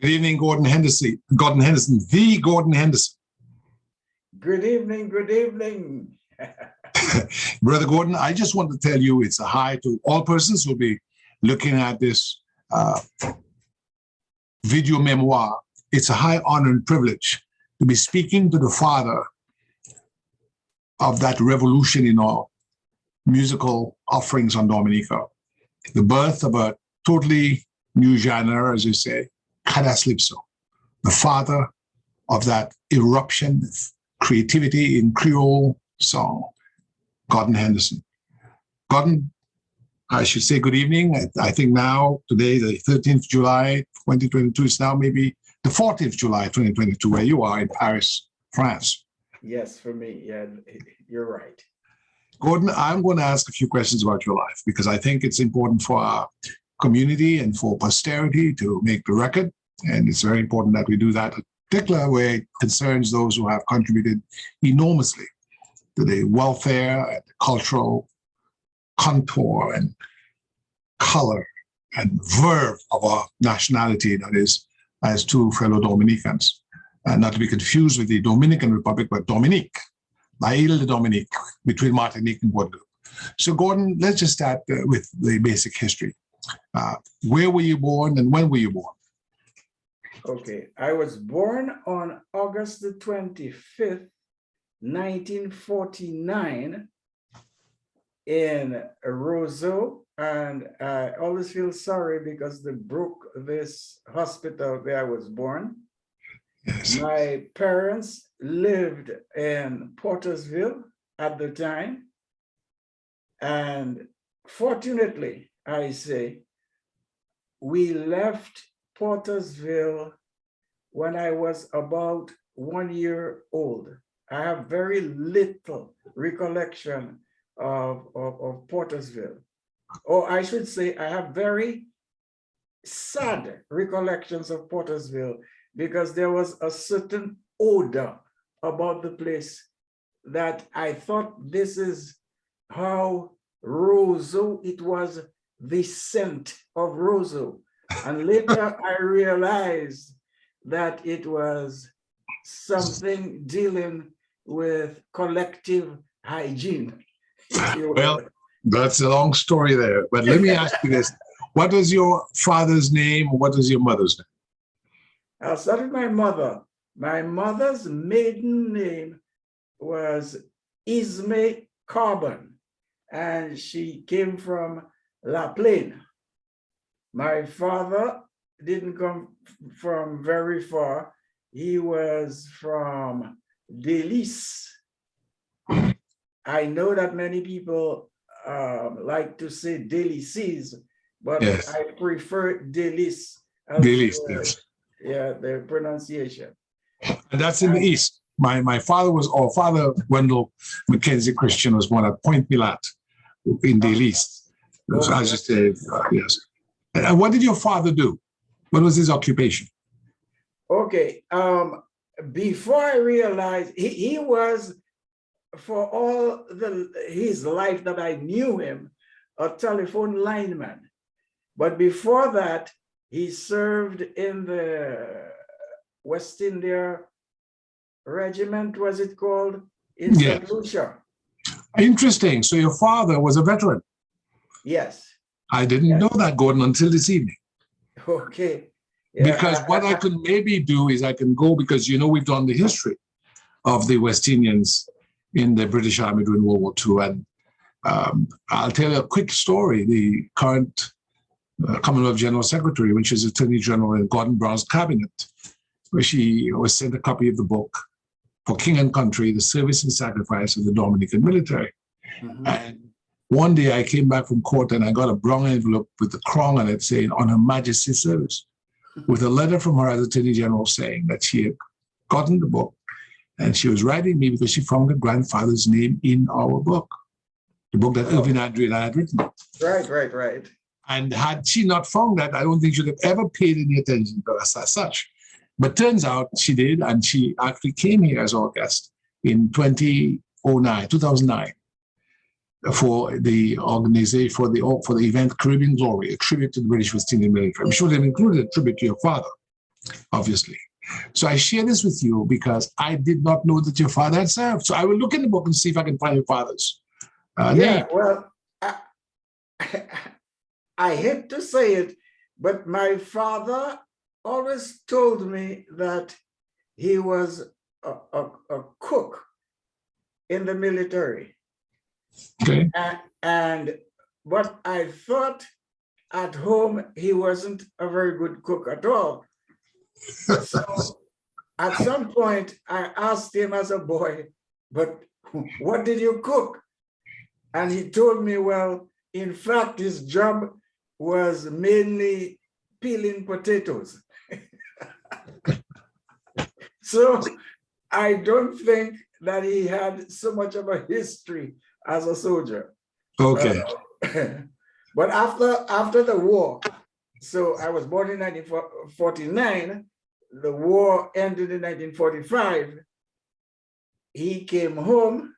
Good evening, Gordon Henderson. Gordon Henderson, the Gordon Henderson. Good evening, good evening. Brother Gordon, I just want to tell you it's a hi to all persons who will be looking at this video memoir. It's a high honor and privilege to be speaking to the father of that revolution in our musical offerings on Dominica. The birth of a totally new genre, as you say, Cadence-Lypso, the father of that eruption of creativity in Creole song, Gordon Henderson. Gordon, I should say good evening. I think now, today, the 13th July, 2022, is now maybe the 14th July, 2022, where you are in Paris, France. Yes, for me, yeah, you're right. Gordon, I'm going to ask a few questions about your life because I think it's important for our community and for posterity to make the record. And it's very important that we do that, particularly where it concerns those who have contributed enormously to the welfare and the cultural contour and color and verve of our nationality, that is, as two fellow Dominicans. And not to be confused with the Dominican Republic, but Dominique, La Isle de Dominique, between Martinique and Guadeloupe. So Gordon, let's just start with the basic history. Where were you born and when were you born? Okay, I was born on August the 25th, 1949 in Roseau, and I always feel sorry because they broke this hospital where I was born. Yes. My parents lived in Portersville at the time, and fortunately, I say, we left Portersville when I was about 1 year old. I have very little recollection of Portersville. Or I should say I have very sad recollections of Portersville because there was a certain odor about the place that I thought this is how Roseau, it was the scent of Roseau. And later I realized that it was something dealing with collective hygiene. Well, that's a long story there, but let me ask you this. What was your father's name? What was your mother's name? I'll start with my mother. My mother's maiden name was Isme Carbon, and she came from La Plaine. My father didn't come from very far. He was from Delice. I know that many people like to say Delices, but Yes. I prefer Delice. Delice, yes. Yeah, the pronunciation. And that's in the east. My father was, or Father Wendell Mackenzie Christian was born at Point Pilat in Delice. As you say, yes. And what did your father do? What was his occupation? Okay, before I realized, he was, for all his life that I knew him, a telephone lineman. But before that, he served in the West India Regiment, was it called? In Yes. St. Lucia. Interesting. So your father was a veteran. Yes. I didn't know that, Gordon, until this evening. Okay. Yeah, because what I could maybe do is I can go, because you know we've done the history of the West Indians in the British Army during World War II. And I'll tell you a quick story. The current Commonwealth General Secretary, when she was Attorney General in Gordon Brown's cabinet, where she was sent a copy of the book For King and Country, The Service and Sacrifice of the Dominican Military. Mhm. And one day I came back from court and I got a brown envelope with the crown on it saying, On Her Majesty's service, with a letter from her as Attorney General saying that she had gotten the book and she was writing me because she found her grandfather's name in our book, the book that Irving Andre and I had written. Right. And had she not found that, I don't think she would have ever paid any attention to us as such. But turns out she did, and she actually came here as our guest in 2009, for the organization, for the event Caribbean Glory, a tribute to the British West Indian military. I'm sure they've included a tribute to your father. obviously. So I share this with you because I did not know that your father had served. So I will look in the book and see if I can find your father's name. Well, I hate to say it, but my father always told me that he was a cook in the military. Okay. But I thought at home he wasn't a very good cook at all. So at some point I asked him as a boy, but what did you cook? And he told me, well, in fact, his job was mainly peeling potatoes. So I don't think that he had so much of a history as a soldier. Okay. But after the war, so I was born in 1949, the war ended in 1945. He came home,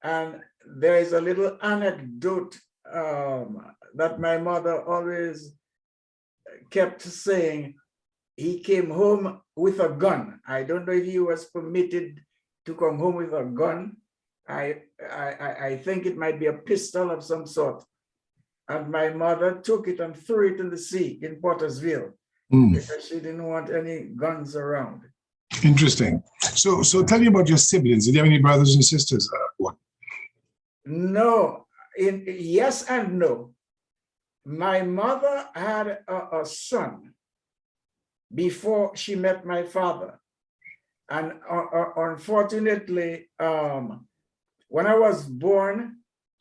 and there is a little anecdote that my mother always kept saying. He came home with a gun. I don't know if he was permitted to come home with a gun. I think it might be a pistol of some sort. And my mother took it and threw it in the sea in Pottersville because she didn't want any guns around. Interesting. So tell me about your siblings. Did you have any brothers and sisters? No. Yes and no. My mother had a son before she met my father. And unfortunately, when I was born,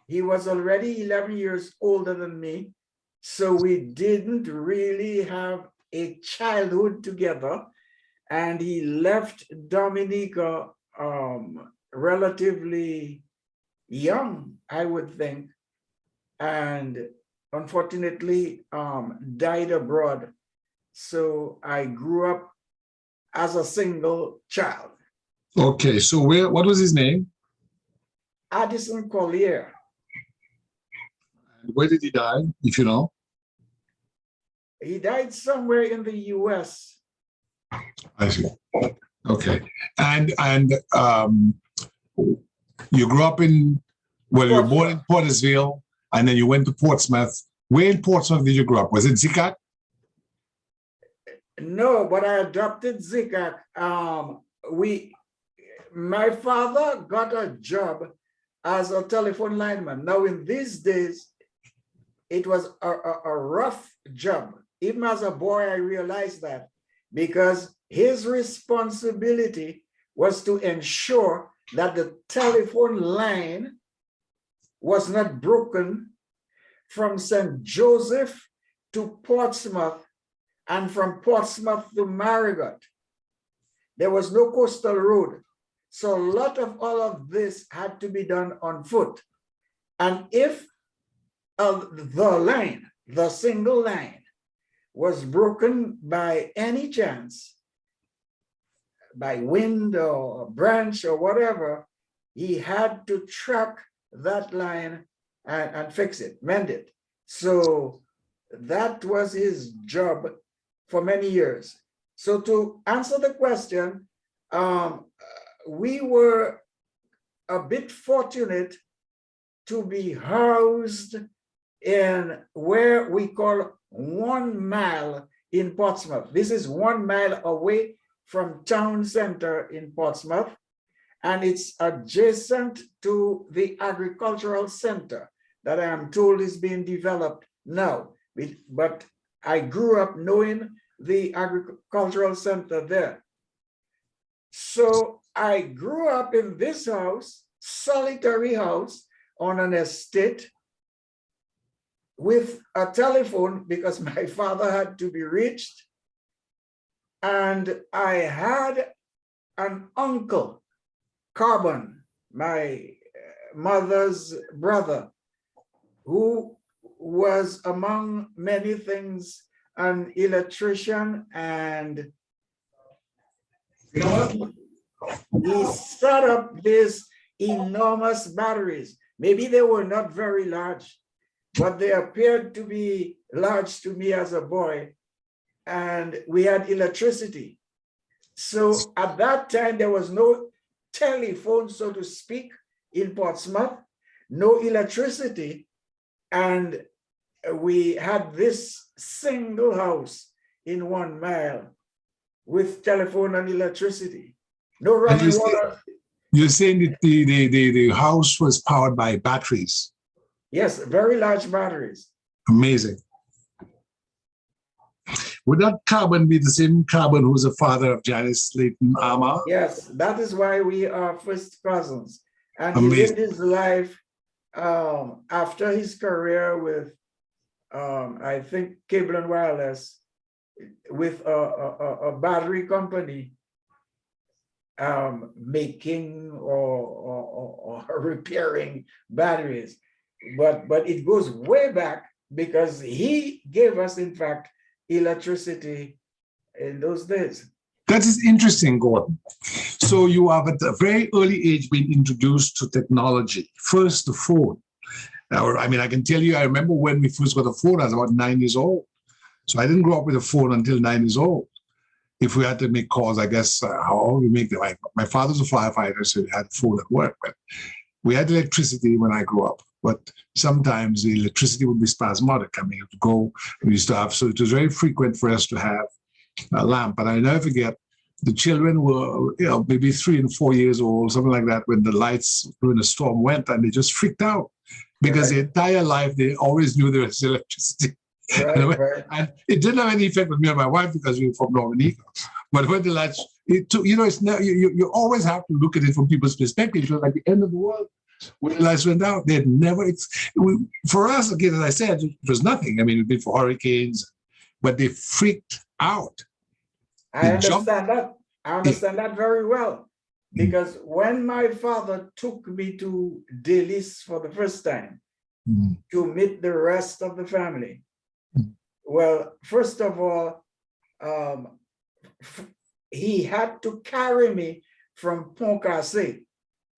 he was already 11 years older than me. So we didn't really have a childhood together. And he left Dominica relatively young, I would think. And unfortunately, died abroad. So I grew up as a single child. Okay, so what was his name? Addison Collier. Where did he die, if you know? He died somewhere in the US. I see. Okay. And you grew up in, well, you were born in Pottersville, and then you went to Portsmouth. Where in Portsmouth did you grow up? Was it Zicac? No, but I adopted Zicac. My father got a job as a telephone lineman. Now, in these days, it was a rough job. Even as a boy, I realized that because his responsibility was to ensure that the telephone line was not broken from St. Joseph to Portsmouth and from Portsmouth to Marigot. There was no coastal road. So a lot of all of this had to be done on foot. And if the single line was broken by any chance, by wind or branch or whatever, he had to track that line and fix it, mend it. So that was his job for many years. So to answer the question, we were a bit fortunate to be housed in where we call 1 mile in Portsmouth. This is 1 mile away from town center in Portsmouth, and it's adjacent to the agricultural center that I am told is being developed now. But I grew up knowing the agricultural center there. So I grew up in this house, solitary house on an estate with a telephone because my father had to be reached. And I had an uncle, Carbon, my mother's brother, who was among many things an electrician, and he set up these enormous batteries. Maybe they were not very large, but they appeared to be large to me as a boy. and we had electricity. So at that time, there was no telephone, so to speak, in Portsmouth, no electricity. And we had this single house in 1 mile with telephone and electricity. No running water. You're saying that the house was powered by batteries? Yes, very large batteries. Amazing. Would that Carbon be the same Carbon who's the father of Janice Layton Armour? Yes, that is why we are first cousins. And Amazing. he lived his life after his career with, I think, Cable and Wireless, with a battery company making or repairing batteries. But it goes way back because he gave us, in fact, electricity in those days. That is interesting, Gordon. So you have at a very early age been introduced to technology. First, the phone. Now, I mean, I can tell you, I remember when we first got a phone, I was about 9 years old. So I didn't grow up with a phone until 9 years old. If we had to make calls, I guess, how we make them. My father's a firefighter, so we had a phone at work. But we had electricity when I grew up. But sometimes the electricity would be spasmodic. I mean, it would go, we used to have, so it was very frequent for us to have a lamp. And I never forget, the children were, maybe 3 and 4 years old, something like that, when the lights during the storm went, and they just freaked out because the entire life they always knew there was electricity. Right. And it didn't have any effect with me and my wife because we were from Dominica. But when the lights, it's now you always have to look at it from people's perspective. It was like the end of the world when the lights went out. They'd never, for us, again, as I said, it was nothing. I mean, it'd be for hurricanes, but they freaked out. I understand that. I understand that very well. Because when my father took me to Delis for the first time to meet the rest of the family, well, first of all, he had to carry me from Pont Cassé.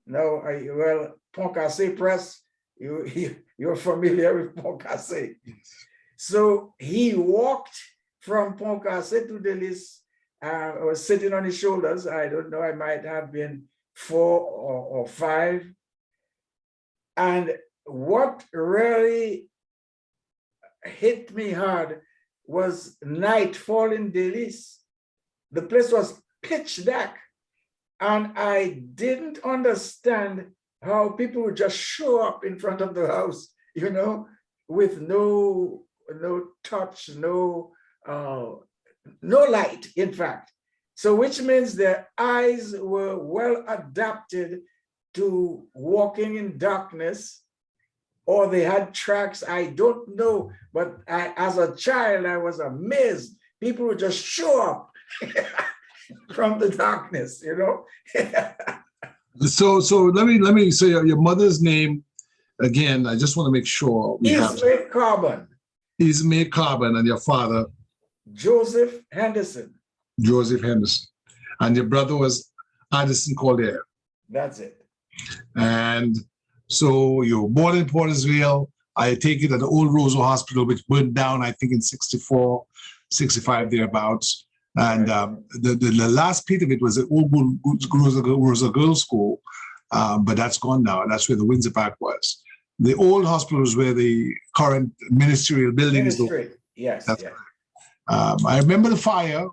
Now, Pont Cassé Press, you're familiar with Pont Cassé. So he walked from Pont Cassé to Delis. I was sitting on his shoulders. I don't know, I might have been 4 or 5. And what really hit me hard was nightfall in Delis. The place was pitch dark. And I didn't understand how people would just show up in front of the house, with no touch, no light, in fact. So which means their eyes were well adapted to walking in darkness, or they had tracks, I don't know. But as a child, I was amazed. People would just show up from the darkness, So let me say your mother's name again. I just want to make sure we have Carbon. Ismay Carbon, and your father Joseph Henderson. Joseph Henderson, and your brother was Addison Calder. That's it. And so you were born in Portersville. I take it at the old Roseau Hospital, which burned down, I think, in 64, 65, thereabouts. And the last piece of it was the old Roseau Girls School, but that's gone now. That's where the Windsor Park was. The old hospital is where the current ministerial building is. Yes. That's correct. I remember the fire.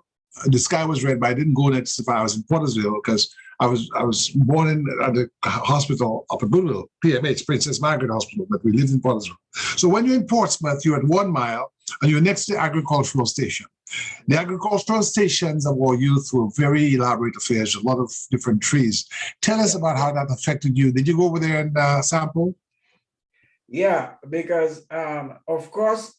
The sky was red, but I didn't go next to the fire. I was in Portersville because I was born at the hospital up at Goodwill, PMH, Princess Margaret Hospital, but we lived in Portersville. So when you're in Portsmouth, you're at 1 mile and you're next to the agricultural station. The agricultural stations of our youth were very elaborate affairs, a lot of different trees. Tell us about how that affected you. Did you go over there and sample? Yeah, because of course,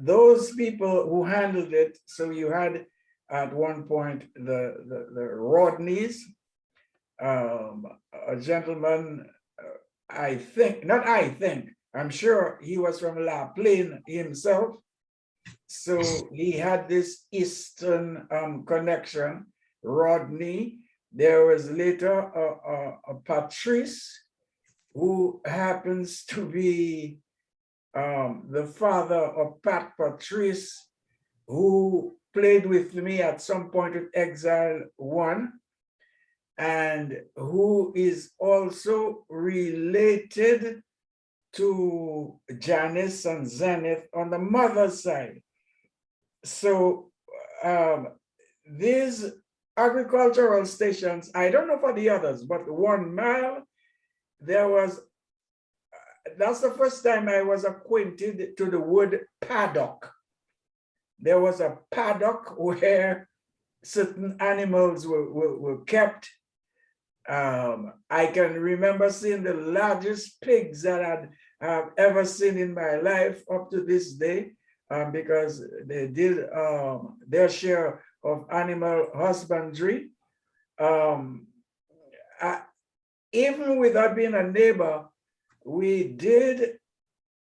those people who handled it, so you had at one point the Rodneys, a gentleman, I'm sure he was from La Plaine himself. So he had this Eastern connection, Rodney. There was later a Patrice, who happens to be the father of Pat Patrice, who played with me at some point with Exile One, and who is also related to Janice and Zenith on the mother's side. So these agricultural stations, I don't know for the others, but 1 mile, that's the first time I was acquainted to the word paddock. There was a paddock where certain animals were kept. I can remember seeing the largest pigs that I've ever seen in my life up to this day, because they did their share of animal husbandry. Even without being a neighbor, we did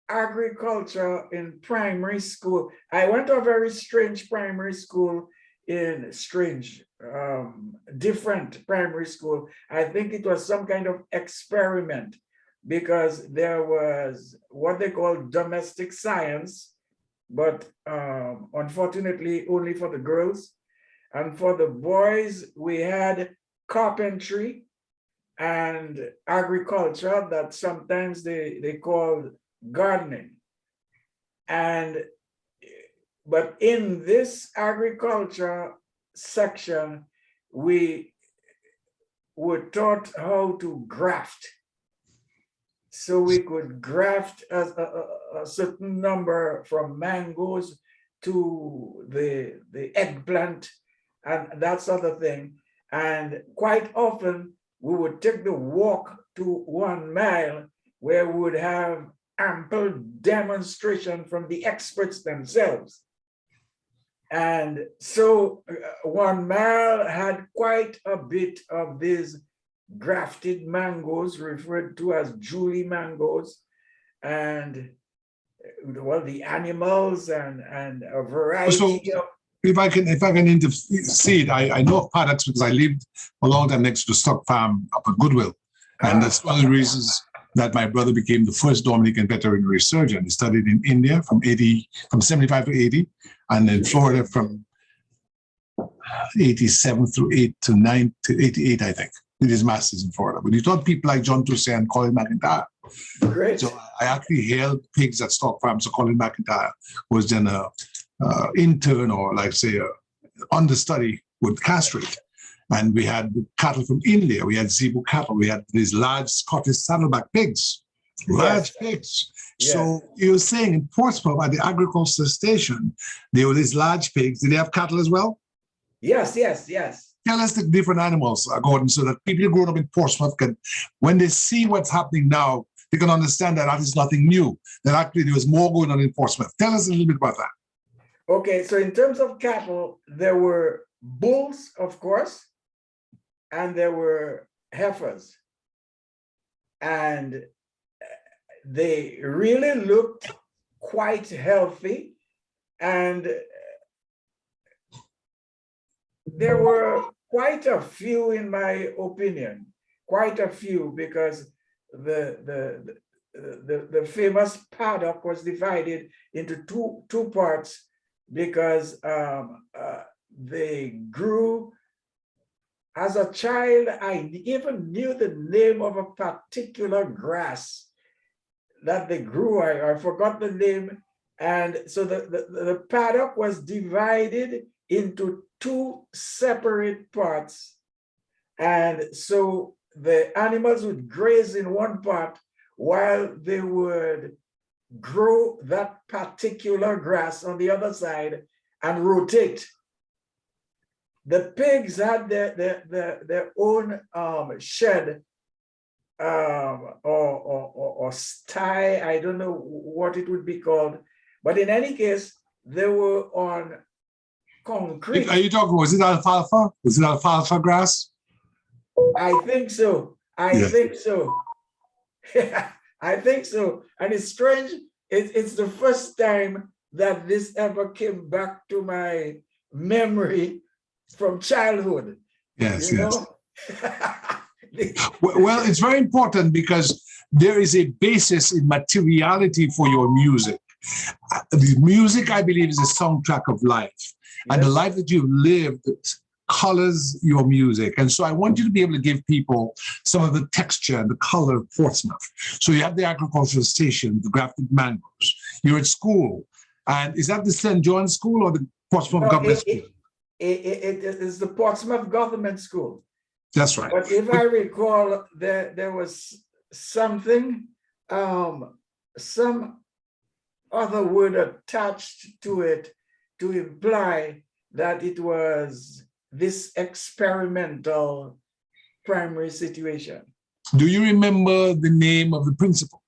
agriculture in primary school. I went to a very strange primary school different primary school. I think it was some kind of experiment, because there was what they call domestic science, but unfortunately only for the girls. And for the boys, we had carpentry and agriculture that sometimes they called gardening. But in this agriculture section, we were taught how to graft. So we could graft a certain number from mangoes to the eggplant and that sort of thing. And quite often we would take the walk to 1 mile, where we would have ample demonstration from the experts themselves. And so 1 mile had quite a bit of these grafted mangoes, referred to as Julie mangoes, and well, the animals and a variety of. If I can intercede, I know of paddocks because I lived a long time next to the stock farm up at Goodwill. And that's one of the reasons that my brother became the first Dominican veterinary surgeon. He studied in India from 75 to 80, and in Florida from 87 through 88, I think. Did his master's in Florida. But he taught people like John Toussaint and Colin McIntyre. Great. So I actually held pigs at stock farms. So Colin McIntyre was then a intern, or like say a understudy, would castrate. And we had cattle from India. We had zebu cattle. We had these large Scottish saddleback pigs, large pigs. Yes. So you're saying in Portsmouth at the agricultural station, there were these large pigs. Did they have cattle as well? Yes. Tell us the different animals, Gordon, so that people growing up in Portsmouth can, when they see what's happening now, they can understand that is nothing new, that actually there was more going on in Portsmouth. Tell us a little bit about that. Okay, so in terms of cattle, there were bulls, of course, and there were heifers. And they really looked quite healthy. And there were quite a few, in my opinion, quite a few, because the famous paddock was divided into two parts, because they grew. As a child, I even knew the name of a particular grass that they grew. I forgot the name. And so the paddock was divided into 2 separate parts. And so the animals would graze in one part while they would grow that particular grass on the other side and rotate. The pigs had their own shed or sty, I don't know what it would be called, but in any case, they were on concrete. Are you talking, was it alfalfa? Was it alfalfa grass? I think so. I think so. I think so. And it's strange. It's the first time that this ever came back to my memory from childhood. Yes, yes. Well, it's very important because there is a basis in materiality for your music. The music, I believe, is a soundtrack of life. And the life that you've lived colors your music. And so I want you to be able to give people some of the texture and the color of Portsmouth. So you have the agricultural station, the grafted mangoes. You're at school. And is that the St. John's School or the Portsmouth Government School? It is the Portsmouth Government School. That's right. But if I recall, there was something, some other word attached to it to imply that it was this experimental primary situation. Do you remember the name of the principal?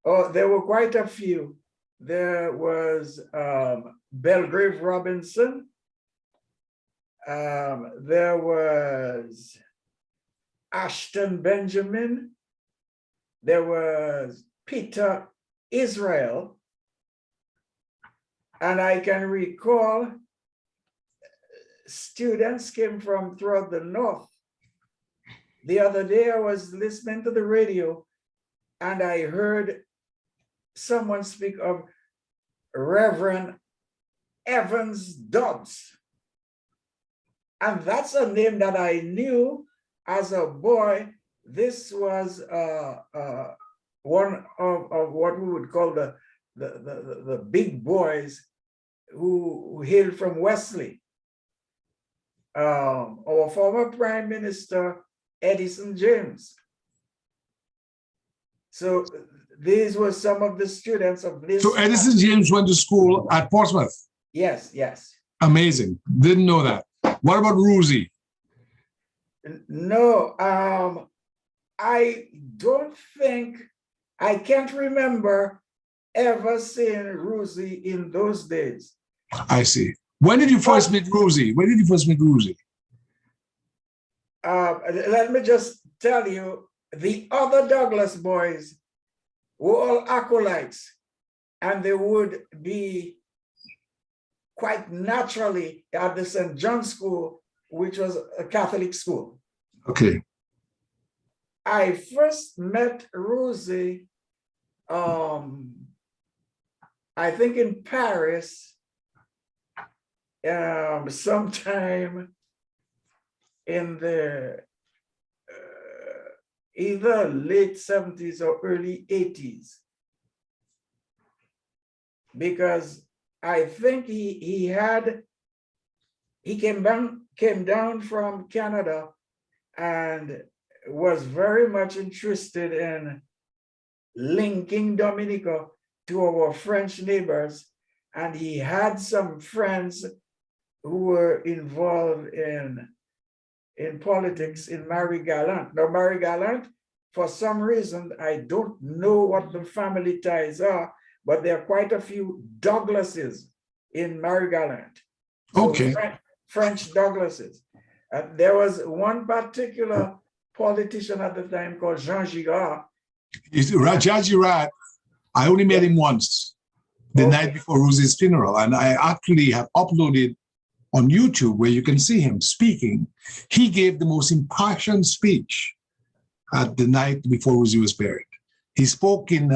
Oh, there were quite a few. There was Belgrave Robinson. There was Ashton Benjamin. There was Peter Israel. And I can recall students came from throughout the north. The other day I was listening to the radio and I heard someone speak of Reverend Evans Dobbs. And that's a name that I knew as a boy. This was one of what we would call the big boys who hailed from Wesley. Our former Prime Minister, Edison James. So these were some of the students of this. So Edison James went to school at Portsmouth? Yes, yes. Amazing. Didn't know that. What about Ruzi? No, I don't think, I can't remember ever seeing Ruzi in those days. I see. When did you first meet Ruzi? When did you first meet Ruzi? Let me just tell you, the other Douglas boys were all acolytes, and they would be quite naturally at the St. John's School, which was a Catholic school. Okay. I first met Ruzi, I think in Paris, sometime in the either late 70s or early 80s, because I think he came down from Canada and was very much interested in linking Dominica to our French neighbors, and he had some friends who were involved in politics in Marie-Galante. Now, Marie-Galante, for some reason, I don't know what the family ties are, but there are quite a few Douglases in Marie-Galante. So okay. French Douglases. There was one particular politician at the time called Jean Girard. Jean Girard, I only met him once, the night before Ruzi's funeral, and I actually have uploaded on YouTube where you can see him speaking. He gave the most impassioned speech at the night before Ruzi was buried. He spoke in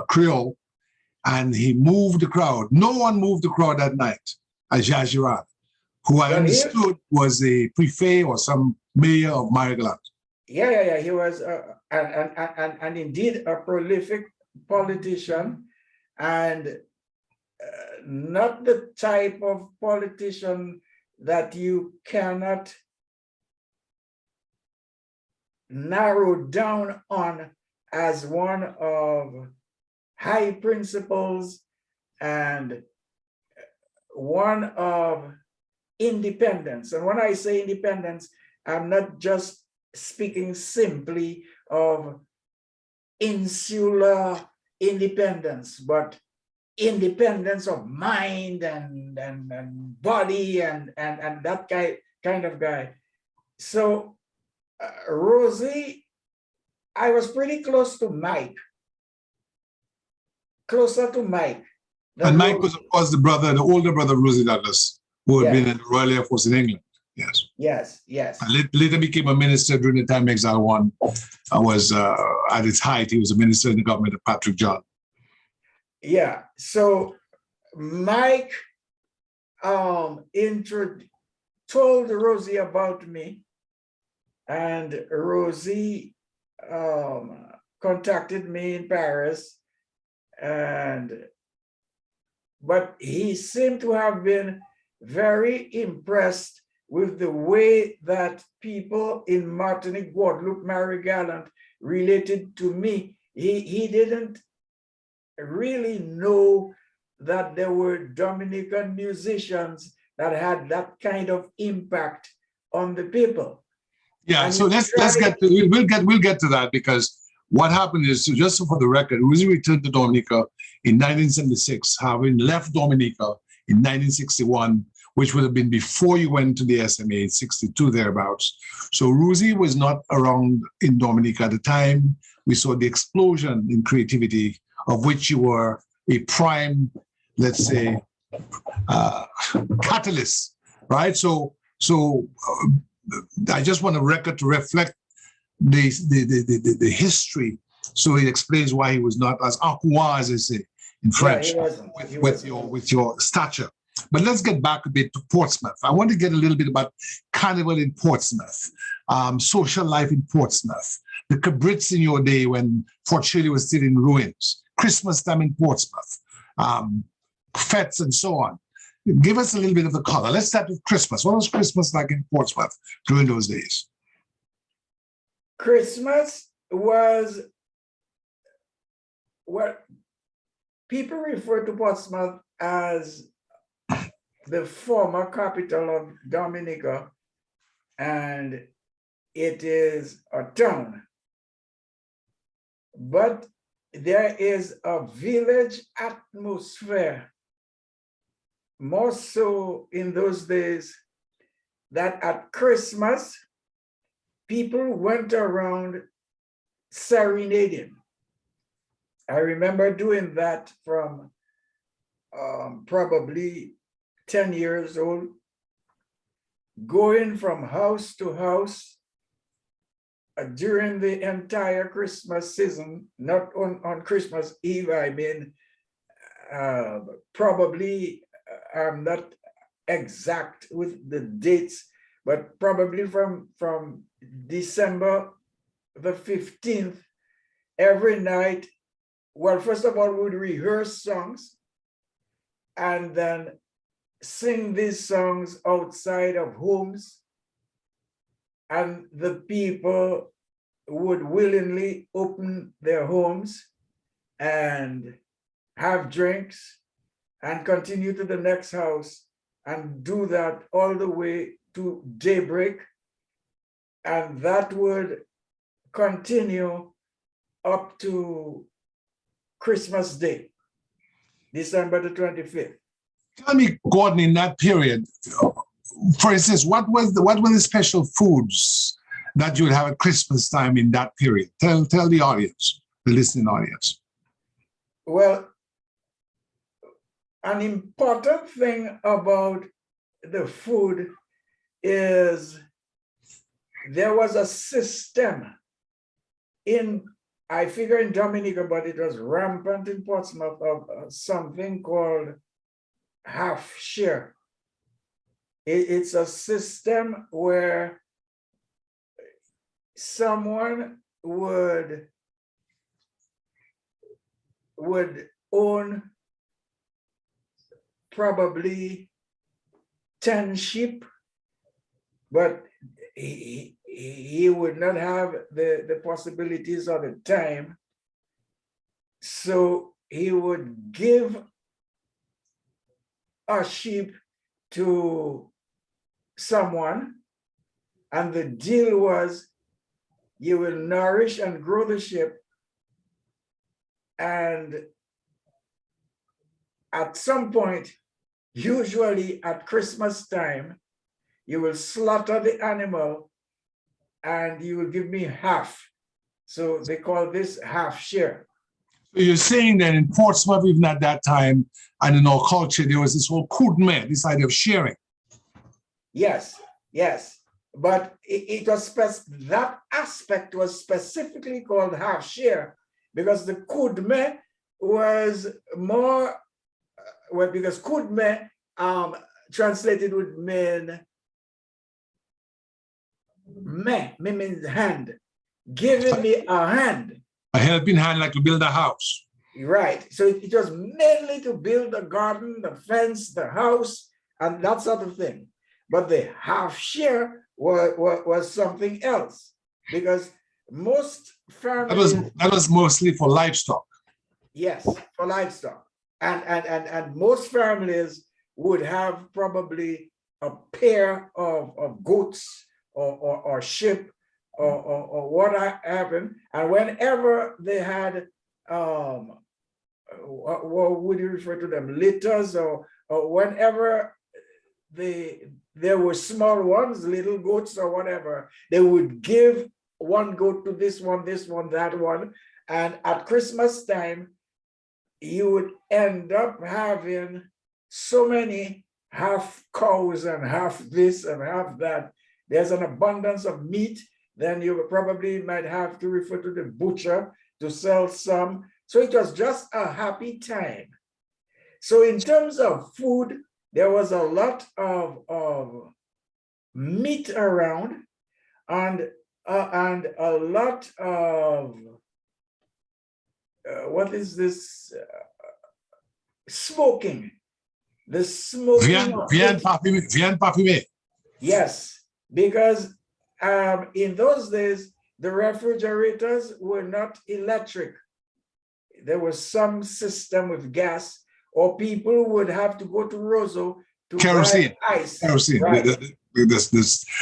Creole and he moved the crowd. No one moved the crowd that night as Jean Girard, who I understood was a prefet or some mayor of Marie-Galante. Yeah. He was, and indeed a prolific politician, and not the type of politician that you cannot narrow down on as one of high principles and one of independence. And when I say independence, I'm not just speaking simply of insular independence, but independence of mind and body and that kind of guy. So Rosie, I was pretty close to Mike, closer to Mike. And Mike was, of course, the older brother of Rosie Douglas, who had been in the Royal Air Force in England. Yes. And later became a minister during the time Exile One was at its height. He was a minister in the government of Patrick John. Yeah. So Mike told Rosie about me, and Rosie contacted me in Paris, but he seemed to have been very impressed with the way that people in Martinique, Guadeloupe, Marie-Gallant related to me. He didn't really know that there were Dominican musicians that had that kind of impact on the people. Yeah, And so let's get to, we'll get to that, because what happened is, so just for the record, Uzi returned to Dominica in 1976, having left Dominica in 1961, which would have been before you went to the SMA in 62 thereabouts. So Ruzi was not around in Dominica at the time. We saw the explosion in creativity, of which you were a prime, let's say, catalyst, right? So I just want a record to reflect the history, so it explains why he was not as accoir, as they say in French, with your stature. But let's get back a bit to Portsmouth. I want to get a little bit about carnival in Portsmouth, social life in Portsmouth, the cabrits in your day when Fort Shirley was still in ruins, Christmas time in Portsmouth, fetes and so on. Give us a little bit of the color. Let's start with Christmas. What was Christmas like in Portsmouth during those days? Christmas was what people refer to Portsmouth as the former capital of Dominica, and it is a town. But there is a village atmosphere, more so in those days, that at Christmas, people went around serenading. I remember doing that from probably 10 years old, going from house to house during the entire Christmas season, not on Christmas Eve. I mean, probably I'm not exact with the dates, but probably from December the 15th, every night. Well, first of all, we would rehearse songs and then sing these songs outside of homes, and the people would willingly open their homes and have drinks and continue to the next house and do that all the way to daybreak. And that would continue up to Christmas Day, December the 25th. Tell me, Gordon, in that period, for instance, what were the special foods that you would have at Christmas time in that period? Tell the audience, the listening audience. Well, an important thing about the food is there was a system I figure in Dominica, but it was rampant in Portsmouth, of something called half share. It's a system where someone would own probably 10 sheep, but he would not have the possibilities or the time. So he would give a sheep to someone, and the deal was you will nourish and grow the sheep, and at some point, usually at Christmas time, you will slaughter the animal and you will give me half. So they call this half share. So you're saying that in Portsmouth, even at that time, and in our culture, there was this whole schoolmate, this idea of sharing. Yes, yes. But it was that aspect was specifically called half share, because the schoolmate was more, well, because kudme translated with me means hand, giving me a hand. A helping hand, like to build a house. Right. So it was mainly to build the garden, the fence, the house, and that sort of thing. But the half share was something else, because most families, that was mostly for livestock. yes, for livestock, and most families would have probably a pair of goats or sheep or what happened, and whenever they had what would you refer to them, litters, or whenever there were small ones, little goats or whatever, they would give one goat to this one, that one. And at Christmas time, you would end up having so many half cows and half this and half that. There's an abundance of meat. Then you probably might have to refer to the butcher to sell some. So it was just a happy time. So in terms of food, there was a lot of meat around, and a lot of what is this? Smoking. The smoking. Viande parfumée. Yes, because in those days, the refrigerators were not electric. There was some system with gas, or people would have to go to Roseau to kerosene. buy ice. Kerosene. Right.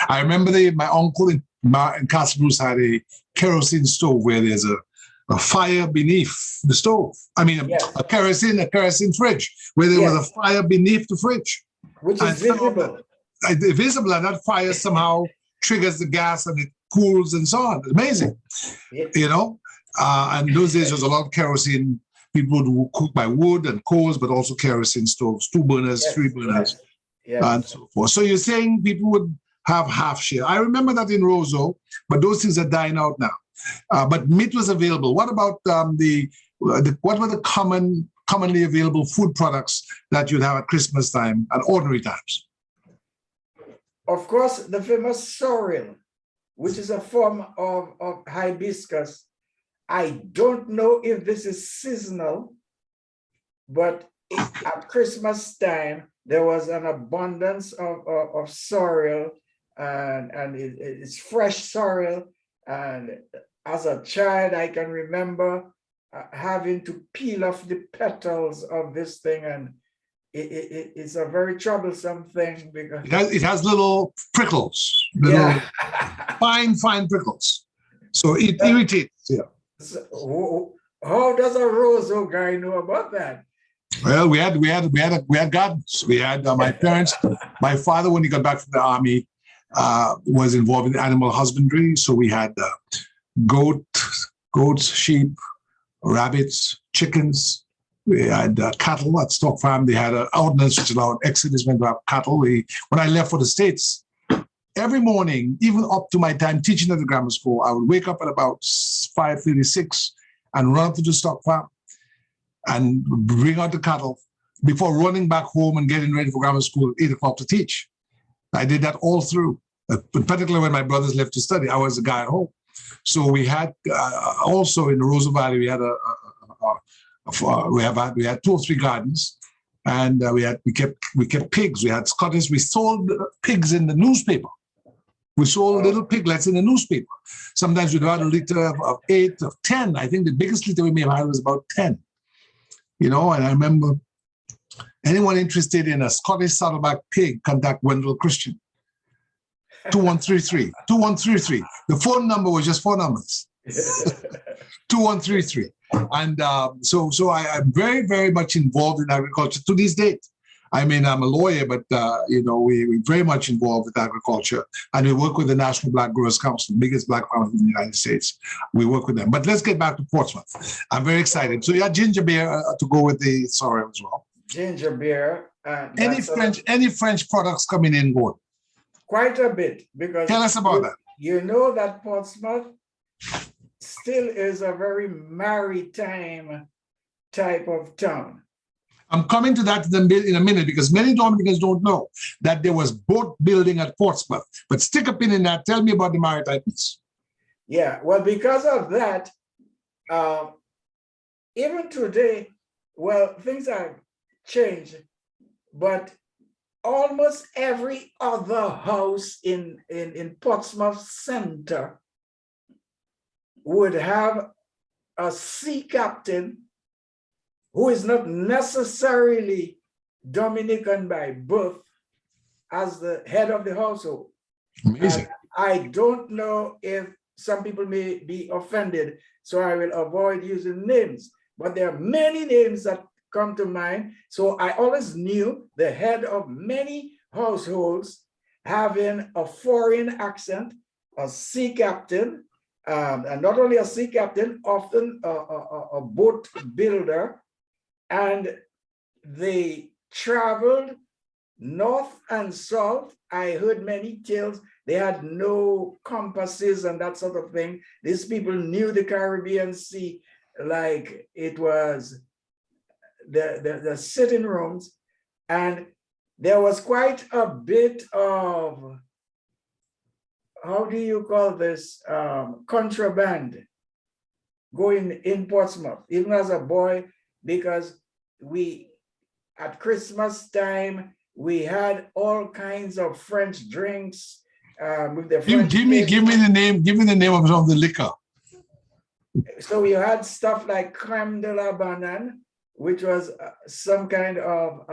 I remember my uncle in Kassav had a kerosene stove where there's a fire beneath the stove. I mean, yes. a kerosene fridge where there was a fire beneath the fridge. Which is visible. Visible, and that fire somehow triggers the gas and it cools and so on. It's amazing, you know. And those days there was a lot of kerosene. People would cook by wood and coals, but also kerosene stoves, 2 burners, 3 burners, and so forth. So you're saying people would have half share. I remember that in Roseau, but those things are dying out now. But meat was available. What about what were the commonly available food products that you'd have at Christmas time and ordinary times? Of course, the famous sorrel, which is a form of hibiscus. I don't know if this is seasonal, but at Christmas time, there was an abundance of sorrel, and it's fresh sorrel. And as a child, I can remember having to peel off the petals of this thing, and it's a very troublesome thing because it has little prickles, fine prickles. So it irritates. Yeah. So, how does a Roseau guy know about that? Well, we had gardens. We had my parents. My father, when he got back from the army, was involved in animal husbandry. So we had goats, sheep, rabbits, chickens. We had cattle at stock farm. They had an ordinance which allowed exodusmen to have cattle. When I left for the States, every morning, even up to my time teaching at the grammar school, I would wake up at about 5:36 and run up to the stock farm and bring out the cattle before running back home and getting ready for grammar school at 8 o'clock to teach. I did that all through, particularly when my brothers left to study. I was the guy at home. So we had also in the Roseau Valley, we had we had 2 or 3 gardens, and we kept pigs. We had Scottish. We sold pigs in the newspaper. We sold little piglets in the newspaper. Sometimes we'd have a litter of 8 or 10. I think the biggest litter we may have had was about 10. You know, and I remember anyone interested in a Scottish saddleback pig, contact Wendell Christian. 2133. 2133. The phone number was just 4 numbers. 2133. And so I'm very, very much involved in agriculture to this date. I mean, I'm a lawyer, but we're very much involved with agriculture, and we work with the National Black Growers Council, the biggest black farmers in the United States. We work with them. But let's get back to Portsmouth. I'm very excited. So you had ginger beer to go with the sorrel as well. Ginger beer. Any French products coming in, Gordon? Quite a bit, because tell us about that. You know that Portsmouth still is a very maritime type of town. I'm coming to that in a minute because many Dominicans don't know that there was boat building at Portsmouth. But stick a pin in that. Tell me about the maritime piece. Yeah, well, because of that, even today, well, things have changed, but almost every other house in Portsmouth Center would have a sea captain who is not necessarily Dominican by birth as the head of the household. Amazing. I don't know if some people may be offended, so I will avoid using names, but there are many names that come to mind. So I always knew the head of many households having a foreign accent, a sea captain, and not only a sea captain, often a boat builder, and they traveled north and south. I heard many tales. They had no compasses and that sort of thing. These people knew the Caribbean Sea like it was the sitting rooms. And there was quite a bit of, how do you call this, contraband going in Portsmouth, even as a boy, because at Christmas time, we had all kinds of French drinks with the French. Give me the name of some of the liquor. So we had stuff like crème de la banane, which was some kind of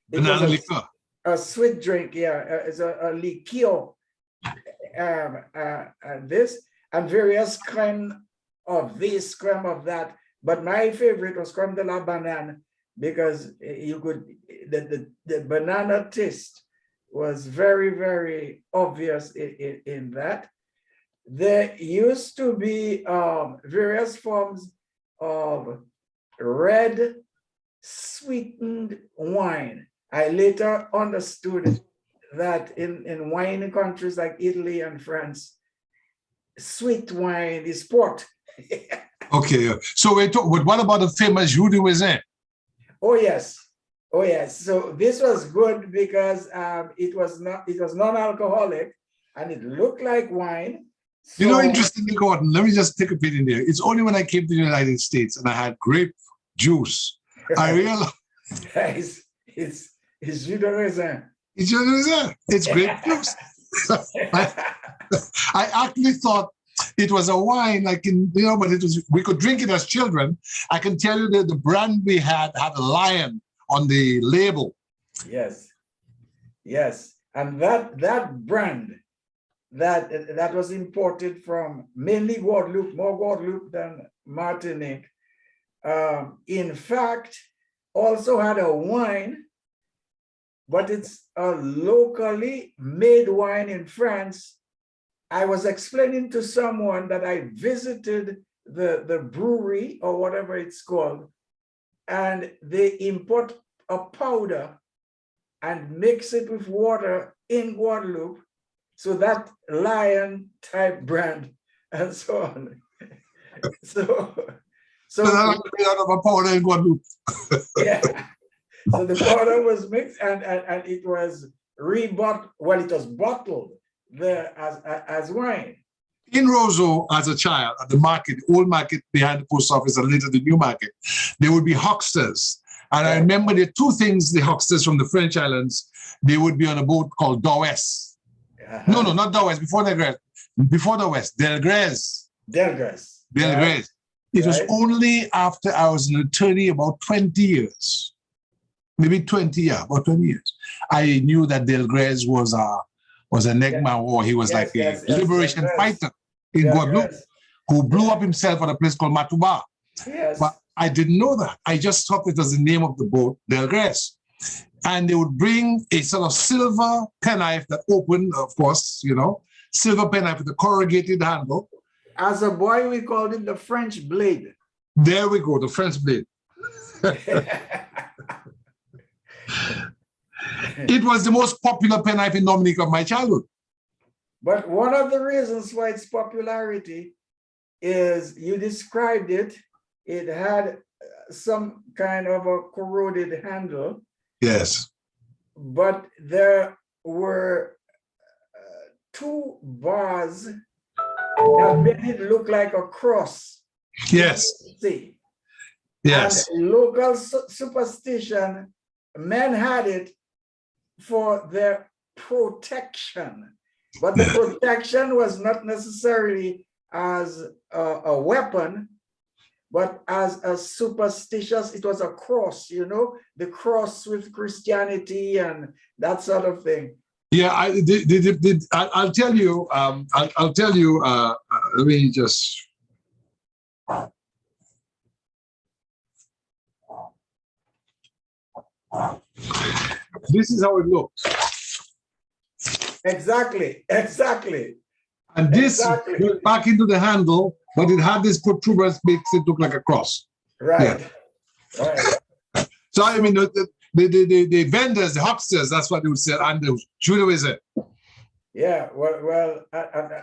banana liquor. A sweet drink, yeah, it's a liqueur. And various crème of this, crème of that. But my favorite was crème de la banane, because you could, the banana taste was very, very obvious in that. There used to be various forms of red sweetened wine. I later understood that in wine countries like Italy and France, sweet wine is port. Okay, so what about the famous jus de raisin? Oh yes, oh yes. So this was good because it was non-alcoholic and it looked like wine. So, you know, interestingly, Gordon, let me just take a bit in there. It's only when I came to the United States and I had grape juice, I realized it's jus de raisin. It's jus de raisin. It's grape juice. I actually thought it was a wine, but it was, we could drink it as children. I can tell you that the brand we had a lion on the label. Yes, yes. And that brand, that was imported from mainly Guadeloupe, more Guadeloupe than Martinique. In fact, also had a wine, but it's a locally made wine in France. I was explaining to someone that I visited the brewery or whatever it's called, and they import a powder and mix it with water in Guadeloupe. So that lion type brand and so on. So that made out of a powder in Guadeloupe. Yeah. So the powder was mixed and it was rebottled. Well, it was bottled there as wine. In Roseau, as a child, at the market, old market behind the post office and later the new market, there would be hucksters. And I remember there are two things, the hucksters from the French islands, they would be on a boat called Dawes. No, not Dawes, before the West, Delgrès. Delgrès. Delgrès. It was only after I was an attorney about 20 years, maybe 20, about 20 years. I knew that Delgrès was a Negma war. He was like a liberation fighter in Guadeloupe who blew up himself at a place called Matouba. Yes. But I didn't know that. I just thought it was the name of the boat, Delgrès. And they would bring a sort of silver penknife that opened, of course, silver penknife with a corrugated handle. As a boy, we called it the French blade. There we go, the French blade. It was the most popular penknife in Dominica of my childhood. But one of the reasons why its popularity is, you described it, it had some kind of a corroded handle. Yes. But there were two bars that made it look like a cross. Yes. See. Yes. And local superstition, men had it for their protection, but the protection was not necessarily as a weapon, but as a superstitious, it was a cross, you know, the cross with Christianity and that sort of thing. Yeah, I'll tell you, I'll tell you, let me just. This is how it looks. Exactly, exactly. And this went back into the handle, but it had this protuberance, makes it look like a cross. Right, yeah. Right. So, I mean, the vendors, the hucksters, that's what they would say, and the Judaism. Yeah, well,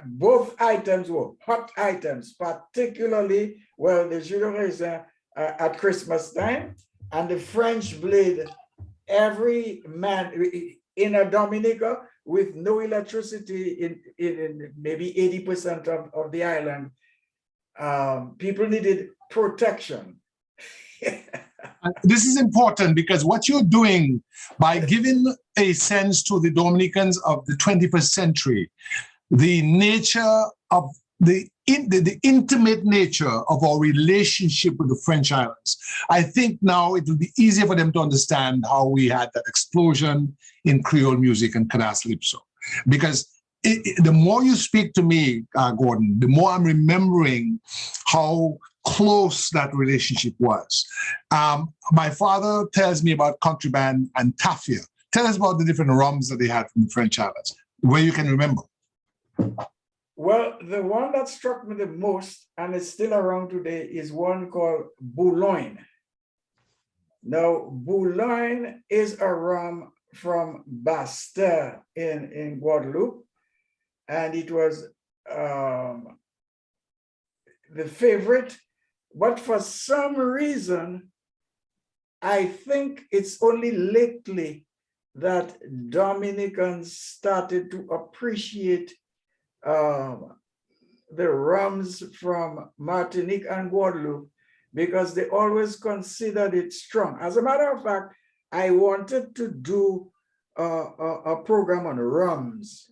both items were hot items, particularly, well, the Judaism at Christmas time, and the French blade. Every man in a Dominica with no electricity in maybe 80% of the island, people needed protection. This is important because what you're doing by giving a sense to the Dominicans of the 21st century, the nature of the intimate nature of our relationship with the French islands. I think now it will be easier for them to understand how we had that explosion in Creole music and Cadence-Lypso. Because the more you speak to me, Gordon, the more I'm remembering how close that relationship was. My father tells me about contraband and tafia. Tell us about the different rums that they had from the French islands, where you can remember. Well, the one that struck me the most, and is still around today, is one called Boulogne. Now, Boulogne is a rum from Bastille in Guadeloupe, and it was the favorite, but for some reason, I think it's only lately that Dominicans started to appreciate the rums from Martinique and Guadeloupe because they always considered it strong. As a matter of fact, I wanted to do a program on rums,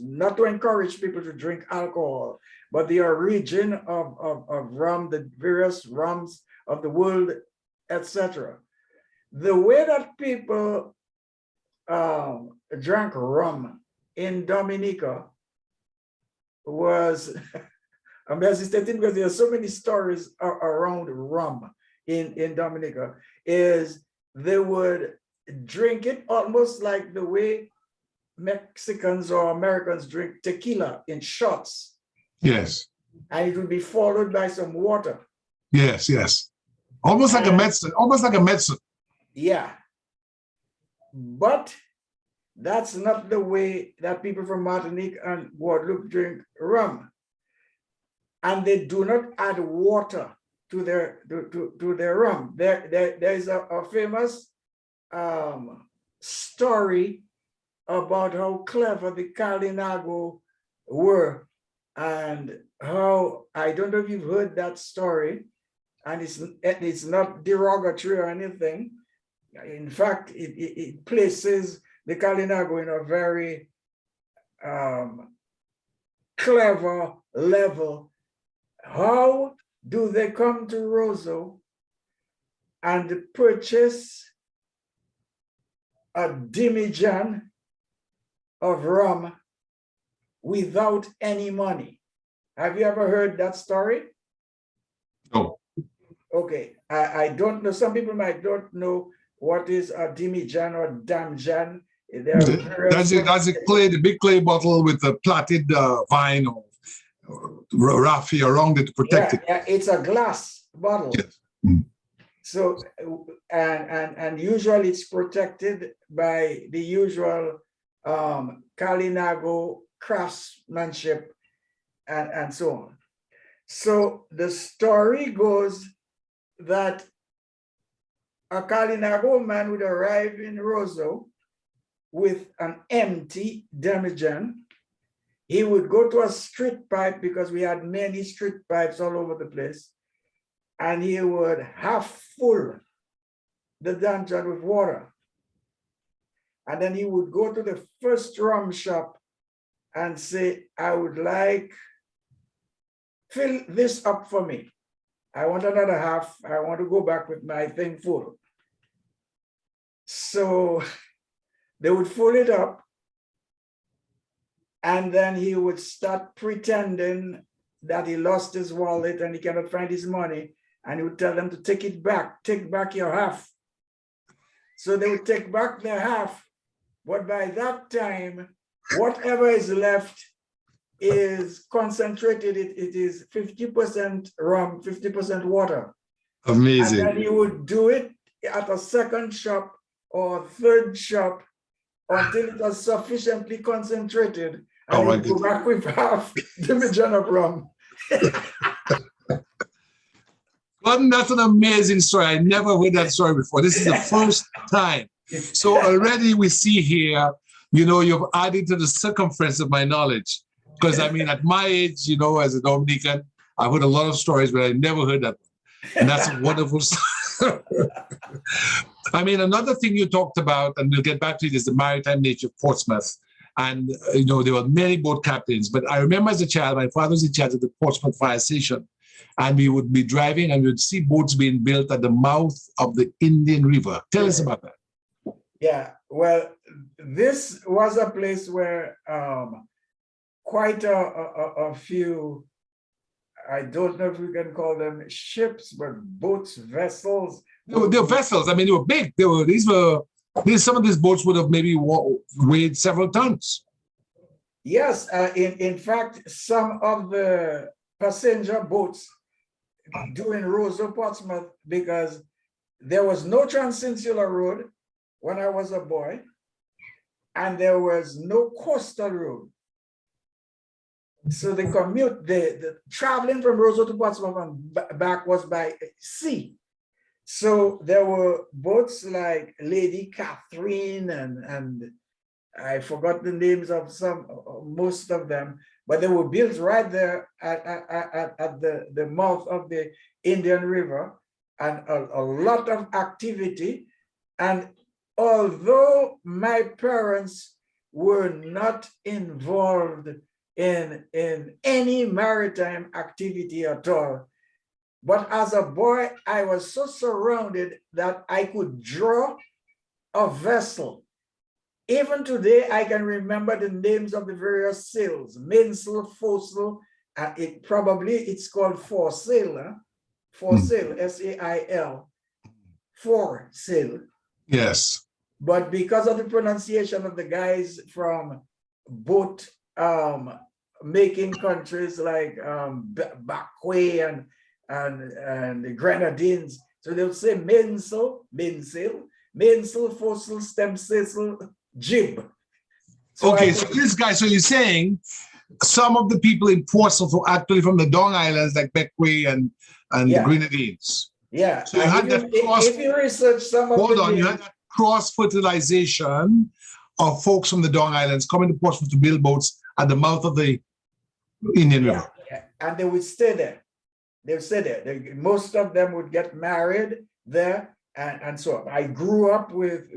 not to encourage people to drink alcohol, but the origin of rum, the various rums of the world, etc. The way that people drank rum in Dominica was, I'm hesitating because there are so many stories around rum in Dominica, is they would drink it almost like the way Mexicans or Americans drink tequila in shots. Yes. And it would be followed by some water. Yes, yes. Almost like a medicine, almost like a medicine. Yeah. But that's not the way that people from Martinique and Guadeloupe drink rum. And they do not add water to their rum. There is a famous story about how clever the Kalinago were and how, I don't know if you've heard that story, and it's not derogatory or anything. In fact, it places the Kalinago in a very clever level. How do they come to Roseau and purchase a demijohn of rum without any money? Have you ever heard that story? No. Okay, I don't know. Some people might don't know what is a demijohn or damjohn. That's a clay, the big clay bottle with the plaited vine or raffia around it to protect it. Yeah, it's a glass bottle. Yes. Mm. So, and usually it's protected by the usual Kalinago craftsmanship and so on. So the story goes that a Kalinago man would arrive in Roseau with an empty demijohn. He would go to a street pipe because we had many street pipes all over the place, and he would half full the demijohn with water. And then he would go to the first rum shop and say, I would like, fill this up for me. I want another half. I want to go back with my thing full. So they would fill it up, and then he would start pretending that he lost his wallet and he cannot find his money, and he would tell them to take back your half. So they would take back their half, but by that time, whatever is left is concentrated. It is 50% rum, 50% water. Amazing. And then he would do it at a second shop or third shop until it was sufficiently concentrated, and he'd go back with half demijohn of rum. Gordon, that's an amazing story. I never heard that story before. This is the first time. So already we see here, you know, you've added to the circumference of my knowledge. Because I mean, at my age, you know, as a Dominican, I've heard a lot of stories, but I never heard that. And that's a wonderful story. I mean, another thing you talked about, and we'll get back to it, is the maritime nature of Portsmouth. And, you know, there were many boat captains. But I remember as a child, my father was in charge of the Portsmouth Fire Station. And we would be driving and we would see boats being built at the mouth of the Indian River. Tell us about that. Yeah, well, this was a place where quite a few, I don't know if we can call them ships, but boats, vessels. They were vessels. I mean, they were big. Some of these boats would have maybe weighed several tons. Yes, in fact, some of the passenger boats doing Roseau, Portsmouth, because there was no Transinsular Road when I was a boy, and there was no coastal road. So the commute, the traveling from Roseau to Portsmouth and back was by sea. So there were boats like Lady Catherine and I forgot the names of most of them, but they were built right there at the mouth of the Indian River, and a lot of activity. And although my parents were not involved in any maritime activity at all, but as a boy, I was so surrounded that I could draw a vessel. Even today, I can remember the names of the various sails: mainsail, foresail. It's called foresail. Foresail, S-A-I-L, foresail. Yes. But because of the pronunciation of the guys from boat making countries like Bakwe and the Grenadines, so they'll say mainsail, foresail, stem sail, jib. So so you're saying some of the people in Portsmouth were actually from the Dong Islands, like Bakwe and the Grenadines. Yeah. So you had that if you research some of you had that cross-fertilization of folks from the Dong Islands coming to Portsmouth to build boats at the mouth of the Indian River. Yeah. And they would stay there. They would stay there. Most of them would get married there. And so I grew up with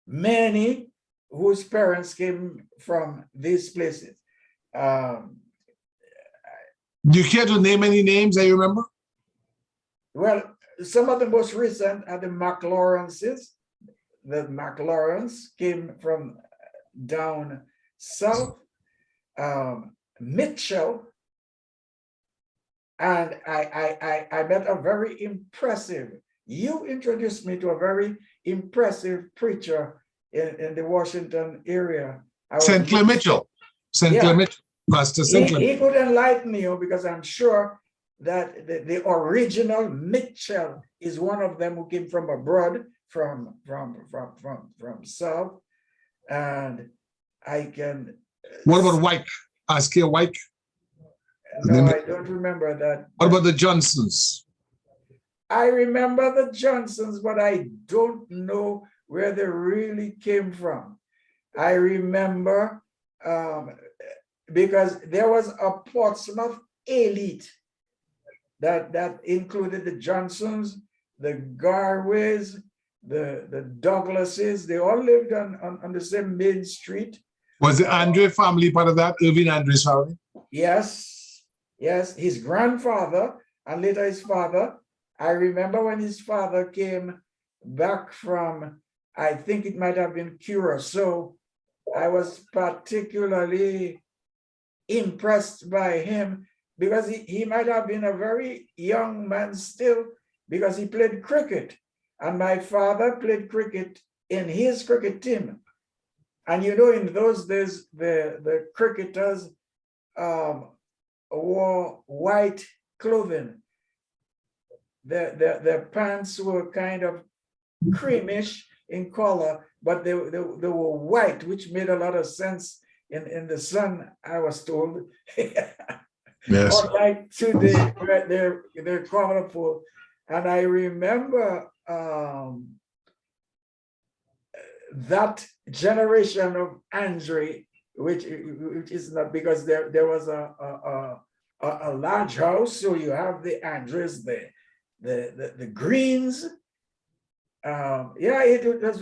many whose parents came from these places. Do you care to name any names that you remember? Well, some of the most recent are the McLawrences. The McLawrence came from down south. Mitchell, and I met a very impressive, you introduced me to a very impressive preacher in the Washington area. St. Clair Mitchell. St. Clair Mitchell. Pastor St. Clair. He could enlighten me, because I'm sure that the original Mitchell is one of them who came from abroad, from south, and I can. What about White? Askia White? No, I don't remember that. What about the Johnsons? I remember the Johnsons, but I don't know where they really came from. I remember because there was a Portsmouth elite that included the Johnsons, the Garways, the Douglases. They all lived on the same main street. Was the Andre family part of that? Irving Andre's family? Yes, yes. His grandfather and later his father. I remember when his father came back from, I think it might have been Curacao. I was particularly impressed by him because he might have been a very young man still because he played cricket. And my father played cricket in his cricket team. And you know, in those days, the cricketers wore white clothing. Their pants were kind of creamish in color, but they were white, which made a lot of sense in the sun, I was told. Yes. Unlike today, where they're colorful. And I remember that generation of Andre, which is not, because there was a large house, so you have the Andres, the Greens. Yeah, it was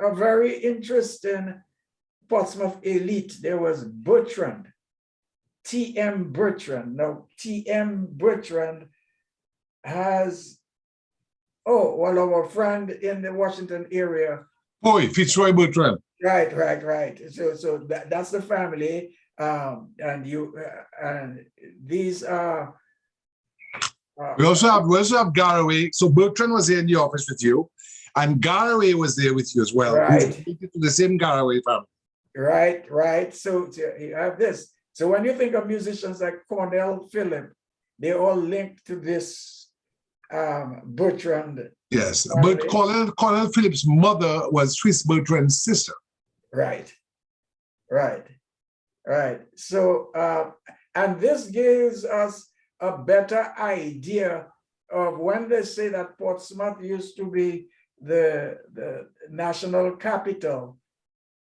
a very interesting Portsmouth elite. There was Bertrand, T.M. Bertrand. Now, T.M. Bertrand has, one of our friend in the Washington area. Boy, Fitzroy Williams. Right. So that's the family, and these are. We also have Garraway. So Bertrand was here in the office with you, and Garraway was there with you as well. Right. To the same Garraway family. Right. So you have this. So when you think of musicians like Cornell Phillip, they all linked to this Bertrand. Yes, family. but Colonel Phillip's mother was Swiss Bertrand's sister. Right. So, and this gives us a better idea of when they say that Portsmouth used to be the national capital.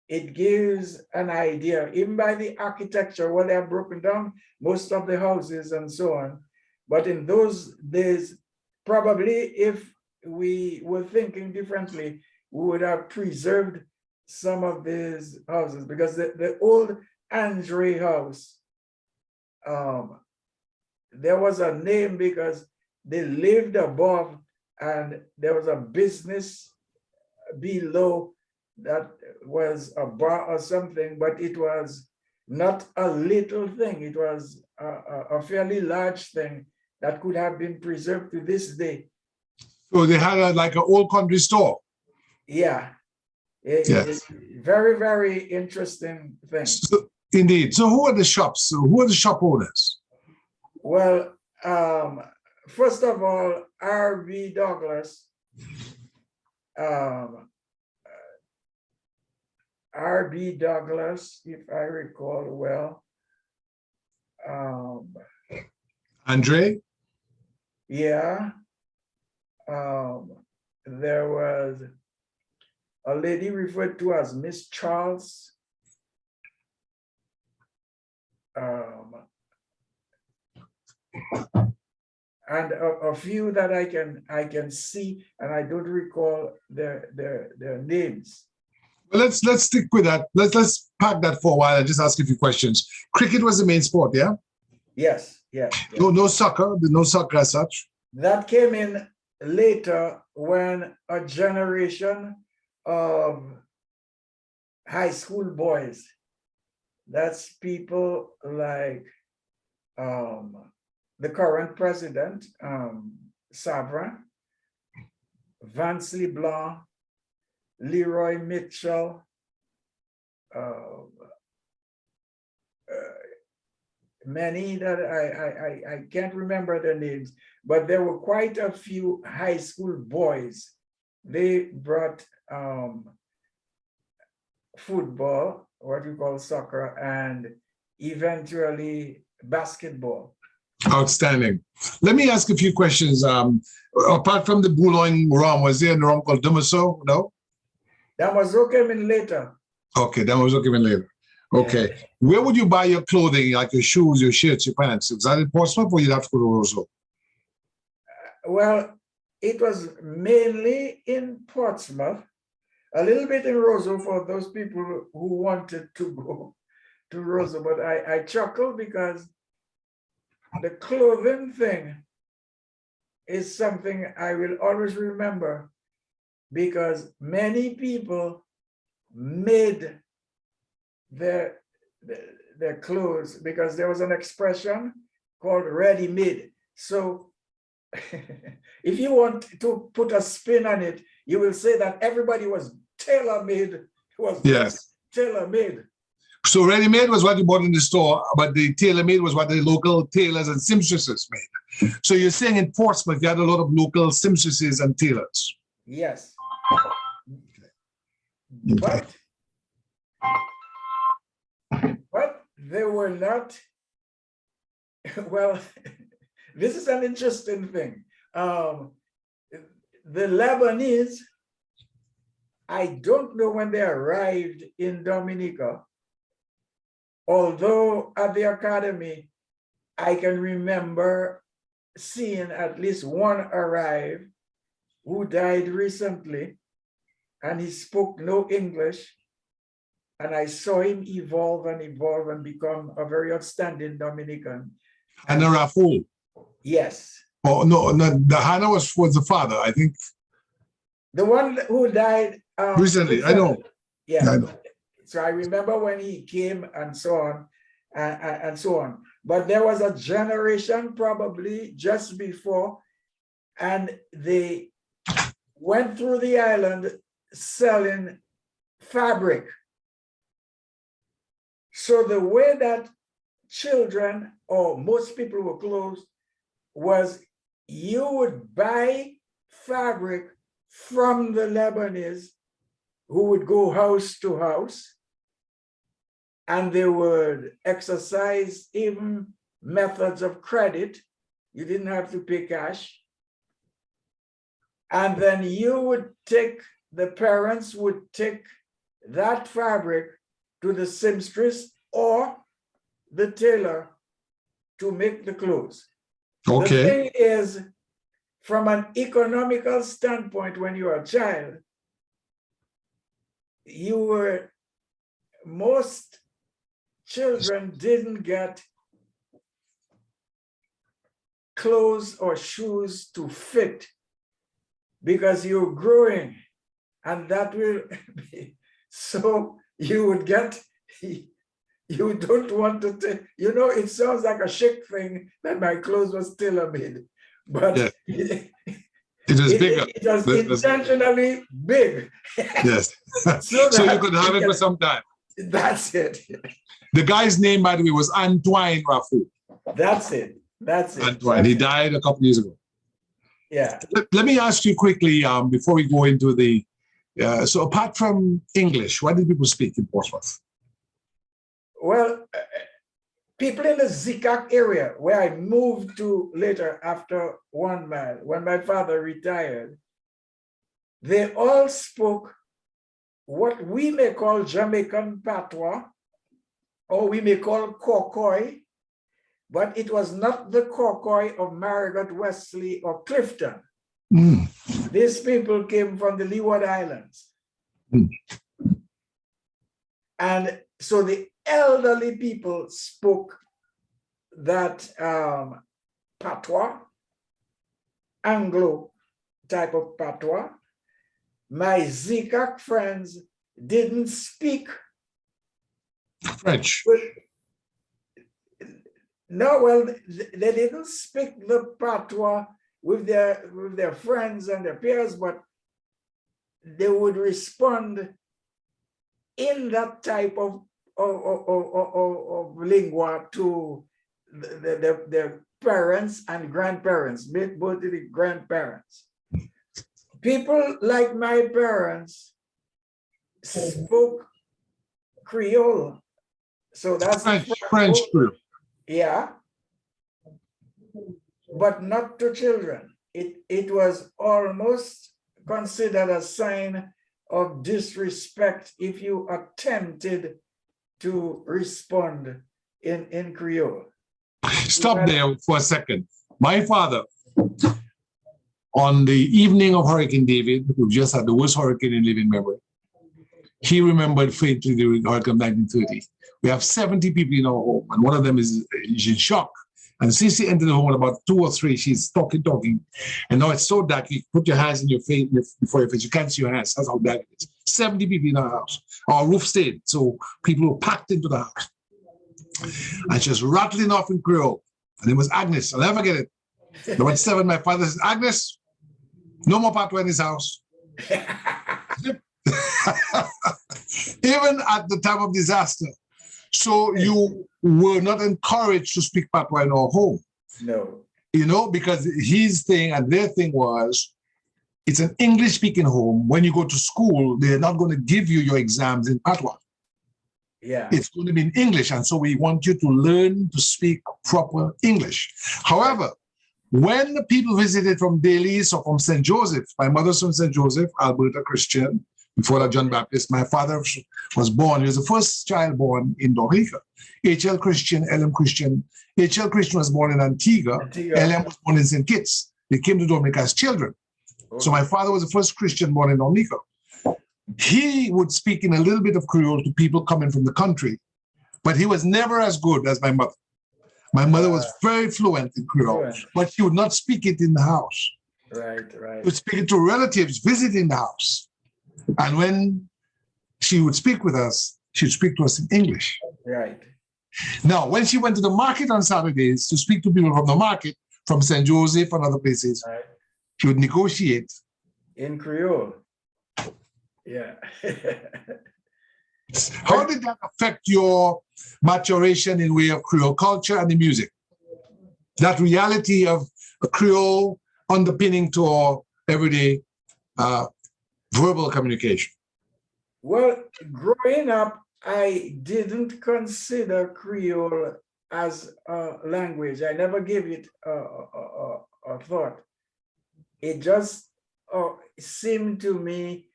It gives an idea, even by the architecture, where they have broken down most of the houses and so on. But in those days, probably if we were thinking differently, we would have preserved some of these houses, because the old Andre house, there was a name because they lived above and there was a business below that was a bar or something, but it was not a little thing. It was a fairly large thing that could have been preserved to this day. So they had like an old country store. Yeah. Yes. Very, very interesting thing. So, indeed. So who are the shops? So who are the shop owners? Well, first of all, R.B. Douglas, R.B. Douglas, if I recall well. Andre? Yeah. There was a lady referred to as Miss Charles. And a few that I can see, and I don't recall their names. Well, let's stick with that. Let's park that for a while and just ask a few questions. Cricket was the main sport, yeah? Yes. No soccer as such. That came in later when a generation of high school boys, that's people like the current president, Savrin, Vance LeBlanc, Leroy Mitchell, many that I can't remember their names, but there were quite a few high school boys. They brought football, what we call soccer, and eventually basketball. Outstanding. Let me ask a few questions. Apart from the Boulogne rum, was there a rum called Dumaso? No? Damaso came in later. Okay, that was okay later. Okay. Yeah. Where would you buy your clothing, like your shoes, your shirts, your pants? Was that in Portsmouth or you'd have to go to Roseau? Well, it was mainly in Portsmouth, a little bit in Roseau for those people who wanted to go to Roseau. But I chuckle because the clothing thing is something I will always remember, because many people made their clothes, because there was an expression called ready-made. So if you want to put a spin on it, you will say that everybody was tailor-made, Yes. tailor-made. So ready-made was what you bought in the store, but the tailor-made was what the local tailors and seamstresses made. So you're saying in Portsmouth, you had a lot of local seamstresses and tailors. Yes. Okay. But they were not, well, this is an interesting thing. The Lebanese, I don't know when they arrived in Dominica, although at the academy, I can remember seeing at least one arrive who died recently, and he spoke no English. And I saw him evolve and become a very outstanding Dominican. And the Raful. Yes. Oh, no, the Hannah was the father, I think. The one who died Recently, I know. Yeah. I know. So I remember when he came and so on, and so on. But there was a generation probably just before, and they went through the island selling fabric. So the way that children or most people were clothed was you would buy fabric from the Lebanese, who would go house to house, and they would exercise even methods of credit. You didn't have to pay cash. And then the parents would take that fabric to the seamstress or the tailor to make the clothes. Okay. The thing is, from an economical standpoint, when you're a child, most children didn't get clothes or shoes to fit because you're growing, and that will be, so you would get, you don't want to take, it sounds like a chic thing that my clothes was tailor-made, but yeah. It was bigger. It was intentionally big. Yes. so you could have it for some time. That's it. The guy's name, by the way, was Antoine Raffou. That's it. Antoine. He died a couple years ago. Yeah. Let me ask you quickly before we go into the. So apart from English, what did people speak in Portsmouth? Well, people in the Zikak area, where I moved to later after 1 Mile, when my father retired, they all spoke what we may call Jamaican patois, or we may call Khoikhoi, but it was not the Khoikhoi of Marigot, Wesley, or Clifton. Mm. These people came from the Leeward Islands. Mm. And so the elderly people spoke that patois, Anglo type of patois. My Zikak friends didn't speak French. No, well, they didn't speak the patois with their friends and their peers, but they would respond in that type of lingua to their parents and grandparents, both the grandparents. People like my parents spoke Creole. So that's French Creole. Yeah. but not to children. It was almost considered a sign of disrespect if you attempted to respond in Creole. Stop there for a second. My father, on the evening of Hurricane David, who just had the worst hurricane in living memory, he remembered faintly the hurricane of 1930. We have 70 people in our home, and one of them is in shock. And since she entered the home at about 2 or 3, she's talking. And now it's so dark, you put your hands in your face, before your face, you can't see your hands. That's how dark it is. 70 people in our house. Our roof stayed, so people were packed into the house. And she was rattling off in Creole. And it was Agnes. I'll never forget it. Number 7, my father says, Agnes, no more patois in this house. Even at the time of disaster. So you were not encouraged to speak patois in our home. No. You know, because his thing and their thing was, it's an English-speaking home. When you go to school, they're not going to give you your exams in patois. Yeah. It's going to be in English. And so we want you to learn to speak proper English. However, when the people visited from Daly's or from St. Joseph, my mother's from St. Joseph, Alberta Christian, before that John Baptist, my father was born. He was the first child born in Dominica. HL Christian, LM Christian. HL Christian was born in Antigua. LM was born in St. Kitts. They came to Dominica as children. Okay. So my father was the first Christian born in Dominica. He would speak in a little bit of Creole to people coming from the country, but he was never as good as my mother. My mother was very fluent in Creole, but she would not speak it in the house. Right. She would speak it to relatives visiting the house. And when she would speak with us, she would speak to us in English. Right. Now, when she went to the market on Saturdays to speak to people from the market, from St. Joseph and other places, right, she would negotiate. In Creole. Yeah. How did that affect your maturation in way of Creole culture and the music? That reality of a Creole underpinning to our everyday verbal communication. Well, growing up, I didn't consider Creole as a language. I never gave it a thought. It just seemed to me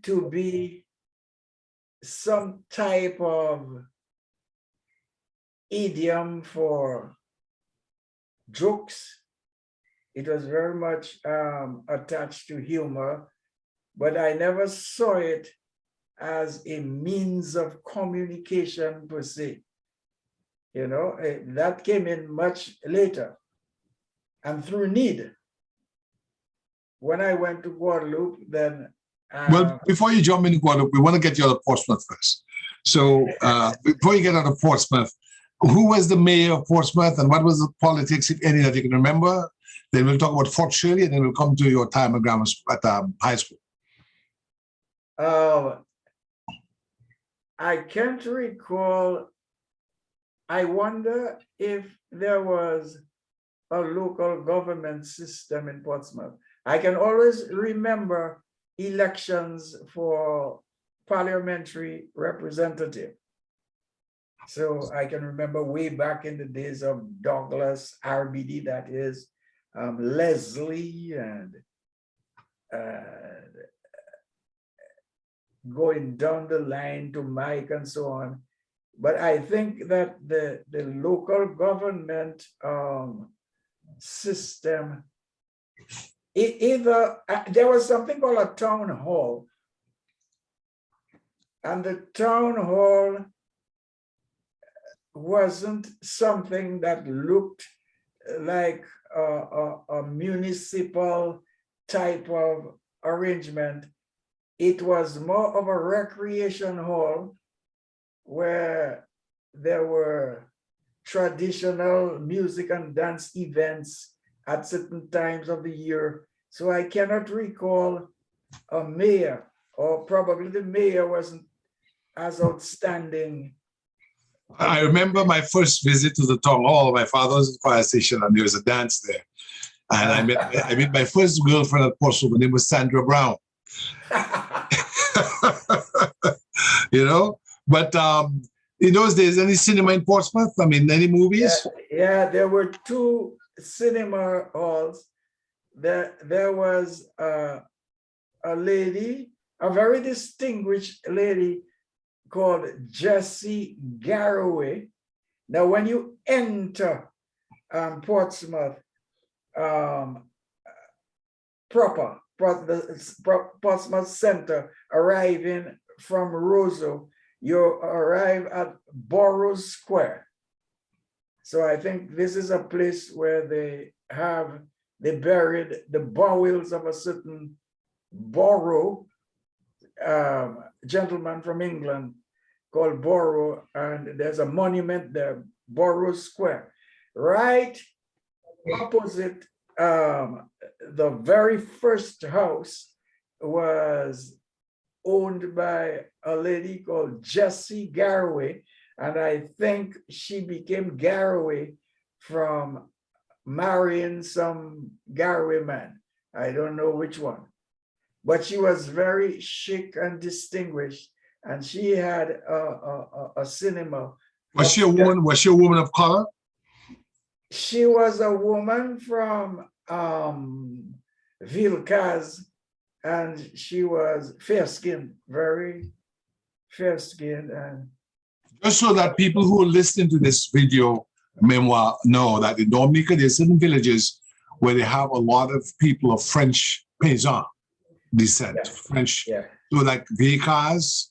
to be some type of idiom for jokes. It was very much attached to humor, but I never saw it as a means of communication per se. You know, that came in much later and through need. When I went to Guadeloupe, then well, before you jump into Guadeloupe, we want to get you out of Portsmouth first. So before you get out of Portsmouth, who was the mayor of Portsmouth and what was the politics, if any, that you can remember? Then we'll talk about Fort Shirley and then we'll come to your time at grammar school, at high school. I can't recall. I wonder if there was a local government system in Portsmouth. I can always remember elections for parliamentary representative. So I can remember way back in the days of Douglas, RBD, that is, Leslie, and going down the line to Mike and so on. But I think that the local government system, there was something called a town hall, and the town hall wasn't something that looked like a municipal type of arrangement. It was more of a recreation hall where there were traditional music and dance events at certain times of the year. So I cannot recall a mayor, or probably the mayor wasn't as outstanding. I remember my first visit to the town hall. My father was at the fire station and there was a dance there. And I met my first girlfriend at Portsmouth. Her name was Sandra Brown. You know, but in those days, any cinema in Portsmouth? I mean, any movies? Yeah, there were two cinema halls, there was a lady, a very distinguished lady called Jessie Garraway. Now, when you enter Portsmouth proper, Portsmouth Center, arriving from Roseau, you arrive at Burroughs Square. So I think this is a place where they buried the bowels of a certain Borrow, gentleman from England called Borrow, and there's a monument there, Burroughs Square. Right opposite the very first house was owned by a lady called Jessie Garraway, and I think she became Garraway from marrying some Garraway man. I don't know which one, but she was very chic and distinguished, and she had a cinema. Was she a woman? Was she a woman of color? She was a woman from Vilcaz, and she was fair-skinned, very fair-skinned. And just so that people who are listening to this video memoir know that in Dominica, there's certain villages where they have a lot of people of French paysan descent, French. Yeah. So like Vilcaz,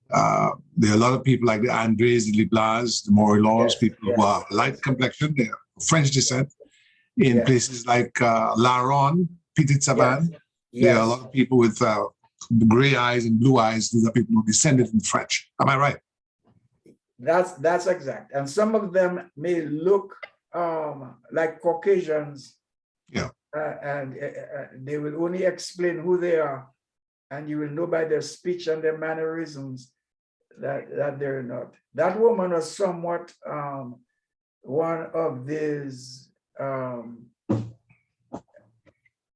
there are a lot of people like the Andres, the Liblas, the Morilons, people who are light complexion, they're French descent. In places like Laron, Petit Savan, there are a lot of people with gray eyes and blue eyes. These are people who descended from French. Am I right? That's exact. And some of them may look like Caucasians. Yeah. And they will only explain who they are, and you will know by their speech and their mannerisms that they're not. That woman was somewhat one of these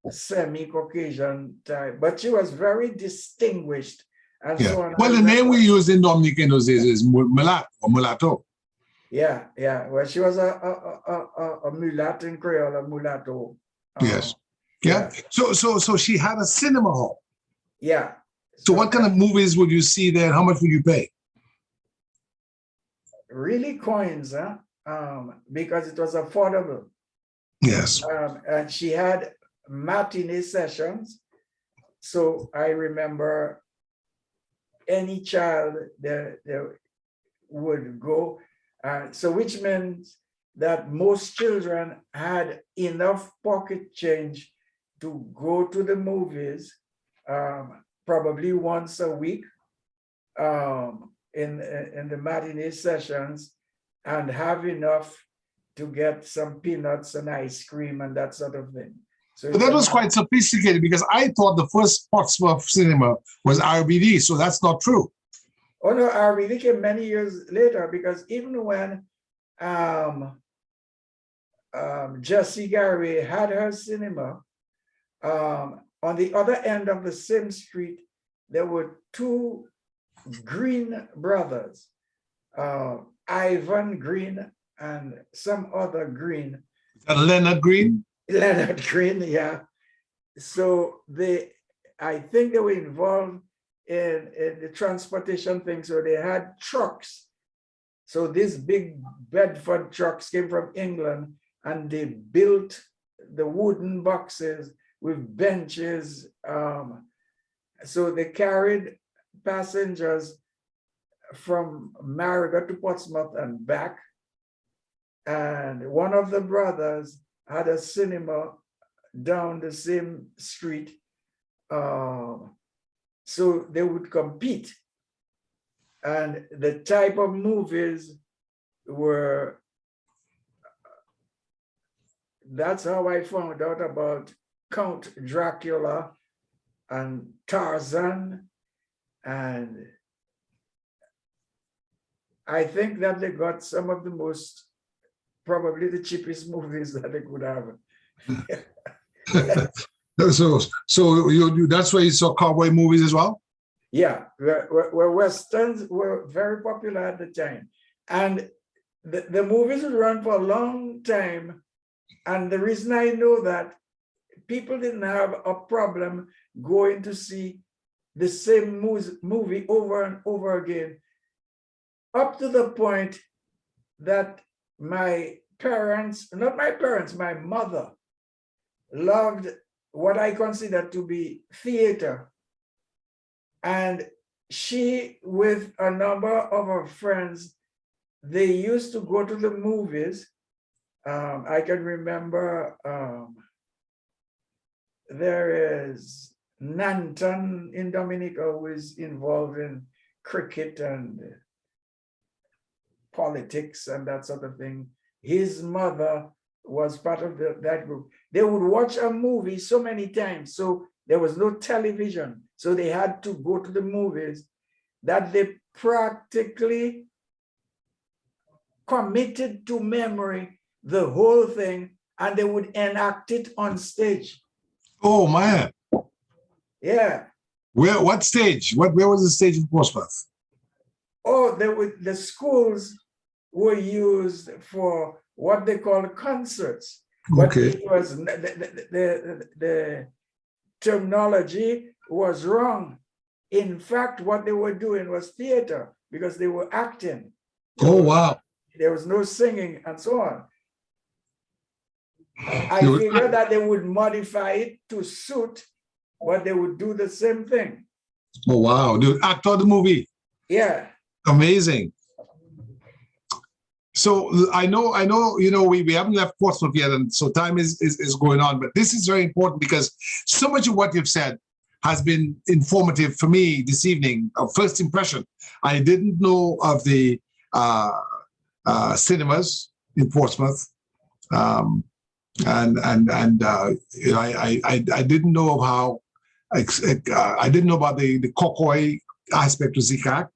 semi-Caucasian type, but she was very distinguished. And so on. Well, the name we use in Dominica in those days is mulat or mulatto. Yeah. Well, she was a mulat in Creole, a mulatto. Yes. Yeah. So she had a cinema hall. Yeah. So what kind of movies would you see there? How much would you pay? Really coins, huh? Because it was affordable. Yes. And she had matinee sessions. So I remember any child that would go. So which means that most children had enough pocket change to go to the movies probably once a week in the matinee sessions, and have enough to get some peanuts and ice cream and that sort of thing. So but that was quite sophisticated, because I thought the first Portsmouth cinema was RBD, so that's not true. Oh no, RBD came many years later, because even when Jessie Garraway had her cinema, on the other end of the same street, there were two Green brothers, Ivan Green and some other Green. Leonard Green? Leonard Green, yeah. So I think they were involved in the transportation thing. So they had trucks. So these big Bedford trucks came from England, and they built the wooden boxes with benches. So they carried passengers from Marigot to Portsmouth and back. And one of the brothers had a cinema down the same street. So they would compete. And the type of movies were, that's how I found out about Count Dracula and Tarzan. And I think that they got some of the most, probably the cheapest movies that they could have. So that's why you saw cowboy movies as well? Yeah, where Westerns were very popular at the time. And the movies would run for a long time And the reason I know that, people didn't have a problem going to see the same movie over and over again, up to the point that my parents, not my parents, my mother loved what I consider to be theater. And she, with a number of her friends, they used to go to the movies. I can remember there is Nanton in Dominica who is involved in cricket and politics and that sort of thing. His mother was part of that group. They would watch a movie so many times, so there was no television, so they had to go to the movies, that they practically committed to memory the whole thing, and they would enact it on stage. Oh man. Yeah. What stage? Where was the stage in Portsmouth? Oh, the schools were used for what they call concerts. But Okay. it was the terminology was wrong. In fact, what they were doing was theater, because they were acting. Oh wow. There was no singing and so on. I figured that they would modify it to suit, but they would do the same thing. Oh wow. Dude, actor of the movie. Yeah. Amazing. So I know, we haven't left Portsmouth yet, and so time is going on, but this is very important because so much of what you've said has been informative for me this evening. A first impression. I didn't know of the cinemas in Portsmouth. I didn't know of how, I didn't know about the Kokoi aspect of Zikak.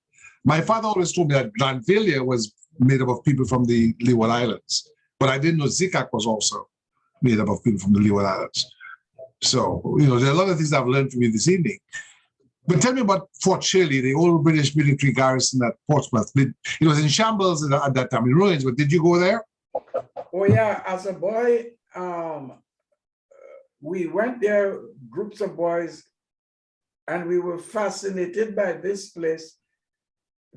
My father always told me that Granville was made up of people from the Leeward Islands, but I didn't know Zikak was also made up of people from the Leeward Islands. So, there are a lot of things I've learned from you this evening. But tell me about Fort Shirley, the old British military garrison at Portsmouth. It was in shambles at that time, in ruins, but did you go there? Oh yeah, as a boy, we went there, groups of boys, and we were fascinated by this place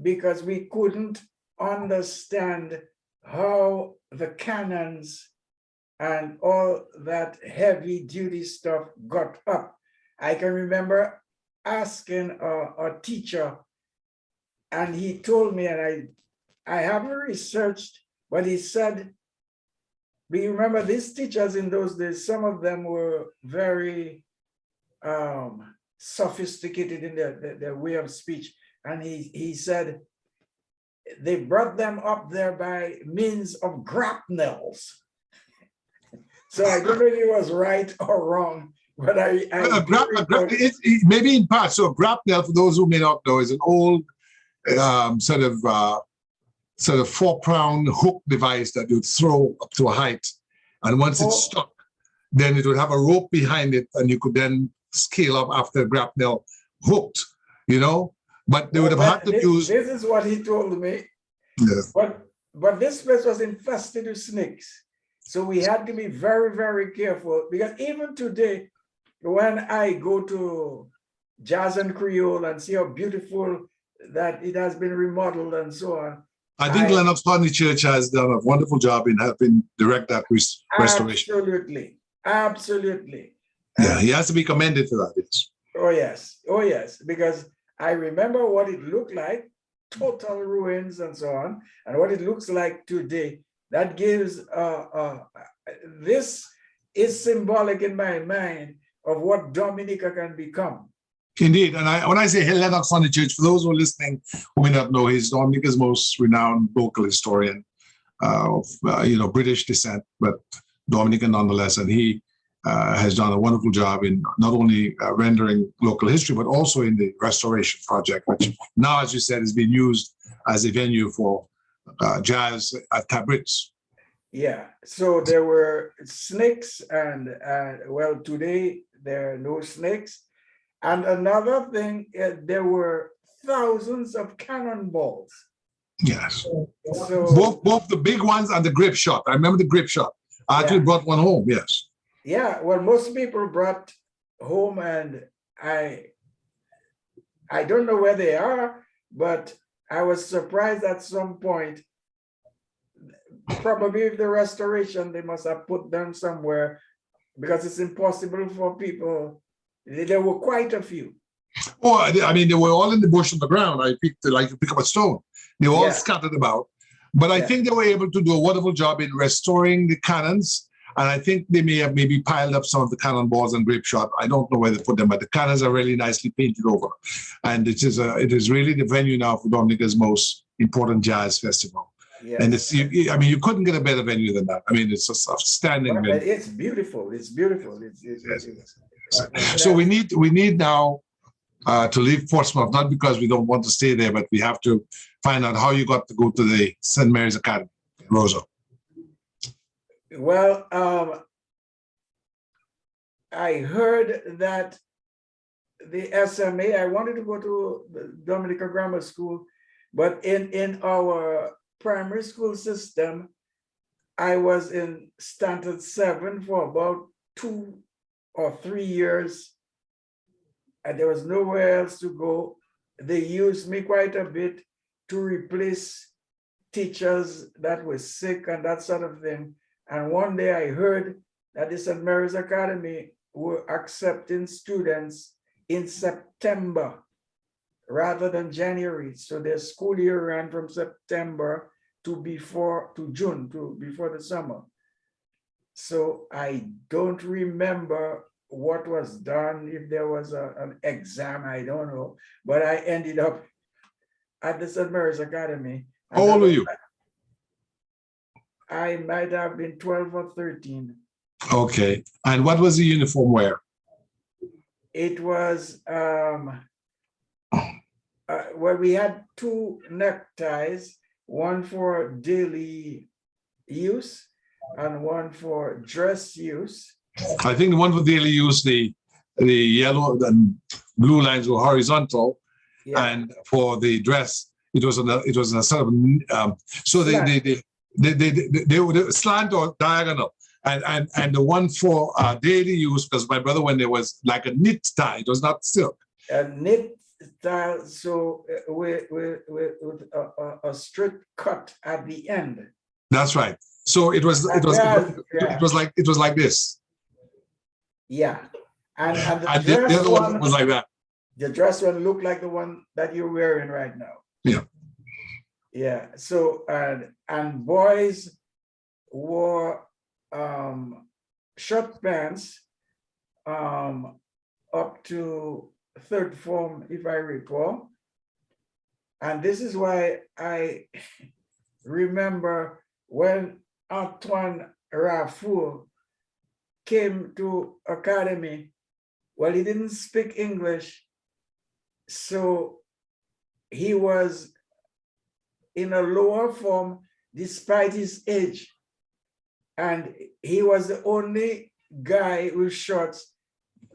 because we couldn't understand how the cannons and all that heavy duty stuff got up. I can remember asking a teacher, and he told me, and I haven't researched, but he said, do you remember these teachers in those days? Some of them were very sophisticated in their way of speech. And he said, they brought them up there by means of grapnels. So I don't know if he was right or wrong, but maybe in part. So a grapnel, for those who may not know, is an old sort of 4-pronged hook device that you'd throw up to a height, and once it's stuck, then it would have a rope behind it, and you could then scale up after the grapnel hooked. But they would have had to use. This is what he told me. Yes. But this place was infested with snakes. So we had to be very, very careful, because even today, when I go to Jazz and Creole and see how beautiful that it has been remodeled and so on. I think Lennox County Church has done a wonderful job in helping direct that restoration. Absolutely. Absolutely. Yeah, he has to be commended for that. Yes. Oh, yes. Oh, yes. Because I remember what it looked like, total ruins and so on, and what it looks like today. That gives, this is symbolic in my mind of what Dominica can become. Indeed, and when I say Lennox County Church, for those who are listening who may not know, he's Dominica's most renowned local historian of British descent, but Dominican nonetheless, and he has done a wonderful job in not only rendering local history, but also in the restoration project, which now, as you said, is being used as a venue for jazz at Tabrits. Yeah, so there were snakes, and well, today there are no snakes. And another thing, there were thousands of cannonballs. Yes, so both the big ones and the grape shot. I remember the grape shot. I actually brought one home, yes. Yeah, well, most people brought home, and I don't know where they are, but I was surprised at some point. Probably with the restoration, they must have put them somewhere because it's impossible for people. There were quite a few. Oh, I mean, they were all in the bush on the ground. I picked, like you pick up a stone. They were all Yeah. scattered about. But I think they were able to do a wonderful job in restoring the cannons. And I think they may have maybe piled up some of the cannonballs and grape shot. I don't know where they put them, but the cannons are really nicely painted over. And it is really the venue now for Dominica's most important jazz festival. Yes. And it's, I mean, you couldn't get a better venue than that. I mean, it's a outstanding venue. It's beautiful. It's beautiful. So we need now to leave Portsmouth, not because we don't want to stay there, but we have to find out how you got to go to the St. Mary's Academy, Rosa. Well, I heard that the SMA, I wanted to go to the Dominica Grammar School, but in our primary school system, I was in Standard 7 for about 2 or 3 years, and there was nowhere else to go. They used me quite a bit to replace teachers that were sick and that sort of thing. And one day I heard that the St. Mary's Academy were accepting students in September rather than January. So their school year ran from September to June, before the summer. So I don't remember what was done, if there was an exam, I don't know. But I ended up at the St. Mary's Academy. How old were you? I might have been 12 or 13. Okay. And what was the uniform wear? It was, well, we had 2 neckties, one for daily use and one for dress use. I think the one for daily use, the yellow and blue lines were horizontal, and for the dress, it was in a sort of so they were slant or diagonal, and the one for daily use, because my brother, when there was like a knit tie, it was not silk. A knit style, so with a straight cut at the end. That's right. So it was like this. Yeah, and the the dress other one was like that. The dress one looked like the one that you're wearing right now. Yeah. Yeah. So and boys wore short pants up to 3rd form, if I recall. And this is why I remember when Antoine Rafour came to academy. Well, he didn't speak English, so he was in a lower form despite his age. And he was the only guy with shorts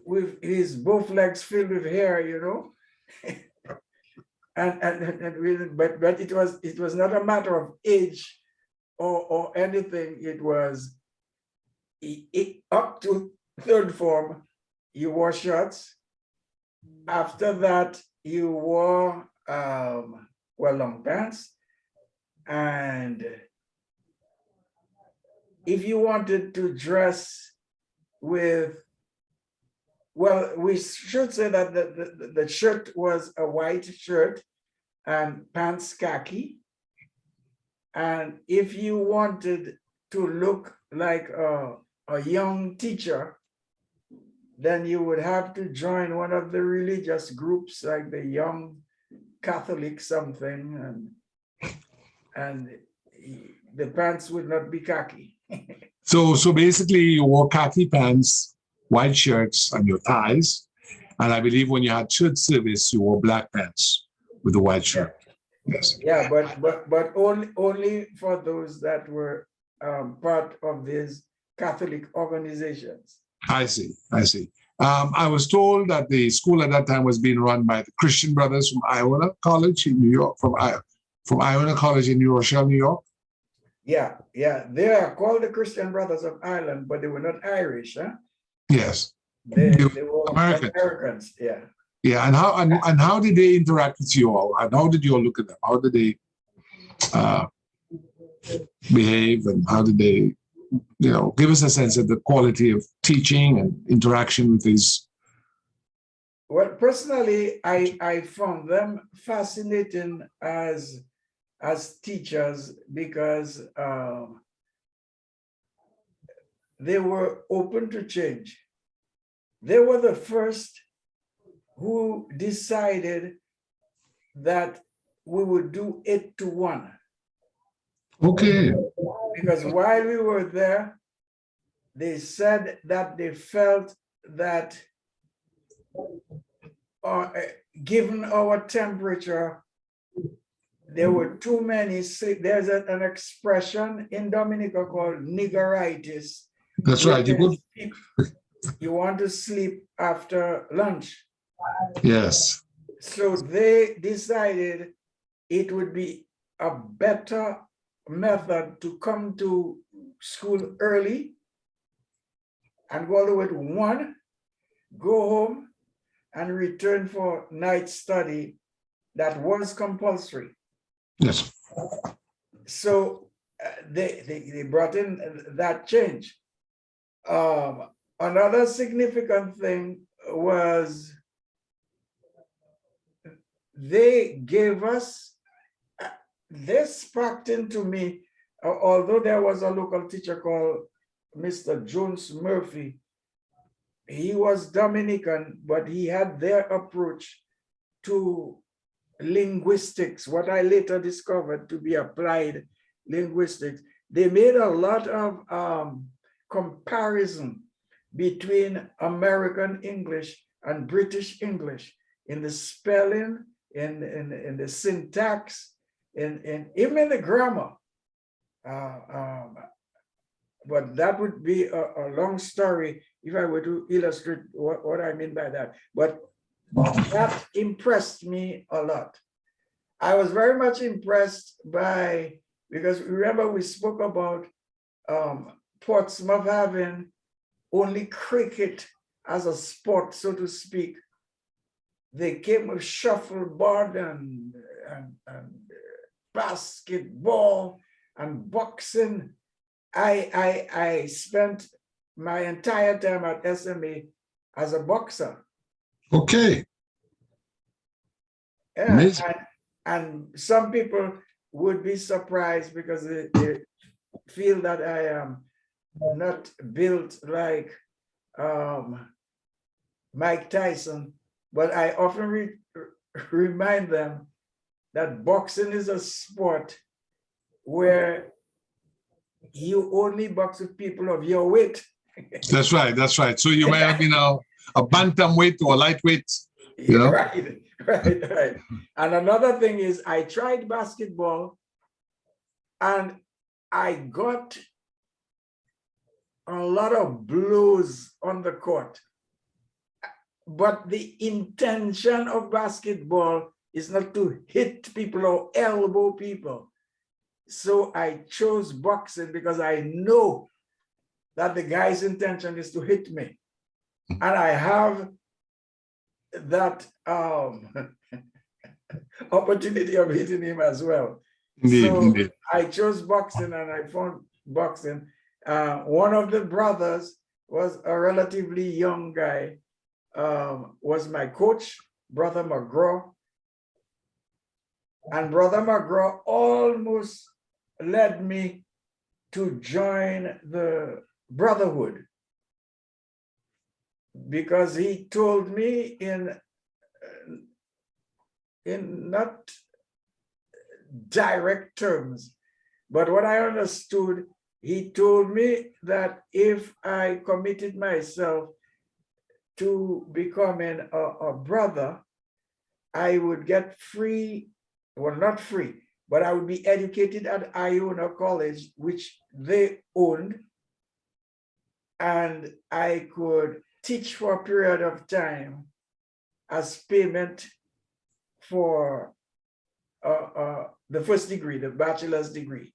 with his both legs filled with hair, you know. But it was not a matter of age or anything. It was up to 3rd form, you wore shorts. After that, you wore long pants. And if you wanted to dress with, well, we should say that the shirt was a white shirt and pants khaki. And if you wanted to look like a young teacher, then you would have to join one of the religious groups like the Young Catholic something, and the pants would not be khaki. So basically you wore khaki pants, white shirts, and your ties. And I believe when you had church service, you wore black pants with the white shirt. Yeah. Yes. Yeah, but only for those that were part of these Catholic organizations. I see. I was told that the school at that time was being run by the Christian Brothers from Iona College in New York, from Iona College in New Rochelle, New York. Yeah, yeah. They are called the Christian Brothers of Ireland, but they were not Irish, huh? Yes. They were American. Americans, yeah. Yeah, and how did they interact with you all? And how did you all look at them? How did they uh, behave, and how did they, give us a sense of the quality of teaching and interaction with these? Well, personally, I found them fascinating as teachers because they were open to change. They were the first who decided that we would do 8 to 1. Okay. Because while we were there, they said that they felt that given our temperature, there were too many sick. There's an expression in Dominica called niggeritis. That's right. You want to sleep after lunch. Yes. So they decided it would be a better method to come to school early and go all the way to 1, go home and return for night study that was compulsory. Yes. So they brought in that change. Another significant thing was they gave us, this sparked into me, although there was a local teacher called Mr. Jones Murphy. He was Dominican, but he had their approach to linguistics, what I later discovered to be applied linguistics. They made a lot of comparison between American English and British English in the spelling, in the syntax, in even in the grammar. But that would be a long story if I were to illustrate what I mean by that. But that impressed me a lot. I was very much impressed by, because remember we spoke about Portsmouth having only cricket as a sport, so to speak. They came with shuffleboard and basketball and boxing. I spent my entire time at SMA as a boxer. Okay. Yeah, and some people would be surprised because they feel that I am not built like Mike Tyson, but I often remind them that boxing is a sport where you only box with people of your weight. That's right. That's right. So you might have been a bantamweight or a lightweight. You know? Right. And another thing is I tried basketball and I got a lot of blows on the court. But the intention of basketball is not to hit people or elbow people. So I chose boxing because I know that the guy's intention is to hit me. And I have that opportunity of hitting him as well. Indeed. I chose boxing and I found boxing. One of the brothers was a relatively young guy, was my coach, Brother McGraw. And Brother McGraw almost led me to join the Brotherhood, because he told me in not direct terms, but what I understood, he told me that if I committed myself to becoming a brother, I would get free, well, not free, but I would be educated at Iona College, which they owned, and I could teach for a period of time as payment for the first degree, the bachelor's degree.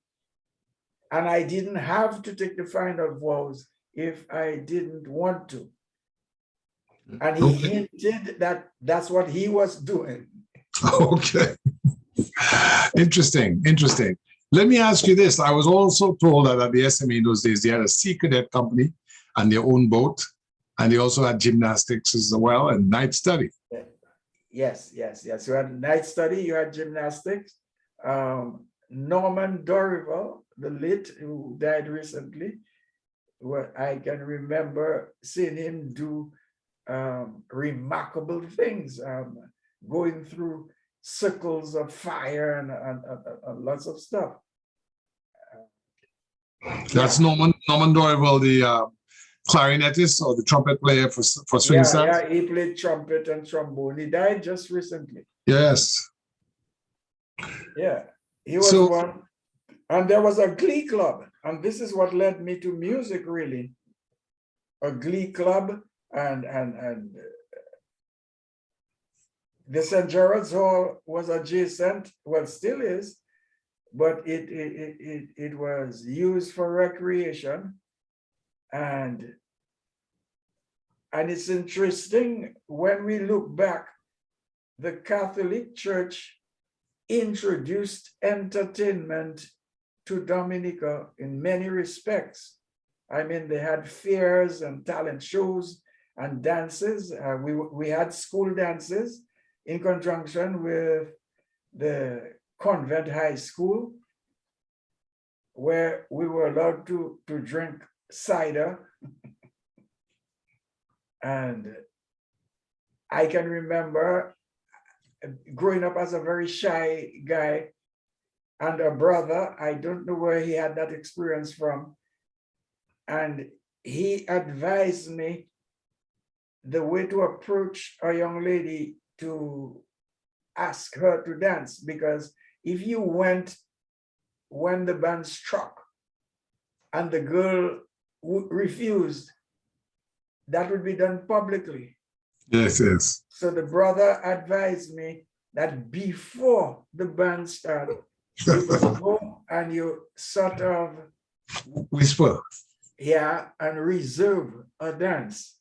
And I didn't have to take the final vows if I didn't want to. And he hinted that that's what he was doing. Okay. Interesting, interesting. Let me ask you this. I was also told that at the SME in those days, they had a sea cadet company and their own boat, and they also had gymnastics as well and night study. Yes. You had night study, you had gymnastics. Norman Dorival, the late, who died recently, I can remember seeing him do remarkable things, going through circles of fire and lots of stuff. That's Norman Dorival, the clarinetist or the trumpet player for swing sounds. Yeah, he played trumpet and trombone. He died just recently. Yes. Yeah, he was one. And there was a glee club, and this is what led me to music, really. A glee club, and the St. Gerard's Hall was adjacent, well, still is, but it was used for recreation. And it's interesting when we look back, the Catholic Church introduced entertainment to Dominica in many respects. I mean, they had fairs and talent shows and dances. We had school dances in conjunction with the convent high school, where we were allowed to drink cider. And I can remember growing up as a very shy guy, and a brother, I don't know where he had that experience from, and he advised me the way to approach a young lady to ask her to dance, because if you went when the band struck and the girl refused, that would be done publicly. Yes. So the brother advised me that before the band started, you could go and you sort of whisper. Yeah, and reserve a dance.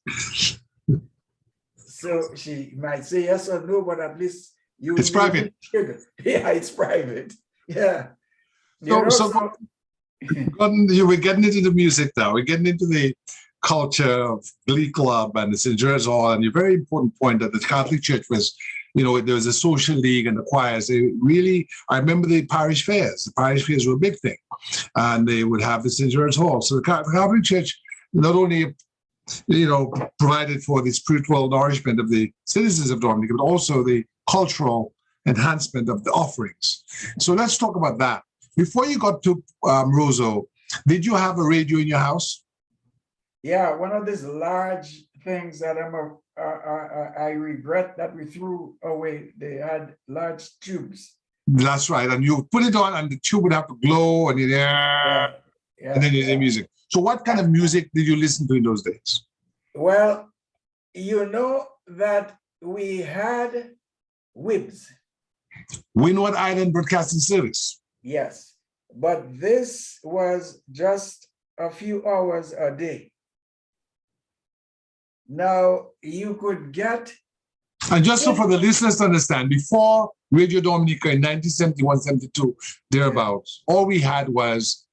So she might say yes or no, but at least you. It's private. Yeah, it's private. Yeah. So you were getting into the music now. We're getting into the culture of Glee Club and the St. George's Hall. And a very important point that the Catholic Church was, there was a social league and the choirs. They really, I remember the parish fairs. The parish fairs were a big thing. And they would have the St. George's Hall. So the Catholic Church not only, provided for the spiritual nourishment of the citizens of Dominica, but also the cultural enhancement of the offerings. So let's talk about that. Before you got to Roseau, did you have a radio in your house? Yeah, one of these large things that I regret that we threw away. They had large tubes. That's right, and you put it on, and the tube would have to glow, and and then you hear music. So, what kind of music did you listen to in those days? Well, you know that we had WIBS. Windward Island Broadcasting Service. Yes, but this was just a few hours a day. Now you could get. And just so for the listeners to understand, before Radio Dominica in 1971, 72, thereabouts, all we had was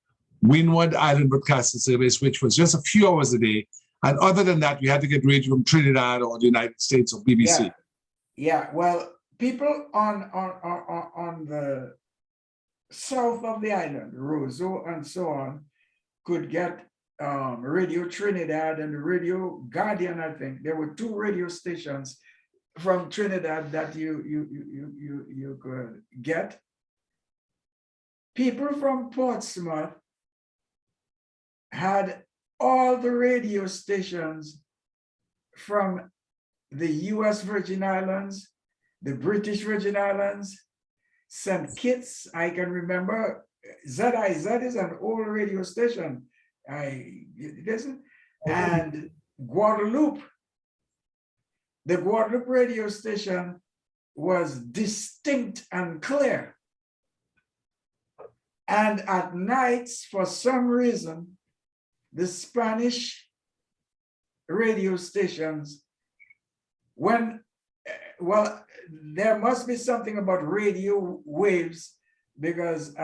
Windward Island Broadcasting Service, which was just a few hours a day. And other than that, we had to get radio from Trinidad or the United States or BBC. Yeah. Well, people on the south of the island, Roseau and so on, could get Radio Trinidad and Radio Guardian. I think there were 2 radio stations from Trinidad that you could get. People from Portsmouth had all the radio stations from the US Virgin Islands, the British Virgin Islands, St. Kitts. I can remember ZIZ is an old radio station. And Guadeloupe. The Guadeloupe radio station was distinct and clear. And at nights, for some reason, the Spanish radio stations, well, there must be something about radio waves because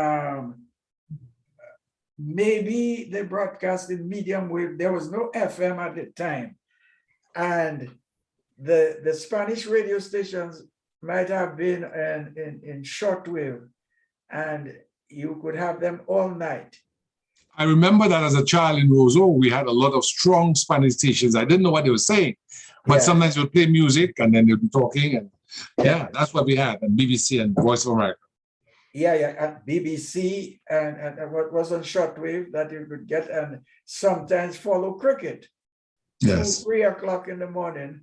maybe they broadcast in medium wave. There was no FM at the time. And the Spanish radio stations might have been in shortwave, and you could have them all night. I remember that as a child in Roseau, we had a lot of strong Spanish stations. I didn't know what they were saying, but sometimes they would play music and then they'd be talking. And yeah, that's what we had. And BBC and Voice of America. Yeah, at BBC and what was on shortwave that you could get, and sometimes follow cricket. Yes. 3 o'clock in the morning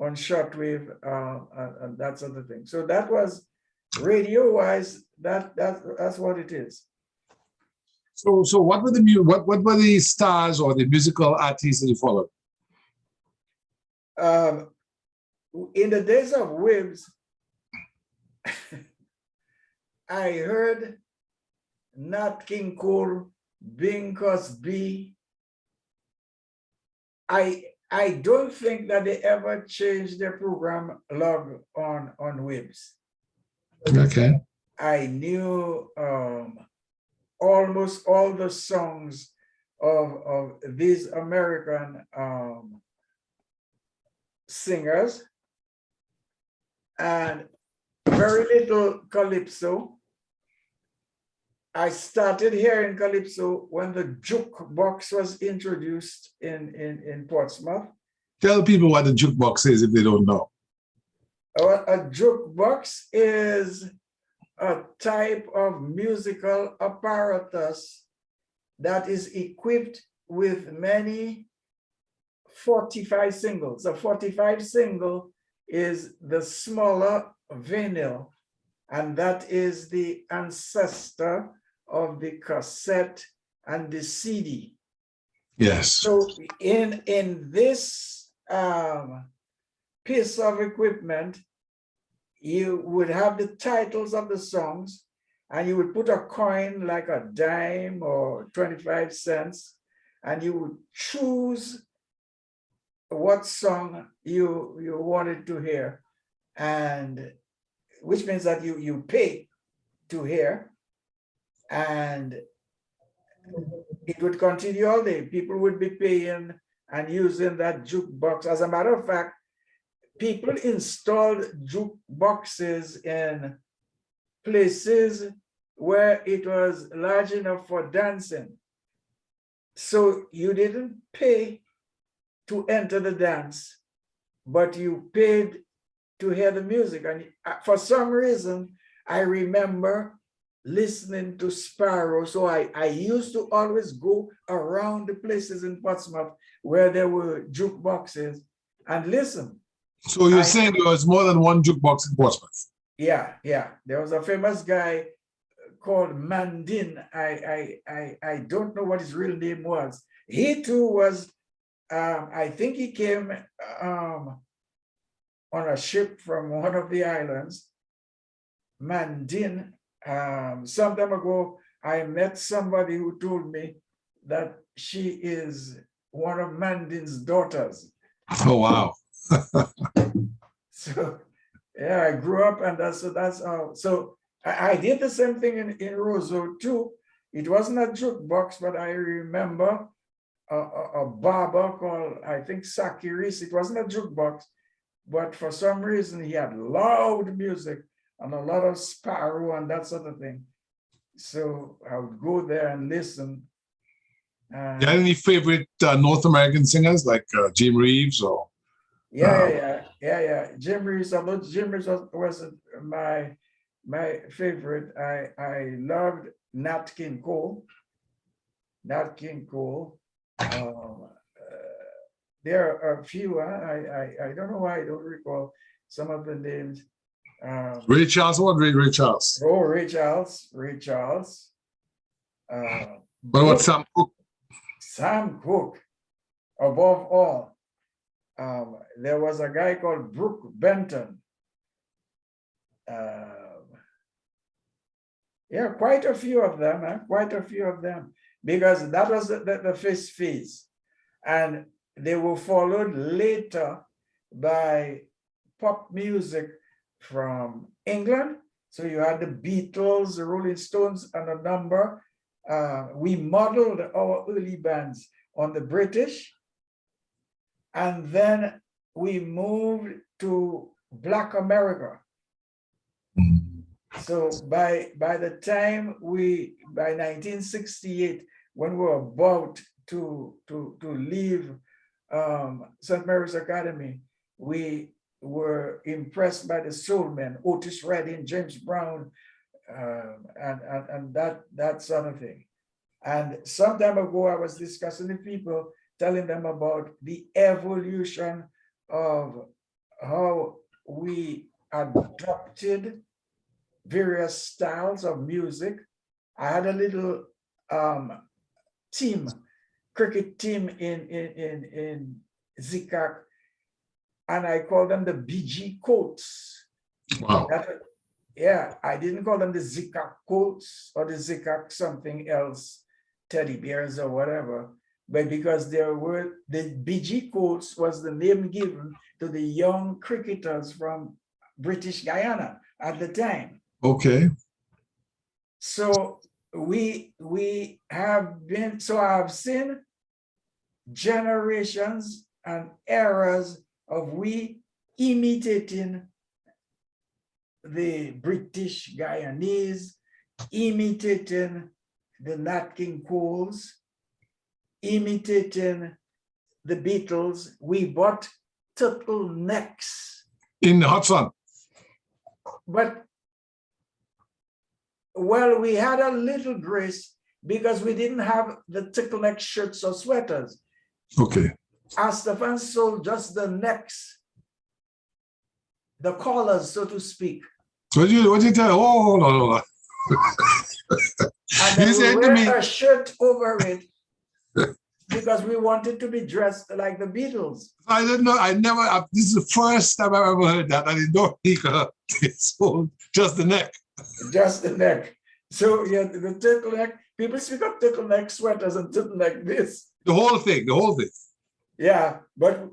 on shortwave and that sort of thing. So that was radio-wise. That's what it is. So what were the stars or the musical artists that you followed? In the days of Wibbs, I heard Nat King Cole, Bing Crosby. I don't think that they ever changed their program log on Wibbs. Okay. I knew almost all the songs of these American singers, and very little Calypso. I started hearing Calypso when the jukebox was introduced in Portsmouth. Tell people what the jukebox is if they don't know. A jukebox is a type of musical apparatus that is equipped with many 45 singles. A 45 single is the smaller vinyl, and that is the ancestor of the cassette and the CD. Yes. So in this piece of equipment, you would have the titles of the songs, and you would put a coin like a dime or 25 cents, and you would choose what song you wanted to hear, and which means that you pay to hear, and it would continue all day. People would be paying and using that jukebox. As a matter of fact, people installed jukeboxes in places where it was large enough for dancing. So you didn't pay to enter the dance, but you paid to hear the music. And for some reason, I remember listening to Sparrow. So I used to always go around the places in Portsmouth where there were jukeboxes and listen. So you're saying there was more than one jukebox in Portsmouth? Yeah. There was a famous guy called Mandin. I don't know what his real name was. He too was, I think he came on a ship from one of the islands. Mandin. Some time ago, I met somebody who told me that she is one of Mandin's daughters. Oh, wow. So, yeah, I grew up, and that's how. So I did the same thing in Roseau too. It wasn't a jukebox, but I remember a barber called, I think, Sakiris. It wasn't a jukebox, but for some reason he had loud music and a lot of Sparrow and that sort of thing. So I would go there and listen. You had any favorite North American singers like Jim Reeves or? Yeah. Jim Reeves, although Jim Reeves wasn't my favorite. I loved Nat King Cole. Nat King Cole. There are a few. I don't know why I don't recall some of the names. Ray Charles, what Ray Charles? Oh, Ray Charles. What about Sam Cooke? Sam Cooke, above all. There was a guy called Brooke Benton. Yeah, quite a few of them, quite a few of them, because that was the first phase. And they were followed later by pop music from England. So you had the Beatles, the Rolling Stones, and a number. We modeled our early bands on the British. And then we moved to Black America. So by the time by 1968, when we were about to leave St. Mary's Academy, we were impressed by the soul men, Otis Redding, James Brown, and that sort of thing. And some time ago, I was discussing with people, telling them about the evolution of how we adopted various styles of music. I had a little cricket team in Zikak, and I called them the BG Colts. Wow. Yeah, I didn't call them the Zikak Colts or the Zikak something else, teddy bears or whatever, but because the BG Colts was the name given to the young cricketers from British Guyana at the time. Okay. So we have been, so I've seen generations and eras of we imitating the British Guyanese, imitating the Nat King Coles, imitating the Beatles. We bought turtlenecks. In the hot sun. But, well, we had a little grace because we didn't have the turtleneck shirts or sweaters. Okay. Astafan sold just the necks, the collars, so to speak. What you tell? Oh, no. And then we wear a shirt over it because we wanted to be dressed like the Beatles. I don't know. This is the first time I've ever heard that. I didn't know he sold just the neck. Just the neck. So yeah, the turtleneck, people speak of turtleneck sweaters and turtleneck this. The whole thing. Yeah, but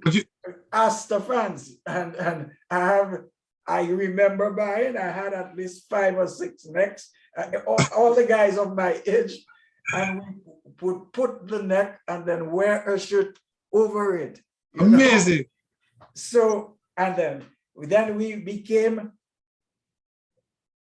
ask the fans, and I remember buying, I had at least 5 or 6 necks, all the guys of my age, and we would put the neck and then wear a shirt over it. Amazing. So, and then we became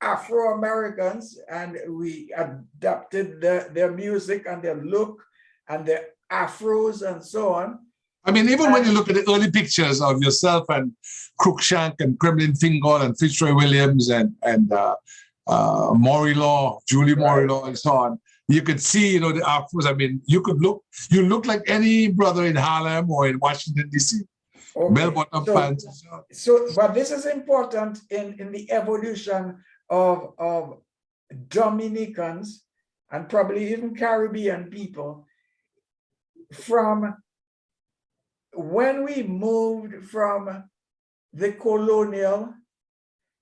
Afro-Americans, and we adopted their music and their look and their afros and so on. I mean, even when you look at the early pictures of yourself and Cruikshank and Kremlin Fingal and Fitzroy Williams and Maury-Law, Julie Maury-Law and so on, you could see, the afros. I mean, you look like any brother in Harlem or in Washington, D.C. Okay. Bell-bottom pants. So, but this is important in the evolution of Dominicans and probably even Caribbean people from when we moved from the colonial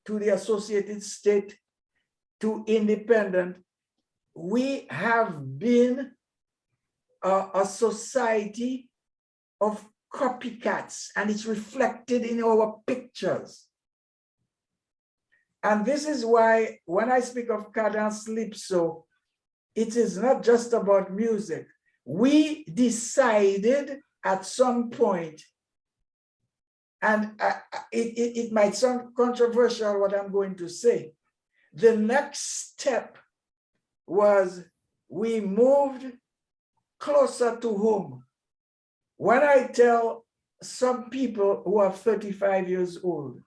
to the associated state to independent. We have been a society of copycats, and it's reflected in our pictures. And this is why when I speak of Cadence-Lypso, it is not just about music. We decided at some point, and it might sound controversial what I'm going to say, the next step was we moved closer to home. When I tell some people who are 35 years old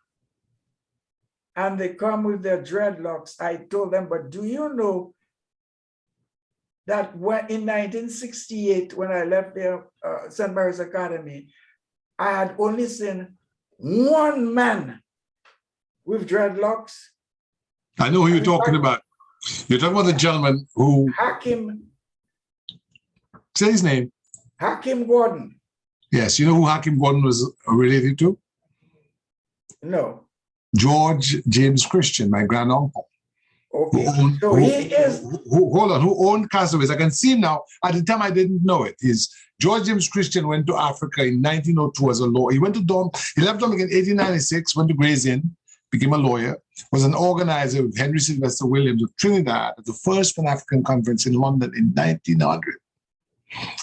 and they come with their dreadlocks, I told them, but do you know that in 1968, when I left the St. Mary's Academy, I had only seen one man with dreadlocks. I know who you're talking about. You're talking about the gentleman who... Hakim. Say his name. Hakim Gordon. Yes, you know who Hakim Gordon was related to? No. George James Christian, my granduncle. Okay. Owned, So he is. hold on, who owned Kassav. I can see him now. At the time, I didn't know it. George James Christian went to Africa in 1902 as a lawyer. He went to he left Dominican in 1896, went to Gray's Inn, became a lawyer, was an organizer with Henry Sylvester Williams of Trinidad at the first Pan-African conference in London in 1900.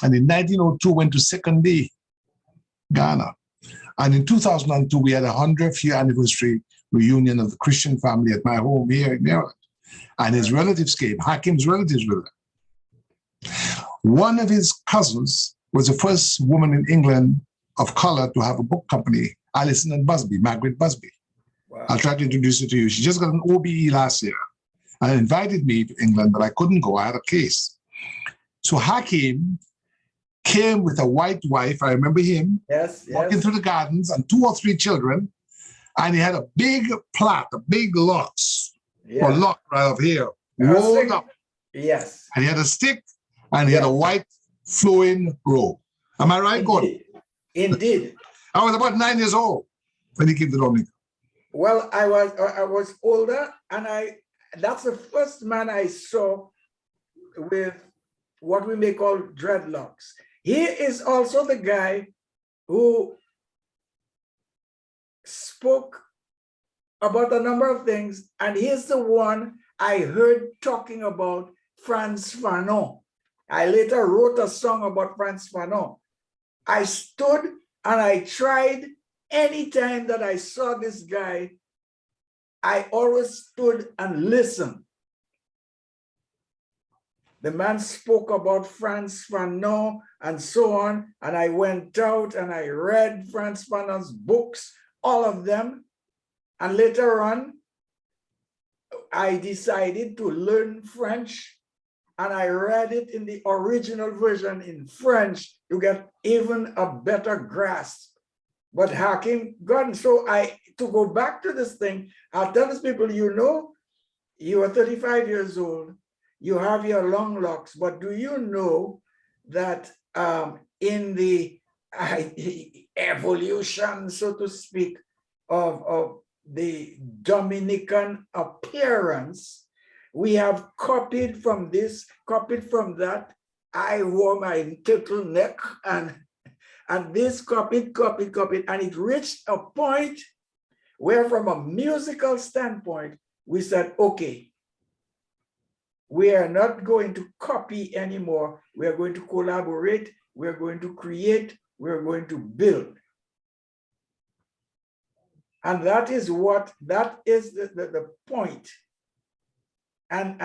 And in 1902, went to Secondé, Ghana. And in 2002, we had a 100th year anniversary reunion of the Christian family at my home here in Maryland. And his relatives came, Hakim's relatives were there. One of his cousins was the first woman in England of color to have a book company, Allison and Busby, Margaret Busby. Wow. I'll try to introduce it to you. She just got an OBE last year and invited me to England, but I couldn't go. I had a case. So Hakim came with a white wife. I remember him walking through the gardens and 2 or 3 children. And he had a big plait, a big locks, or lock right up here, rolled up. Yes. And he had a stick and he had a white flowing robe. Am I right, Gordon? Indeed. I was about 9 years old when he came to Dominica. Well, I was older, and that's the first man I saw with what we may call dreadlocks. He is also the guy who spoke about a number of things, and he's the one I heard talking about Frantz Fanon. I later wrote a song about Frantz Fanon. I stood and I tried. Anytime that I saw this guy, I always stood and listened. The man spoke about Frantz Fanon and so on, and I went out and I read Frantz Fanon's books, all of them. And later on, I decided to learn French, and I read it in the original version in French to get even a better grasp. But Hakim Gordon, so to go back to this thing, I'll tell these people, you are 35 years old, you have your long locks, but do you know that in the evolution, so to speak, of the Dominican appearance, we have copied from this, copied from that. I wore my turtleneck and this copied, and it reached a point where from a musical standpoint, we said, okay, we are not going to copy anymore. We are going to collaborate, we are going to create, we are going to build. And that is the point and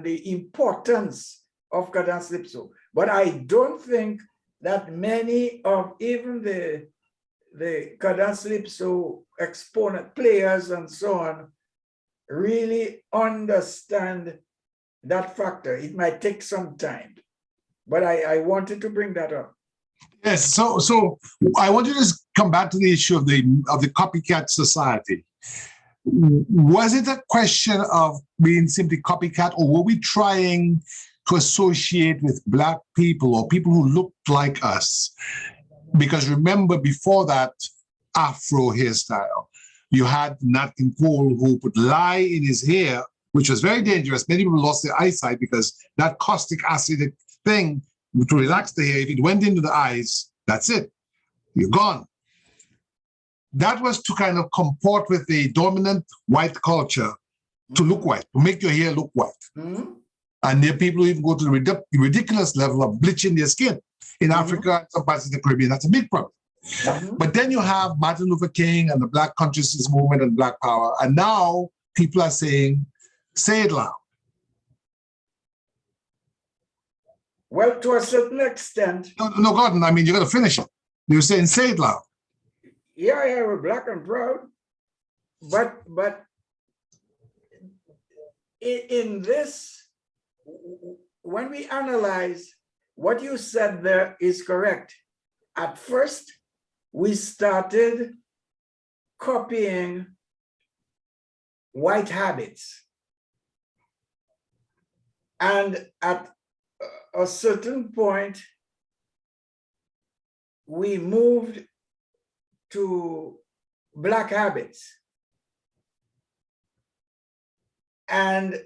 the importance of Cadence-Lypso. But I don't think that many of even the Cadence-Lypso exponent players and so on really understand that factor. It might take some time, but I wanted to bring that up. Yes, so I want you to just come back to the issue of the copycat society. Was it a question of being simply copycat, or were we trying to associate with Black people or people who looked like us? Because remember, before that Afro hairstyle, you had Nat King Cole, who put lye in his hair, which was very dangerous. Many people lost their eyesight because that caustic acid thing to relax the hair, if it went into the eyes, that's it, you're gone. That was to kind of comport with the dominant white culture, to look white, to make your hair look white. Mm-hmm. And there are people who even go to the ridiculous level of bleaching their skin. In Africa and some parts of the Caribbean, that's a big problem. But then you have Martin Luther King and the Black consciousness movement and Black power. And now people are saying, say it loud. Well, to a certain extent. No, Gordon, I mean, you got to finish it. You're saying, say it loud. Yeah, we're Black and proud. But in this, when we analyze, what you said there is correct. At first, we started copying white habits. And at a certain point, we moved to Black habits. And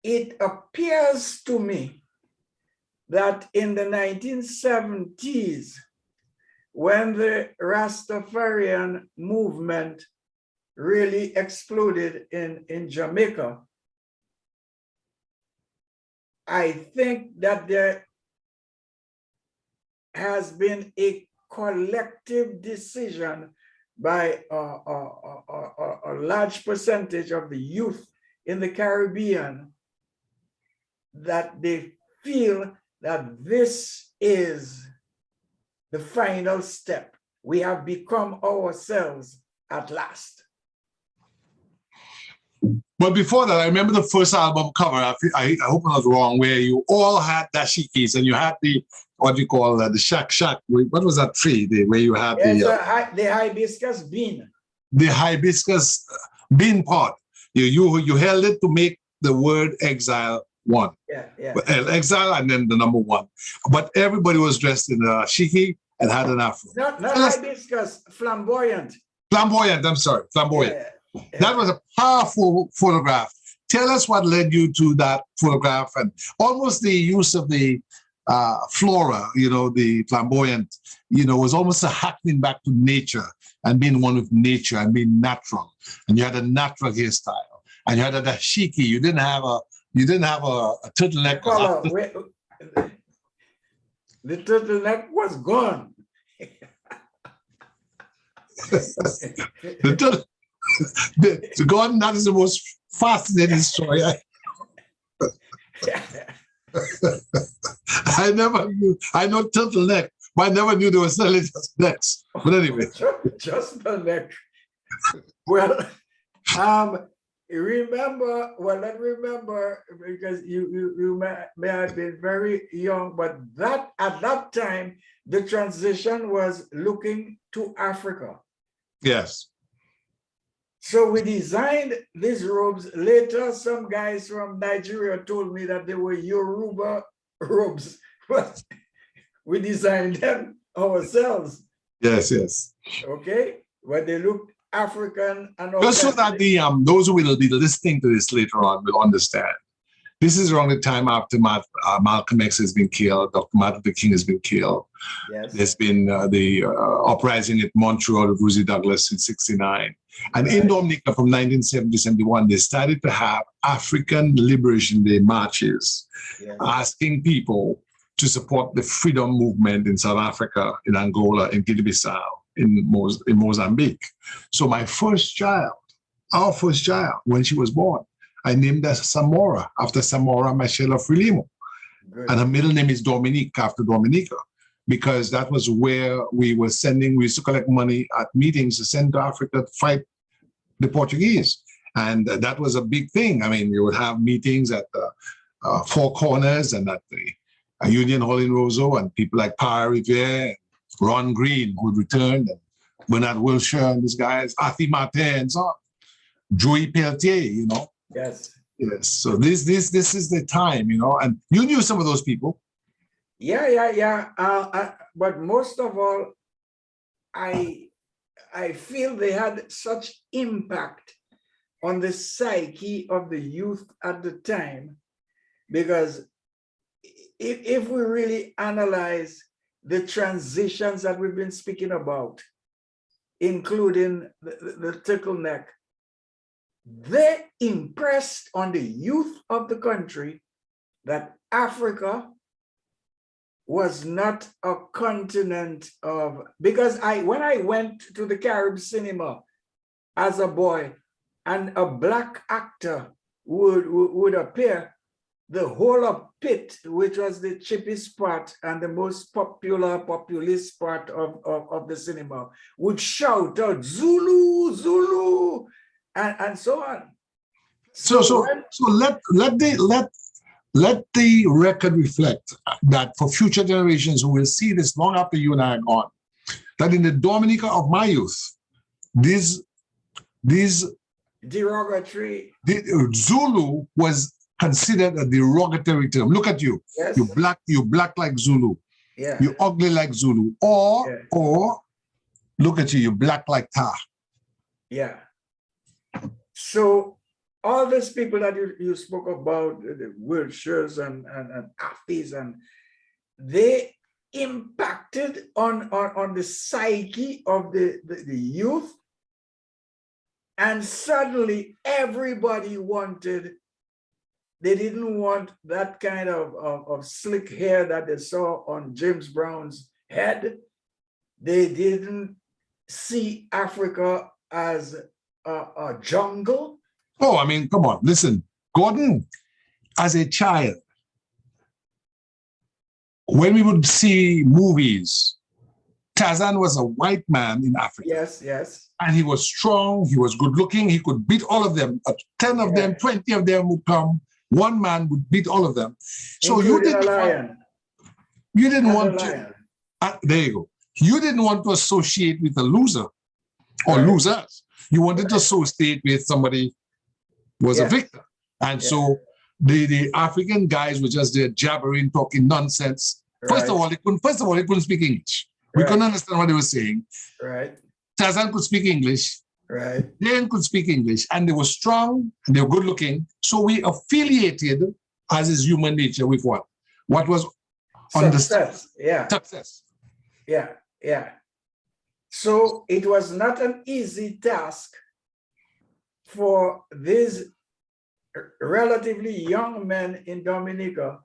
it appears to me that in the 1970s, when the Rastafarian movement really exploded in Jamaica, I think that there has been a collective decision by a large percentage of the youth in the Caribbean that they feel that this is the final step. We have become ourselves at last. But before that, I remember the first album cover. I hope I'm not wrong, where you all had dashikis and you had the, what you call the shack. What was that tree? Where you had the hibiscus bean. The hibiscus bean pot. You held it to make the word Exile One. Yeah. Exile and then the number one. But everybody was dressed in a shiki and had an afro. Not hibiscus, flamboyant. Flamboyant, I'm sorry, flamboyant. Yeah. That was a powerful photograph. Tell us what led you to that photograph and almost the use of the flora, the flamboyant, was almost a harkening back to nature and being one with nature and being natural. And you had a natural hairstyle and you had a dashiki. You didn't have a turtleneck. The turtleneck was gone. The garden, that is the most fascinating story. I never knew. I know turtleneck, but I never knew they were selling just necks. But anyway, just the neck. Well, remember because you may have been very young, but that at that time the transition was looking to Africa. Yes. So we designed these robes. Later, some guys from Nigeria told me that they were Yoruba robes, but we designed them ourselves. Yes. Okay, but they looked African and just so that those who will be listening to this later on will understand. This is around the time after Malcolm X has been killed, Dr. Martin Luther King has been killed. Yes. There's been the uprising at Montreal of Rosie Douglas in '69. And in Dominica from 1970-71, they started to have African Liberation Day marches, asking people to support the freedom movement in South Africa, in Angola, in Guinea-Bissau, in Mozambique. So my first child, our first child, when she was born, I named her Samora, after Samora Machel Frelimo. And her middle name is Dominique, after Dominica, because that was where we used to collect money at meetings to send to Africa to fight the Portuguese. And that was a big thing. I mean, you would have meetings at the Four Corners and at the Union Hall in Roseau, and people like Pierre-Edouard, Ron Green, who would return, and Bernard Wilshire and these guys, Arthur Martin and so on, Joey Pelletier, Yes. So this is the time, and you knew some of those people. Yeah. But most of all, I feel they had such impact on the psyche of the youth at the time, because if we really analyze the transitions that we've been speaking about, including the turtleneck, they impressed on the youth of the country that Africa was not a continent of, because when I went to the Carib cinema as a boy and a Black actor would appear, the whole of pit, which was the cheapest part and the most populist part of the cinema, would shout out Zulu, Zulu, and so on. So let the record reflect that for future generations who will see this long after you and I are gone, that in the Dominica of my youth, these derogatory, Zulu was considered a derogatory term. Look at you. Yes. You black like Zulu. Yeah. You ugly like Zulu. Or look at you black like Ta. Yeah. So all these people that you spoke about, the Wiltshires and Affys, and they impacted on the psyche of the youth. And suddenly everybody they didn't want that kind of slick hair that they saw on James Brown's head. They didn't see Africa as a jungle. Oh, I mean, come on, listen, Gordon, as a child, when we would see movies, Tarzan was a white man in Africa. Yes, yes. And he was strong, he was good looking, he could beat all of them. 10 of them, 20 of them would come, one man would beat all of them. So you didn't want to, there you go. You didn't want to associate with a loser or losers. You wanted to associate with somebody who was a victor. And so the African guys were just there jabbering, talking nonsense. First of all, they couldn't speak English. We couldn't understand what they were saying. Right. Tarzan could speak English. Right. Jane could speak English, and they were strong, and they were good looking. So we affiliated, as is human nature, with what? What was success. Success. Yeah, yeah. So it was not an easy task for these relatively young men in Dominica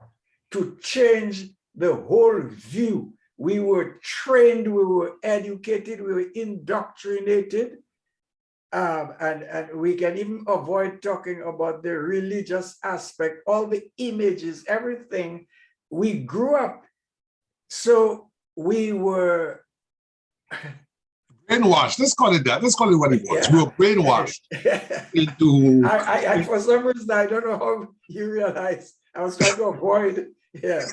to change the whole view. We were trained, we were educated, we were indoctrinated, and we can even avoid talking about the religious aspect, all the images, everything. We grew up, so we were brainwashed. Let's call it that. Let's call it what it was. We were brainwashed into. I for some reason, I don't know how you realize. I was trying to avoid. Yeah.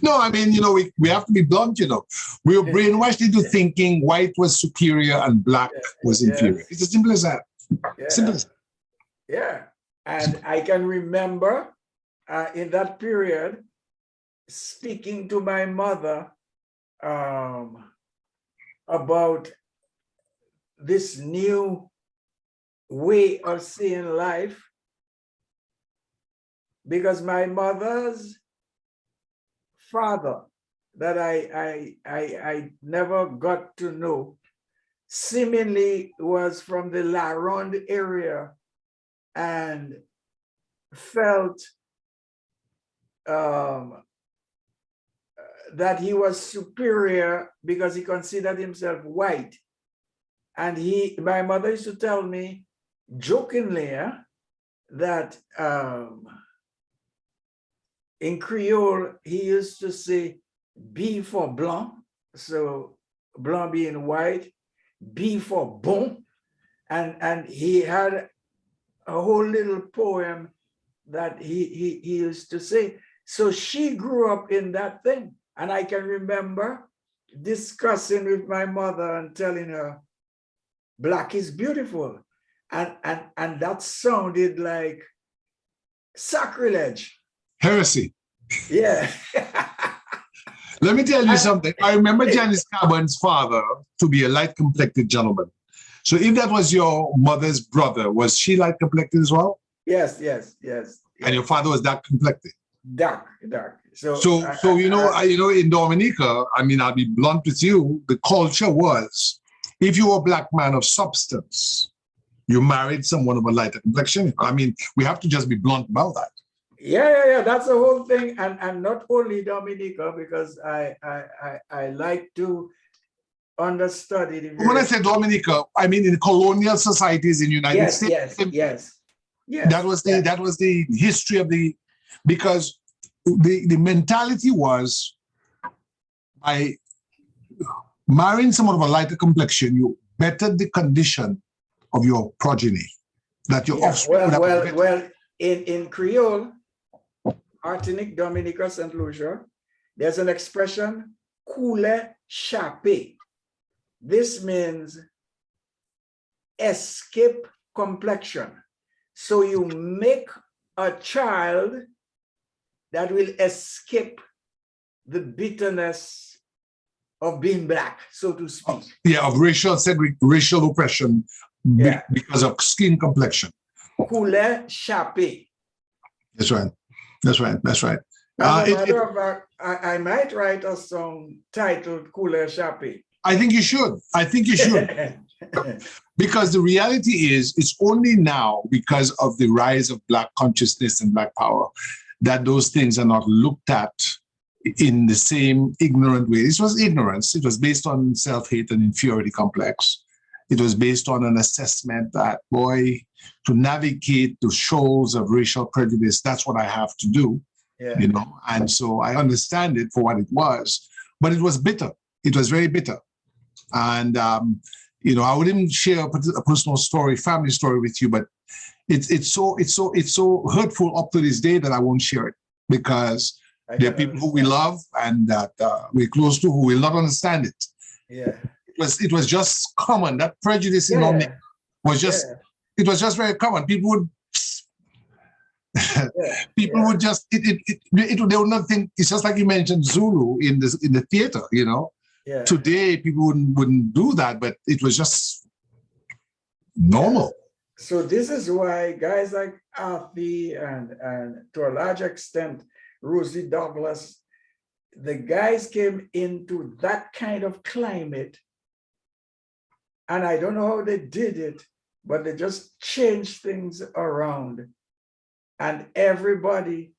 No, I mean, we have to be blunt, We were brainwashed into thinking white was superior and black was inferior. It's as simple as that. Simple as that. Yeah. And I can remember in that period speaking to my mother about this new way of seeing life, because my mother's father that I never got to know seemingly was from the La Ronde area and felt that he was superior because he considered himself white. And my mother used to tell me jokingly that in Creole, he used to say B for blanc, so blanc being white, B for bon, and he had a whole little poem that he used to say. So she grew up in that thing. And I can remember discussing with my mother and telling her, black is beautiful. And that sounded like sacrilege. Heresy. Yeah. Let me tell you something. I remember Janice Carbon's father to be a light-complected gentleman. So if that was your mother's brother, was she light-complected as well? Yes. And your father was dark complected? Dark. So in Dominica, I mean, I'll be blunt with you, the culture was, if you were a black man of substance, you married someone of a lighter complexion. I mean, we have to just be blunt about that. Yeah. That's the whole thing. And not only Dominica, because I like to understudy. When I say Dominica, I mean in colonial societies in the United States. Yes. That was the history of because the mentality was, by marrying someone of a lighter complexion, you bettered the condition of your progeny, that your offspring. Well, in Creole, Martinique, Dominica, St. Lucia, there's an expression, coule chape. This means escape complexion. So you make a child that will escape the bitterness of being black, so to speak. Of racial oppression because of skin complexion. Couleur Chappé. That's right. That's right. That's right. As a matter of fact, I might write a song titled Couleur Chappé. I think you should. I think you should. Because the reality is, it's only now, because of the rise of Black consciousness and Black power, that those things are not looked at in the same ignorant way. This was ignorance. It was based on self-hate and inferiority complex. It was based on an assessment that, boy, to navigate the shoals of racial prejudice, that's what I have to do, you know? And so I understand it for what it was, but it was bitter. It was very bitter. And, you know, I wouldn't share a personal story, family story with you, but it's so hurtful up to this day that I won't share it, because there are people who we love and that we're close to who will not understand it. Yeah. It was just common. That prejudice in Dominica was just, it was just very common. People would, would just, they would not think, it's just like you mentioned Zulu in the theater, you know. Yeah. Today, people wouldn't do that, but it was just normal. So this is why guys like Alfie and to a large extent, Rosie Douglas, the guys came into that kind of climate, and I don't know how they did it, but they just changed things around, and everybody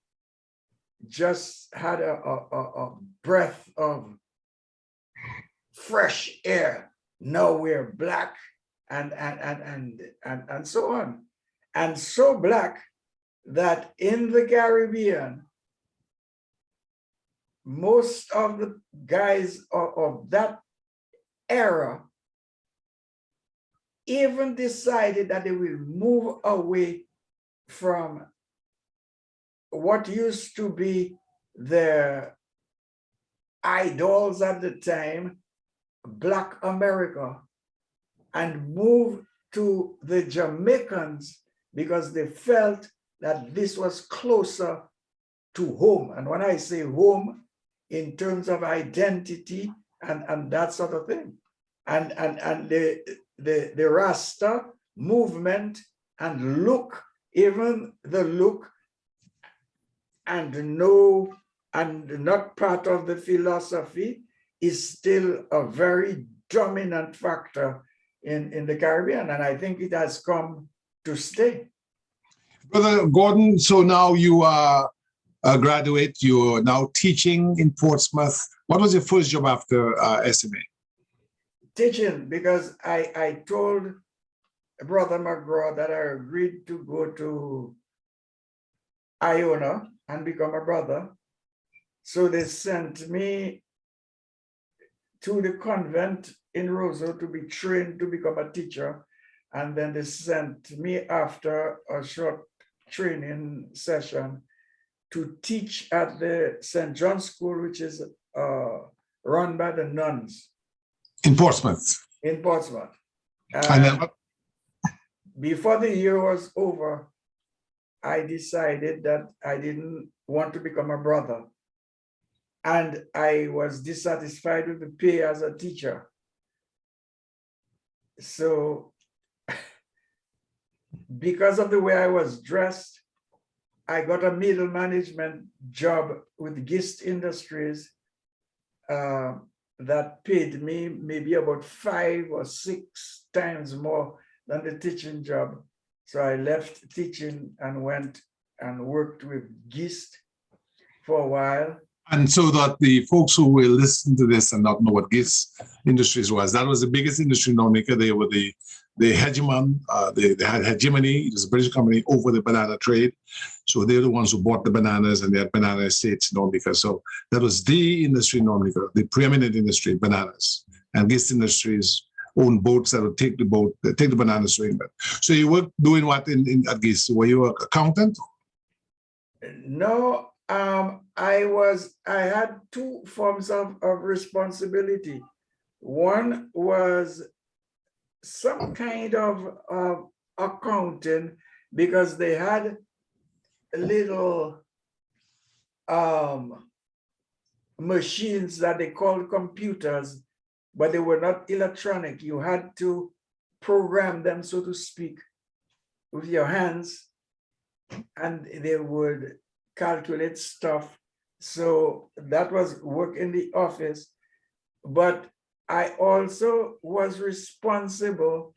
just had a breath of fresh air. Now we're Black and so on. And so Black that in the Caribbean, most of the guys of that era even decided that they will move away from what used to be their idols at the time, Black America, and move to the Jamaicans because they felt that this was closer to home. And when I say home, in terms of identity and that sort of thing. And the Rasta movement and look, even the look and not part of the philosophy is still a very dominant factor in the Caribbean. And I think it has come to stay. Brother Gordon, so now you are a graduate, you're now teaching in Portsmouth. What was your first job after SMA? Teaching, because I told Brother McGraw that I agreed to go to Iona and become a brother. So they sent me to the convent in Roseau to be trained to become a teacher. And then they sent me after a short training session to teach at the St. John's School, which is run by the nuns. In Portsmouth. In Portsmouth. And then, before the year was over, I decided that I didn't want to become a brother. And I was dissatisfied with the pay as a teacher. So because of the way I was dressed, I got a middle management job with Gist Industries that paid me maybe about 5 or 6 times more than the teaching job. So I left teaching and went and worked with Gist for a while. And so that the folks who will listen to this and not know what Gist Industries was, that was the biggest industry in Dominica. They were the hegemon, they had hegemony. It was a British company over the banana trade. So they're the ones who bought the bananas, and they had banana estates in Dominica. So that was the industry in Dominica, the preeminent industry, bananas. And Gist Industries owned boats that would take the bananas to England. So you were doing what at Gist? Were you an accountant? No, I had 2 forms of responsibility. One was some kind of accounting, because they had little machines that they called computers, but they were not electronic. You had to program them, so to speak. with your hands, and they would calculate stuff. So that was work in the office. But I also was responsible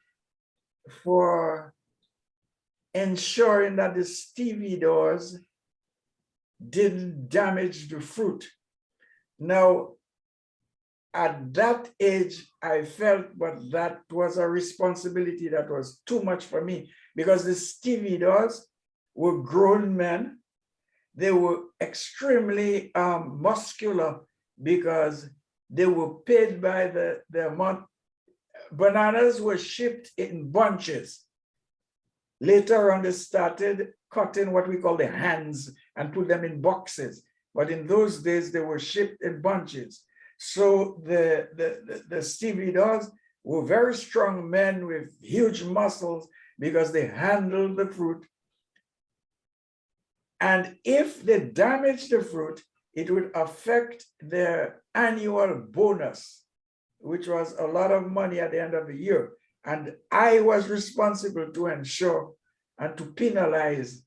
for ensuring that the stevedores didn't damage the fruit. Now, at that age, I felt, but that was a responsibility that was too much for me, because the stevedores were grown men. They were extremely muscular because they were paid by the amount. Bananas were shipped in bunches. Later on, they started cutting what we call the hands and put them in boxes. But in those days, they were shipped in bunches. So the stevedores were very strong men with huge muscles because they handled the fruit. And if they damaged the fruit, it would affect their annual bonus, which was a lot of money at the end of the year. And I was responsible to ensure and to penalize.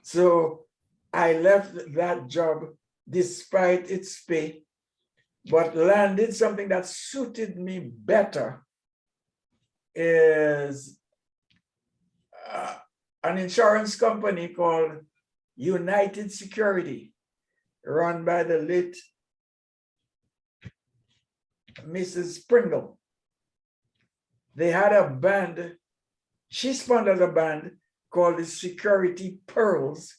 So I left that job despite its pay, but landed something that suited me better, is an insurance company called United Security, run by the late Mrs. Pringle. They had a band, she sponsored a band called the Security Pearls.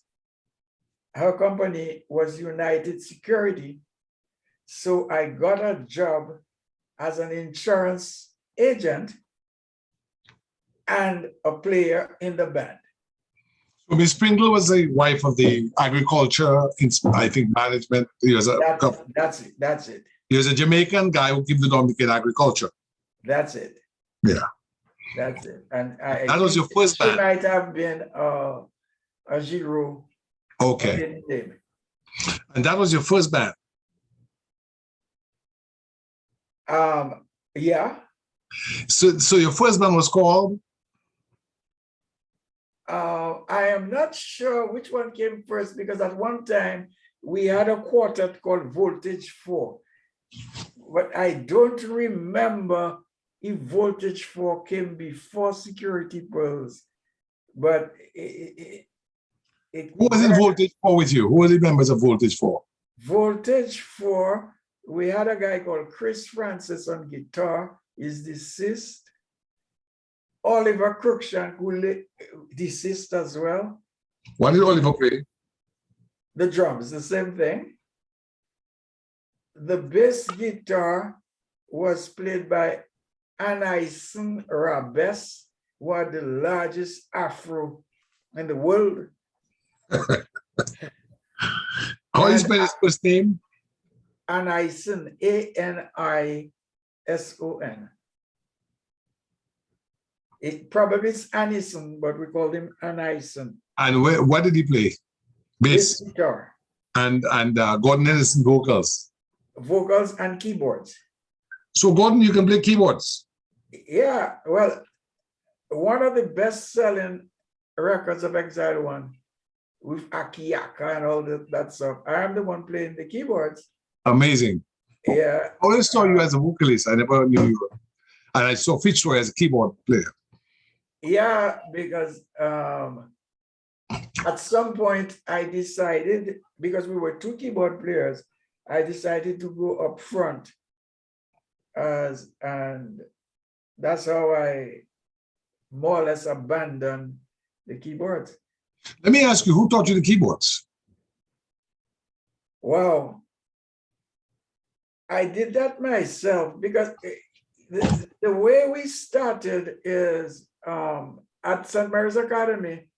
Her company was United Security. So I got a job as an insurance agent and a player in the band. So Miss Pringle was the wife of the agriculture, I think, management. He was That's it. He was a Jamaican guy who gave the Dominican agriculture. That's it. Yeah. That's it. And that was your first band. She might have been a Giro. Okay. And that was your first band. Yeah. So your first band was called? I am not sure which one came first, because at one time we had a quartet called Voltage 4, but I don't remember if Voltage 4 came before Security Pearls. But who was in Voltage 4 with you? Who were the members of Voltage 4? Voltage 4, we had a guy called Chris Francis on guitar, he's deceased. Oliver Cruikshank, who deceased as well. What did Oliver play? The drums, the same thing. The bass guitar was played by Anaïsen Rabes, who had the largest afro in the world. How you spell his first name? Anaïsen, Anison. It probably is Anison, but we call him Anaïsen. And what did he play? Bass guitar. And Gordon Henderson vocals. Vocals and keyboards. So Gordon, you can play keyboards. Yeah, well, one of the best-selling records of Exile One with Akiaka and all that stuff, I am the one playing the keyboards. Amazing. Yeah. I always saw you as a vocalist. I never knew you. And I saw Fitzroy as a keyboard player. Yeah, because at some point I decided, because we were two keyboard players, I decided to go up front, and that's how I more or less abandoned the keyboards. Let me ask you, who taught you the keyboards? Wow. I did that myself, because the way we started is at St. Mary's Academy,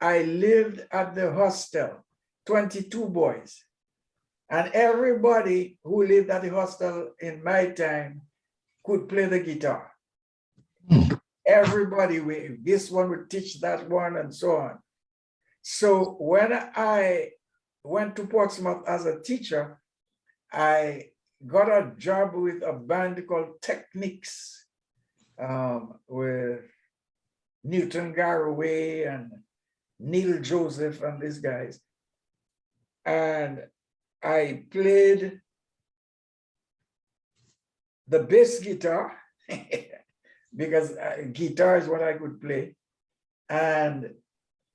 I lived at the hostel, 22 boys. And everybody who lived at the hostel in my time could play the guitar. Everybody, this one would teach that one and so on. So when I went to Portsmouth as a teacher, I got a job with a band called Techniques with Newton Garraway and Neil Joseph and these guys. And I played the bass guitar because guitar is what I could play. And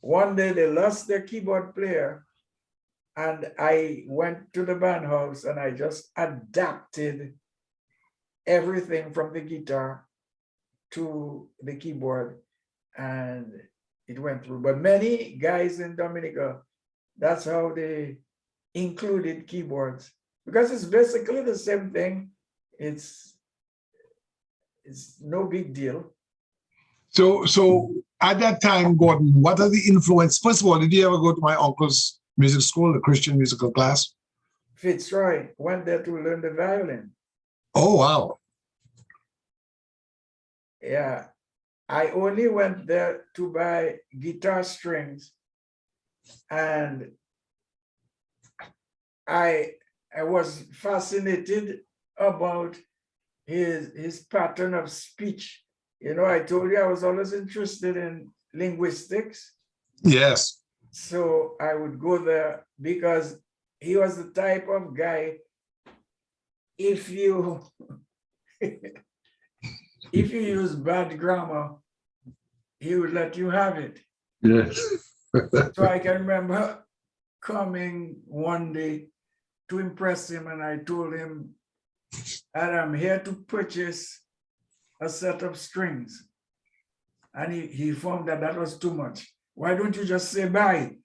one day they lost their keyboard player, and I went to the band house and I just adapted everything from the guitar to the keyboard, and it went through. But many guys in Dominica, that's how they included keyboards, because it's basically the same thing. It's no big deal. So at that time, Gordon, what are the influence? First of all, did you ever go to my uncle's music school, the Christian musical class? Fitzroy went there to learn the violin. Oh, wow. Yeah, I only went there to buy guitar strings, and I was fascinated about his pattern of speech. You know, I told you I was always interested in linguistics. Yes. So I would go there because he was the type of guy, if you if you use bad grammar, he would let you have it. Yes. So I can remember coming one day to impress him, and I told him that I'm here to purchase a set of strings. And he found that that was too much. Why don't you just say bye?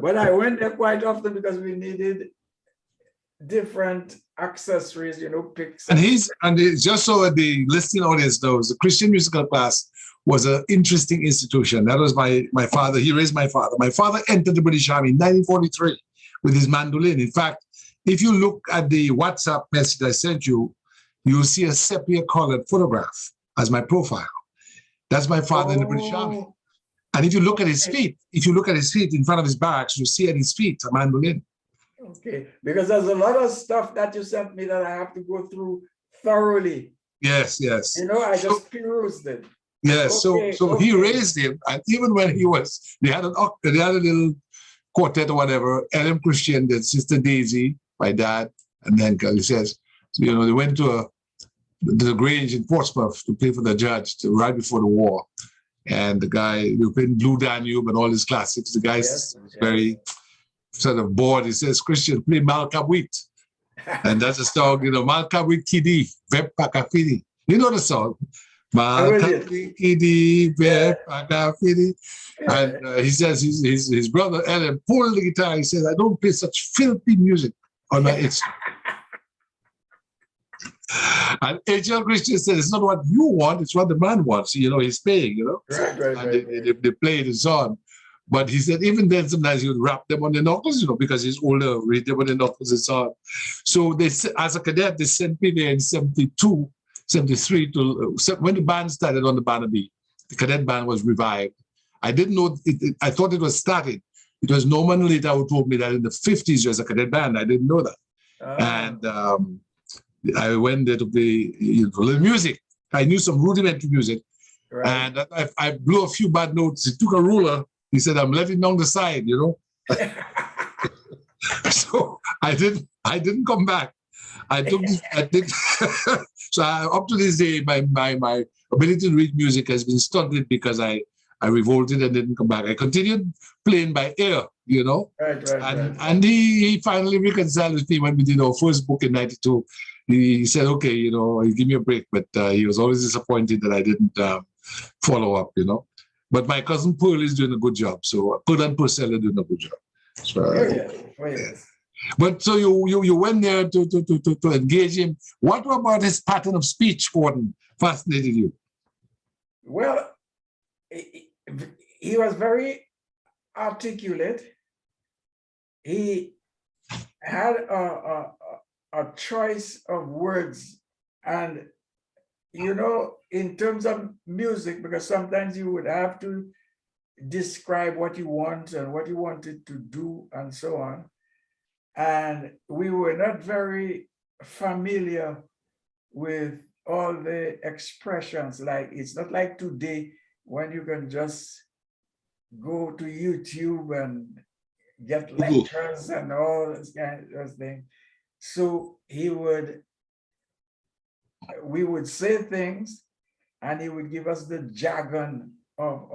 But I went there quite often because we needed different accessories, you know, picks. And just so the listening audience knows, the Christian musical class was an interesting institution. That was my father. He raised my father. My father entered the British Army in 1943 with his mandolin. In fact, if you look at the WhatsApp message I sent you, you'll see a sepia-colored photograph as my profile. That's my father in the British Army. And if you look at his feet, in front of his barracks, you see at his feet a mandolin. Okay, because there's a lot of stuff that you sent me that I have to go through thoroughly. Yes, yes. You know, I just perused it. Yes, Okay, so he raised him, and even when they had a little quartet or whatever, Ellen Christian, then Sister Daisy, my dad, and then he says, you know, they went to the Grange in Portsmouth to play for the Judge right before the war. And the guy, they were playing Blue Danube and all his classics. The guy was very sort of bored. He says, Christian, play Malkabwit. And that's a song, you know, Malkabwit Kidi, Vep Pakafidi. You know the song? Malkabwit Kidi, Vep Pakafidi. And he says his brother Ellen pulled the guitar. He says, I don't play such filthy music on my instrument. And H.L. Christian said, it's not what you want, it's what the man wants. You know, he's paying, you know. Right. They played his song. But he said, even then, sometimes he would rap them on the knuckles, you know, because he's older, read them on the knuckles and so on. So they, as a cadet, they sent me there in 72, 73, when the band started on the Barnaby. The cadet band was revived. I didn't know, I thought it was started. It was Norman later who told me that in the 50s there was a cadet band. I didn't know that. And I went there to play music. I knew some rudimentary music. Right. And I blew a few bad notes. He took a ruler. He said, I'm letting down the side, you know. So I didn't come back. I did. So up to this day, my ability to read music has been stunted because I revolted and didn't come back. I continued playing by ear, you know. Right. And he finally reconciled with me when we did our first book in 92. He said, okay, you know, give me a break. But he was always disappointed that I didn't follow up, you know. But my cousin Pearl is doing a good job. So Pearl and Purcell are doing a good job. So, yes. But so you went there to engage him. What about his pattern of speech, Gordon, fascinated you? Well, he was very articulate. He had a choice of words, and you know, in terms of music, because sometimes you would have to describe what you want and what you wanted to do and so on. And we were not very familiar with all the expressions. Like, it's not like today when you can just go to YouTube and get lectures and all this kind of thing. So we would say things, and he would give us the jargon of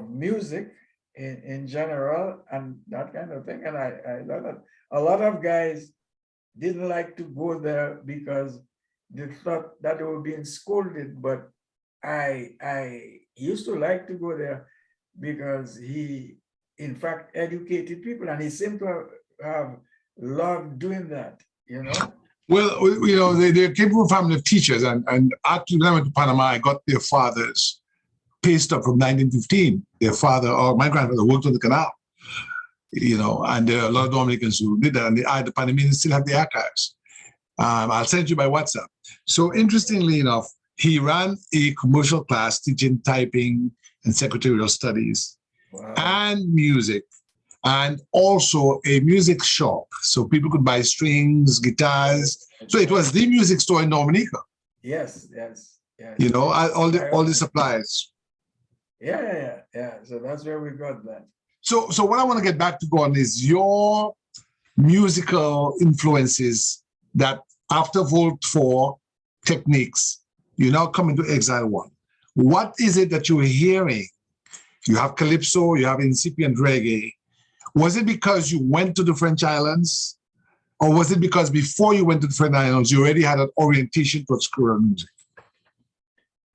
music in general and that kind of thing. And I know that a lot of guys didn't like to go there because they thought that they were being scolded. But I used to like to go there because he, in fact, educated people, and he seemed to have loved doing that, you know? Well, you know, they came from a family of teachers, and actually when I went to Panama, I got their father's pay stub from 1915. Their father, or my grandfather, worked on the canal, you know, and there are a lot of Dominicans who did that, and the Panamanians still have the archives. I'll send you by WhatsApp. So interestingly enough, he ran a commercial class teaching typing and secretarial studies. Wow. And music, and also a music shop, so people could buy strings, guitars. So it was the music store in Dominica. Yes, yes, yes. You know, all the supplies. Yeah. So that's where we got that. So what I want to get back to, Gordon, is your musical influences that after Volt 4 techniques, you now come into Exile One. What is it that you were hearing? You have Calypso, you have incipient reggae. Was it because you went to the French islands? Or was it because before you went to the French islands, you already had an orientation towards Creole music?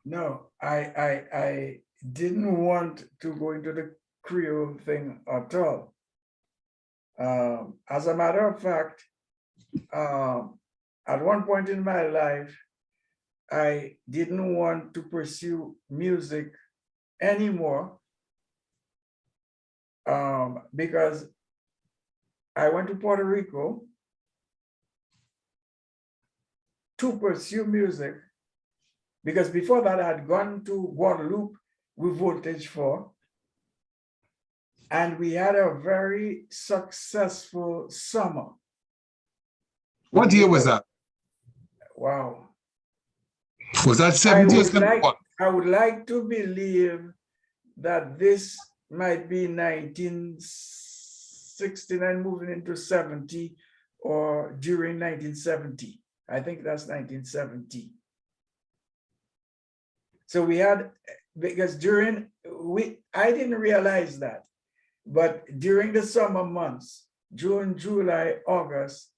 No, I didn't want to go into the Creole thing at all. As a matter of fact, at one point in my life, I didn't want to pursue music anymore. Because I went to Puerto Rico to pursue music, because before that I had gone to Guadeloupe with Voltage 4, and we had a very successful summer. What year was that? Wow. Was that 70 or 71? I would like to believe that this might be 1969 moving into 70, or during 1970. I think that's 1970. So we had, because I didn't realize that, but during the summer months, June, July, August,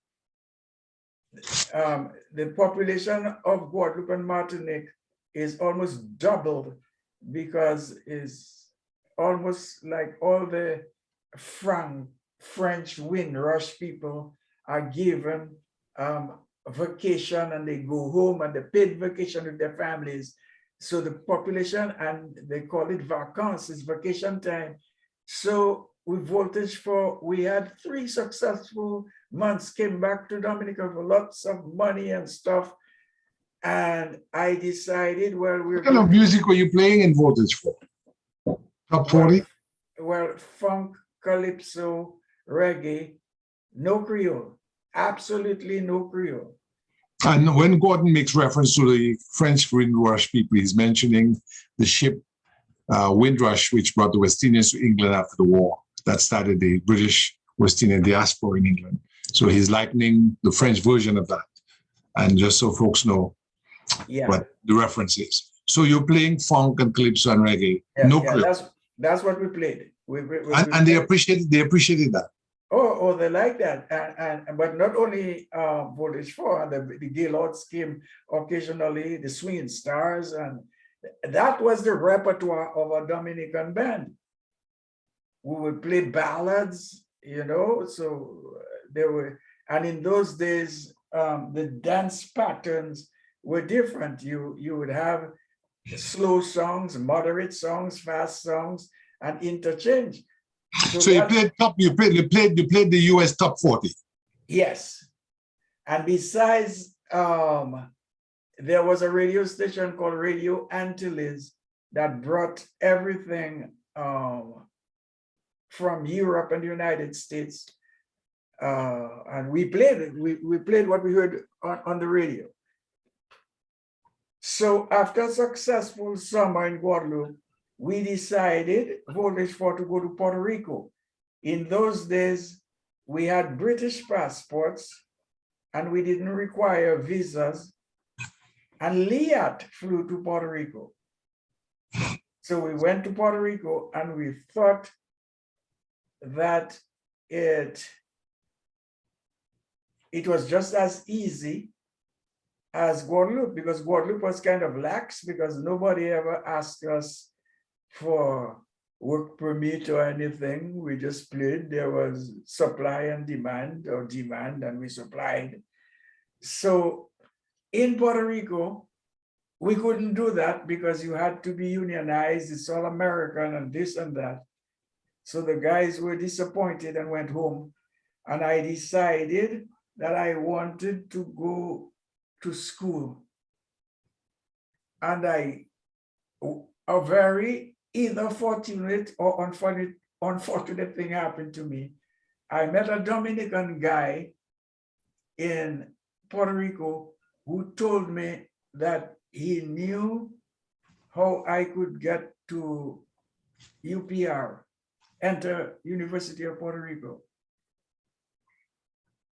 the population of Guadeloupe and Martinique is almost doubled, because it's almost like all the French Windrush people are given vacation, and they go home and they paid vacation with their families. So the population, and they call it vacances, vacation time. So with Voltage 4, we had 3 successful months, came back to Dominica for lots of money and stuff. And I decided, well, what kind of music were you playing in Voltage 4? Top 40? Well, funk, calypso, reggae, no Creole, absolutely no Creole. And when Gordon makes reference to the French Windrush people, he's mentioning the ship Windrush, which brought the West Indians to England after the war. That started the British West Indian diaspora in England. So he's likening the French version of that. And just so folks know what the reference is. So you're playing funk and calypso and reggae. Creole. That's what we played. And they appreciated that. Oh, they like that. But not only Voltage 4, the Gaylords came occasionally, the Swinging Stars, and that was the repertoire of a Dominican band. We would play ballads, you know, so there were, and in those days, the dance patterns were different. You would have slow songs, moderate songs, fast songs, and interchange. So you played the US top 40. Yes. And besides, there was a radio station called Radio Antilles that brought everything from Europe and the United States And we played it. We played what we heard on the radio. So after a successful summer in Guadeloupe, we decided, Voltage 4, to go to Puerto Rico. In those days, we had British passports and we didn't require visas. And Liat flew to Puerto Rico. So we went to Puerto Rico and we thought that it was just as easy as Guadeloupe, because Guadeloupe was kind of lax because nobody ever asked us for work permit or anything. We just played. There was supply and demand, or demand, and we supplied. So in Puerto Rico, we couldn't do that because you had to be unionized. It's all American and this and that. So the guys were disappointed and went home. And I decided that I wanted to go to school. And a very either fortunate or unfortunate thing happened to me. I met a Dominican guy in Puerto Rico who told me that he knew how I could get to UPR, enter University of Puerto Rico.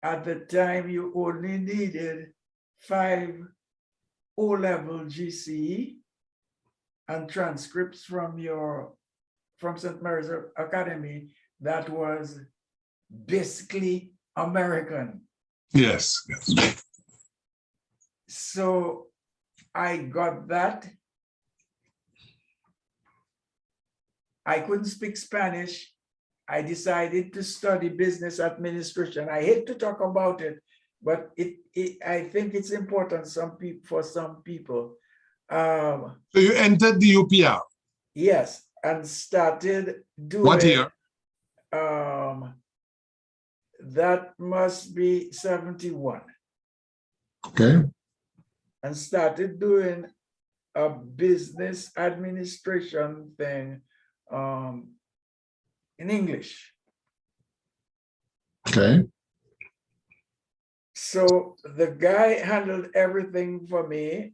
At the time, you only needed 5 O-level GCE and transcripts from St. Mary's Academy that was basically American. Yes, yes. So I got that. I couldn't speak Spanish. I decided to study business administration. I hate to talk about it, but I think it's important for some people. So you entered the UPR? Yes, and started doing— What year? That must be 71. Okay. And started doing a business administration thing in English. Okay. So the guy handled everything for me,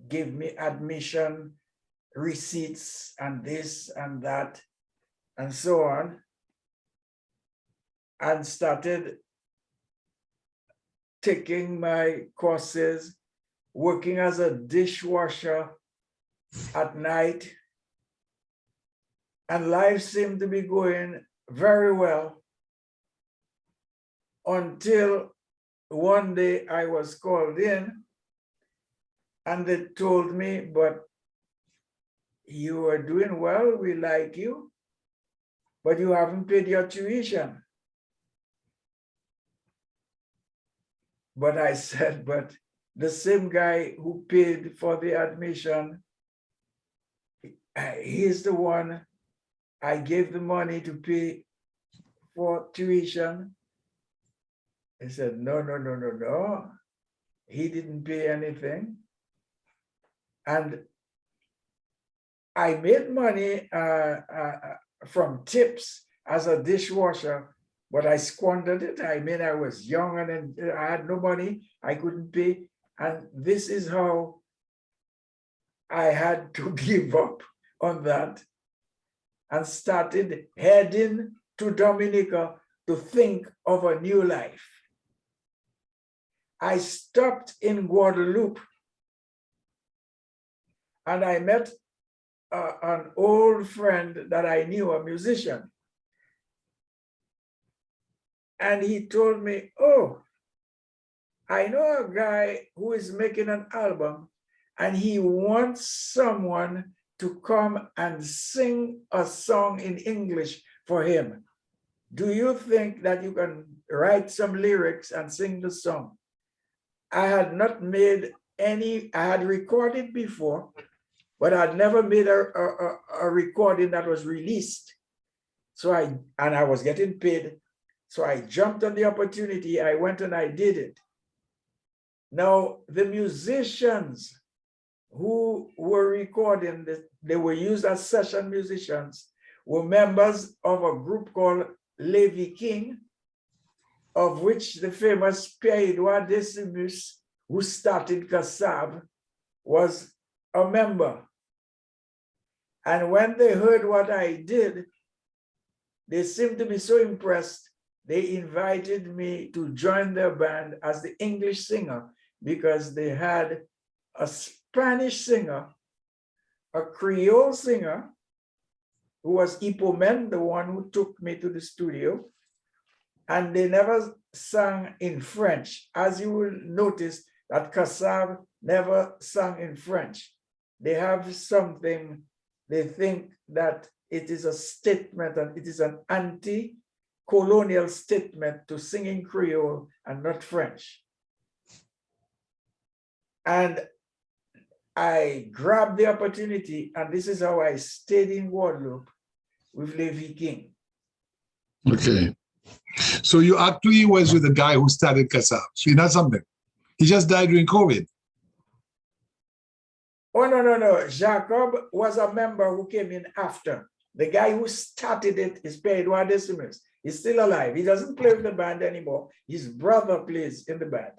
gave me admission receipts and this and that and so on, and started taking my courses, working as a dishwasher at night, and life seemed to be going very well until one day I was called in and they told me, but you are doing well, we like you, but you haven't paid your tuition. But I said, but the same guy who paid for the admission, he's the one I gave the money to pay for tuition. He said, no. He didn't pay anything. And I made money from tips as a dishwasher, but I squandered it. I mean, I was young and I had no money. I couldn't pay. And this is how I had to give up on that and started heading to Dominica to think of a new life. I stopped in Guadeloupe and I met an old friend that I knew, a musician. And he told me, oh, I know a guy who is making an album and he wants someone to come and sing a song in English for him. Do you think that you can write some lyrics and sing the song? I had not made any, I had recorded before, but I'd never made a recording that was released. So I was getting paid. So I jumped on the opportunity. I went and I did it. Now, the musicians who were recording this, they were used as session musicians, were members of a group called Les Vikings, of which the famous Pierre-Edouard Decimus, who started Kassav, was a member. And when they heard what I did, they seemed to be so impressed, they invited me to join their band as the English singer, because they had a Spanish singer, a Creole singer, who was Ipomen, the one who took me to the studio, and they never sang in French. As you will notice, that Kassav never sang in French. They have something, they think that it is a statement, and it is an anti-colonial statement to sing in Creole and not French. And I grabbed the opportunity, and this is how I stayed in Guadeloupe with Les Vikings. Okay. So you actually was with the guy who started Kassav. So you know something? He just died during COVID. Oh, no. Jacob was a member who came in after. The guy who started it is Pierre-Edouard Decimus. He's still alive. He doesn't play with the band anymore. His brother plays in the band.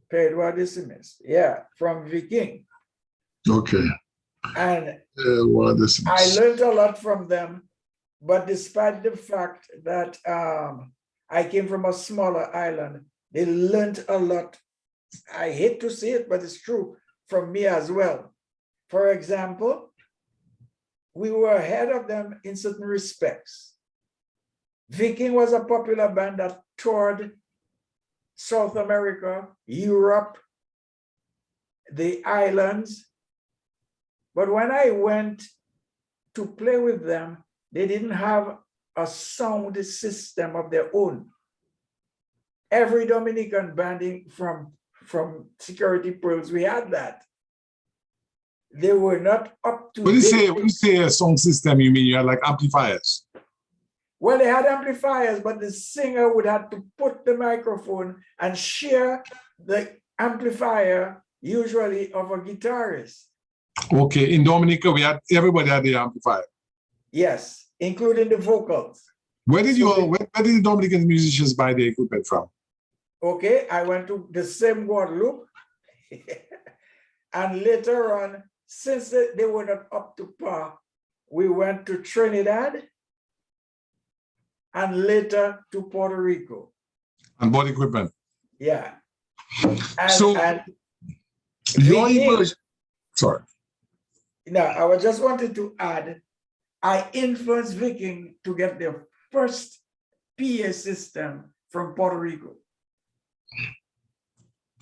Pierre-Edouard Decimus, yeah, from Viking. Okay. And Decimus. I learned a lot from them, but despite the fact that I came from a smaller island, they learned a lot. I hate to say it, but it's true, from me as well. For example, we were ahead of them in certain respects. Viking was a popular band that toured South America, Europe, the islands. But when I went to play with them, they didn't have a sound system of their own. Every Dominican banding from Security Pearls, we had that. They were not up to date. When you say a sound system, you mean you had like amplifiers? Well, they had amplifiers, but the singer would have to put the microphone and share the amplifier, usually of a guitarist. Okay, in Dominica, everybody had the amplifier. Yes, including the vocals. Where did the Dominican musicians buy the equipment from? Okay, I went to the same Guadeloupe. And later on, since they were not up to par, we went to Trinidad and later to Puerto Rico. And bought equipment. Yeah. Sorry. No, I just wanted to add, I influenced Viking to get their first PA system from Puerto Rico.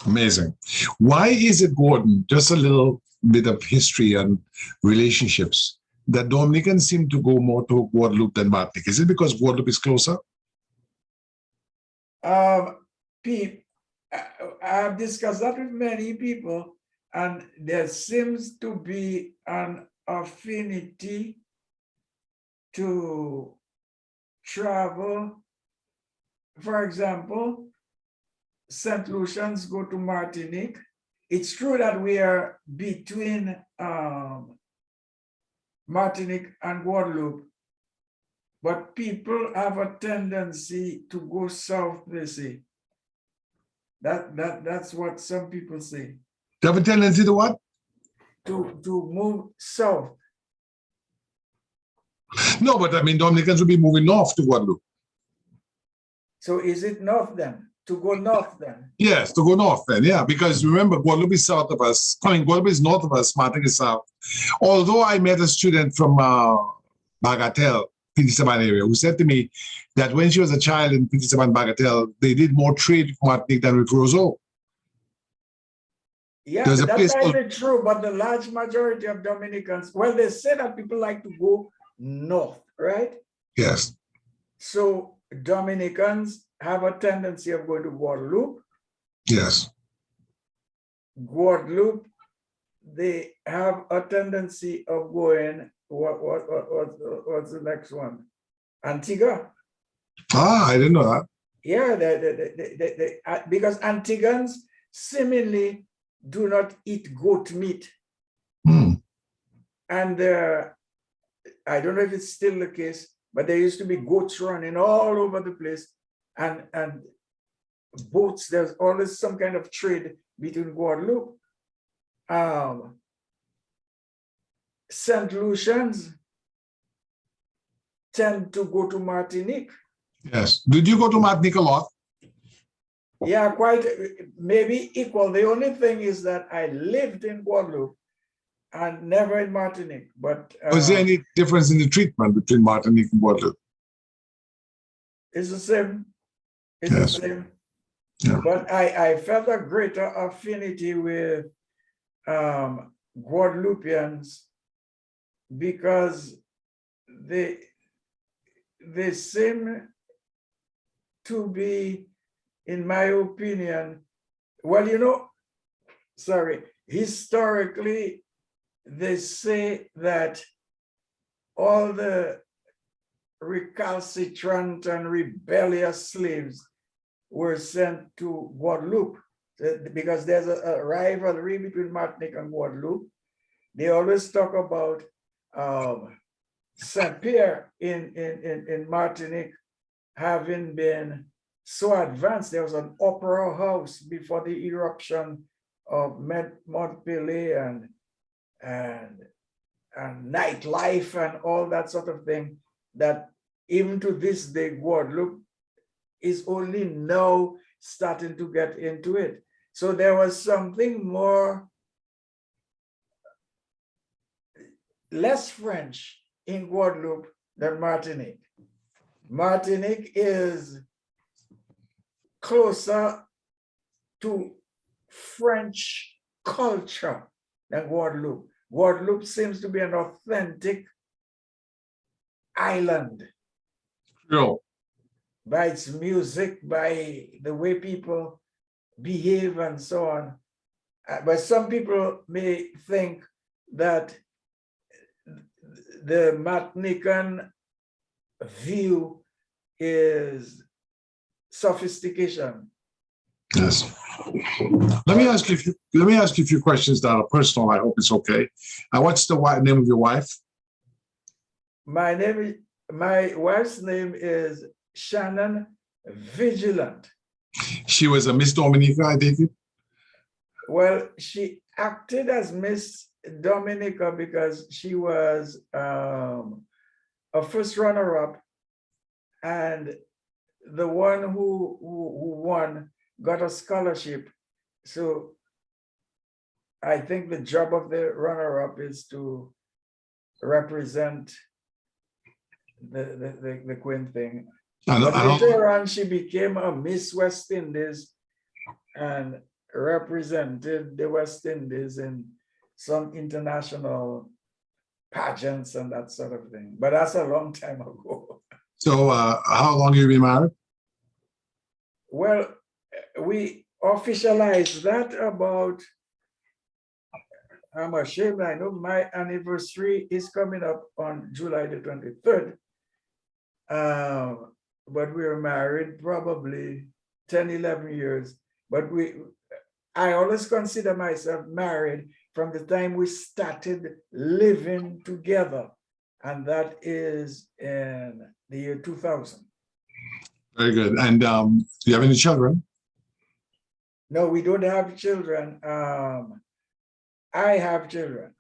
Amazing. Why is it, Gordon, just a little bit of history and relationships, that Dominicans seem to go more to Guadeloupe than Martinique? Is it because Guadeloupe is closer? Pete, I've discussed that with many people, and there seems to be an affinity to travel. For example, St. Lucians go to Martinique. It's true that we are between Martinique and Guadeloupe, but people have a tendency to go south, they say. That's what some people say. They have a tendency to what? To move south. No, but I mean, Dominicans will be moving north to Guadeloupe. So is it north then? To go north then? Yes, to go north then, yeah, because remember, Guadeloupe is south of us. Guadeloupe is north of us, Martinique is south. Although I met a student from Bagatelle, Petit-Saban area, who said to me that when she was a child in Petit-Saban, Bagatelle, they did more trade with Martinique than with Roseau. Yeah, that's not true, but the large majority of Dominicans, well, they say that people like to go north, right? Yes. So Dominicans have a tendency of going to Guadeloupe. Yes. Guadeloupe, they have a tendency of going, what's the next one? Antigua. Ah, I didn't know that. Yeah, because Antiguans seemingly do not eat goat meat. And I don't know if it's still the case, but there used to be goats running all over the place, and boats. There's always some kind of trade between Guadeloupe. St. Lucians tend to go to Martinique. Yes. Did you go to Martinique a lot? Yeah, quite, maybe equal. The only thing is that I lived in Guadeloupe and never in Martinique. But Was there any difference in the treatment between Martinique and Guadeloupe? it's the same. It's Yes. the same. Yeah. But I felt a greater affinity with Guadeloupeans because they seem to be, in my opinion, well, historically, they say that all the recalcitrant and rebellious slaves were sent to Guadeloupe because there's a rivalry between Martinique and Guadeloupe. They always talk about Saint-Pierre in Martinique having been so advanced. There was an opera house before the eruption of Montpellier and nightlife and all that sort of thing, that even to this day, Guadeloupe is only now starting to get into it. So there was something less French in Guadeloupe than Martinique. Martinique is closer to French culture than Guadeloupe. Guadeloupe seems to be an authentic island. Creole. By its music, by the way people behave and so on. But some people may think that the Martinican view is sophistication. Yes. Let me ask you a few questions that are personal. I hope it's okay. What's the name of your wife? My wife's name is Shannon Vigilant. She was a Miss Dominica, I take it? Well, she acted as Miss Dominica because she was a first runner-up, and the one who won got a scholarship. So I think the job of the runner-up is to represent the Queen thing. But later on, she became a Miss West Indies and represented the West Indies in some international pageants and that sort of thing. But that's a long time ago. So how long have you been married? Well, we officialized that about, I'm ashamed, I know my anniversary is coming up on July the 23rd. But we were married probably 10, 11 years. But I always consider myself married from the time we started living together. And that is in the year 2000. Very good. And do you have any children? No, we don't have children. I have children.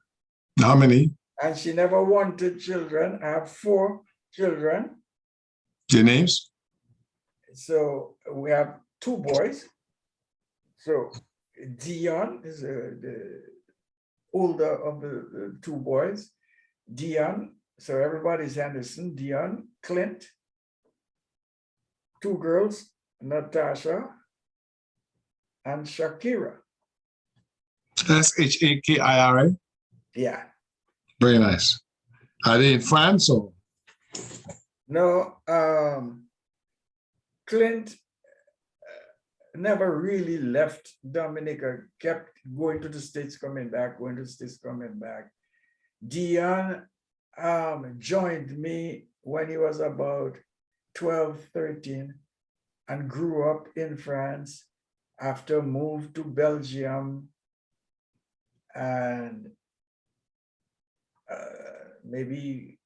How many? And she never wanted children. I have 4 children. Your names? So we have 2 boys. So Dion is the older of the 2 boys. Dion, so everybody's Henderson. Dion, Clint. 2 girls, Natasha and Shakira. Shakira? Yeah. Very nice. Are they in France or? No, Clint never really left Dominica, kept going to the States, coming back, going to the States, coming back. Dion joined me when he was about 12, 13, and grew up in France after moved to Belgium and maybe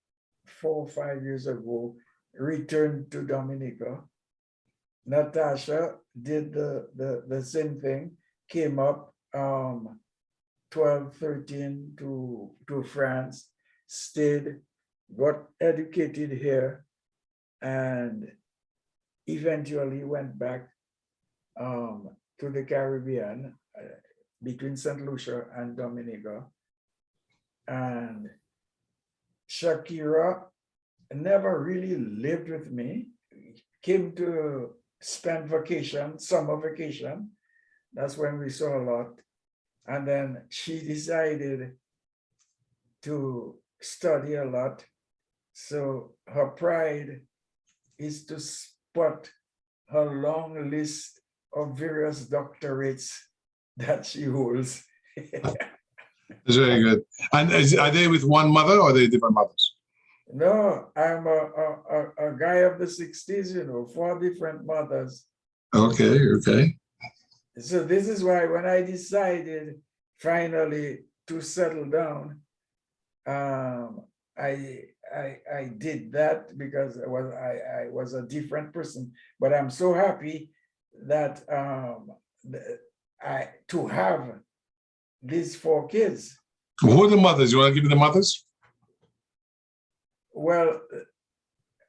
4 or 5 years ago, returned to Dominica. Natasha did the same thing, came up 12, 13 to France, stayed, got educated here, and eventually went back to the Caribbean between St. Lucia and Dominica. And Shakira never really lived with me, came to spend vacation, summer vacation. That's when we saw a lot. And then she decided to study a lot. So her pride is to spot her long list of various doctorates that she holds. That's very good. And are they with one mother or are they different mothers? No, I'm a guy of the 60s, you know, 4 different mothers. Okay, okay. So this is why when I decided finally to settle down, I did that because I was a different person. But I'm so happy that to have these 4 kids. Who are the mothers? You want to give me the mothers? Well,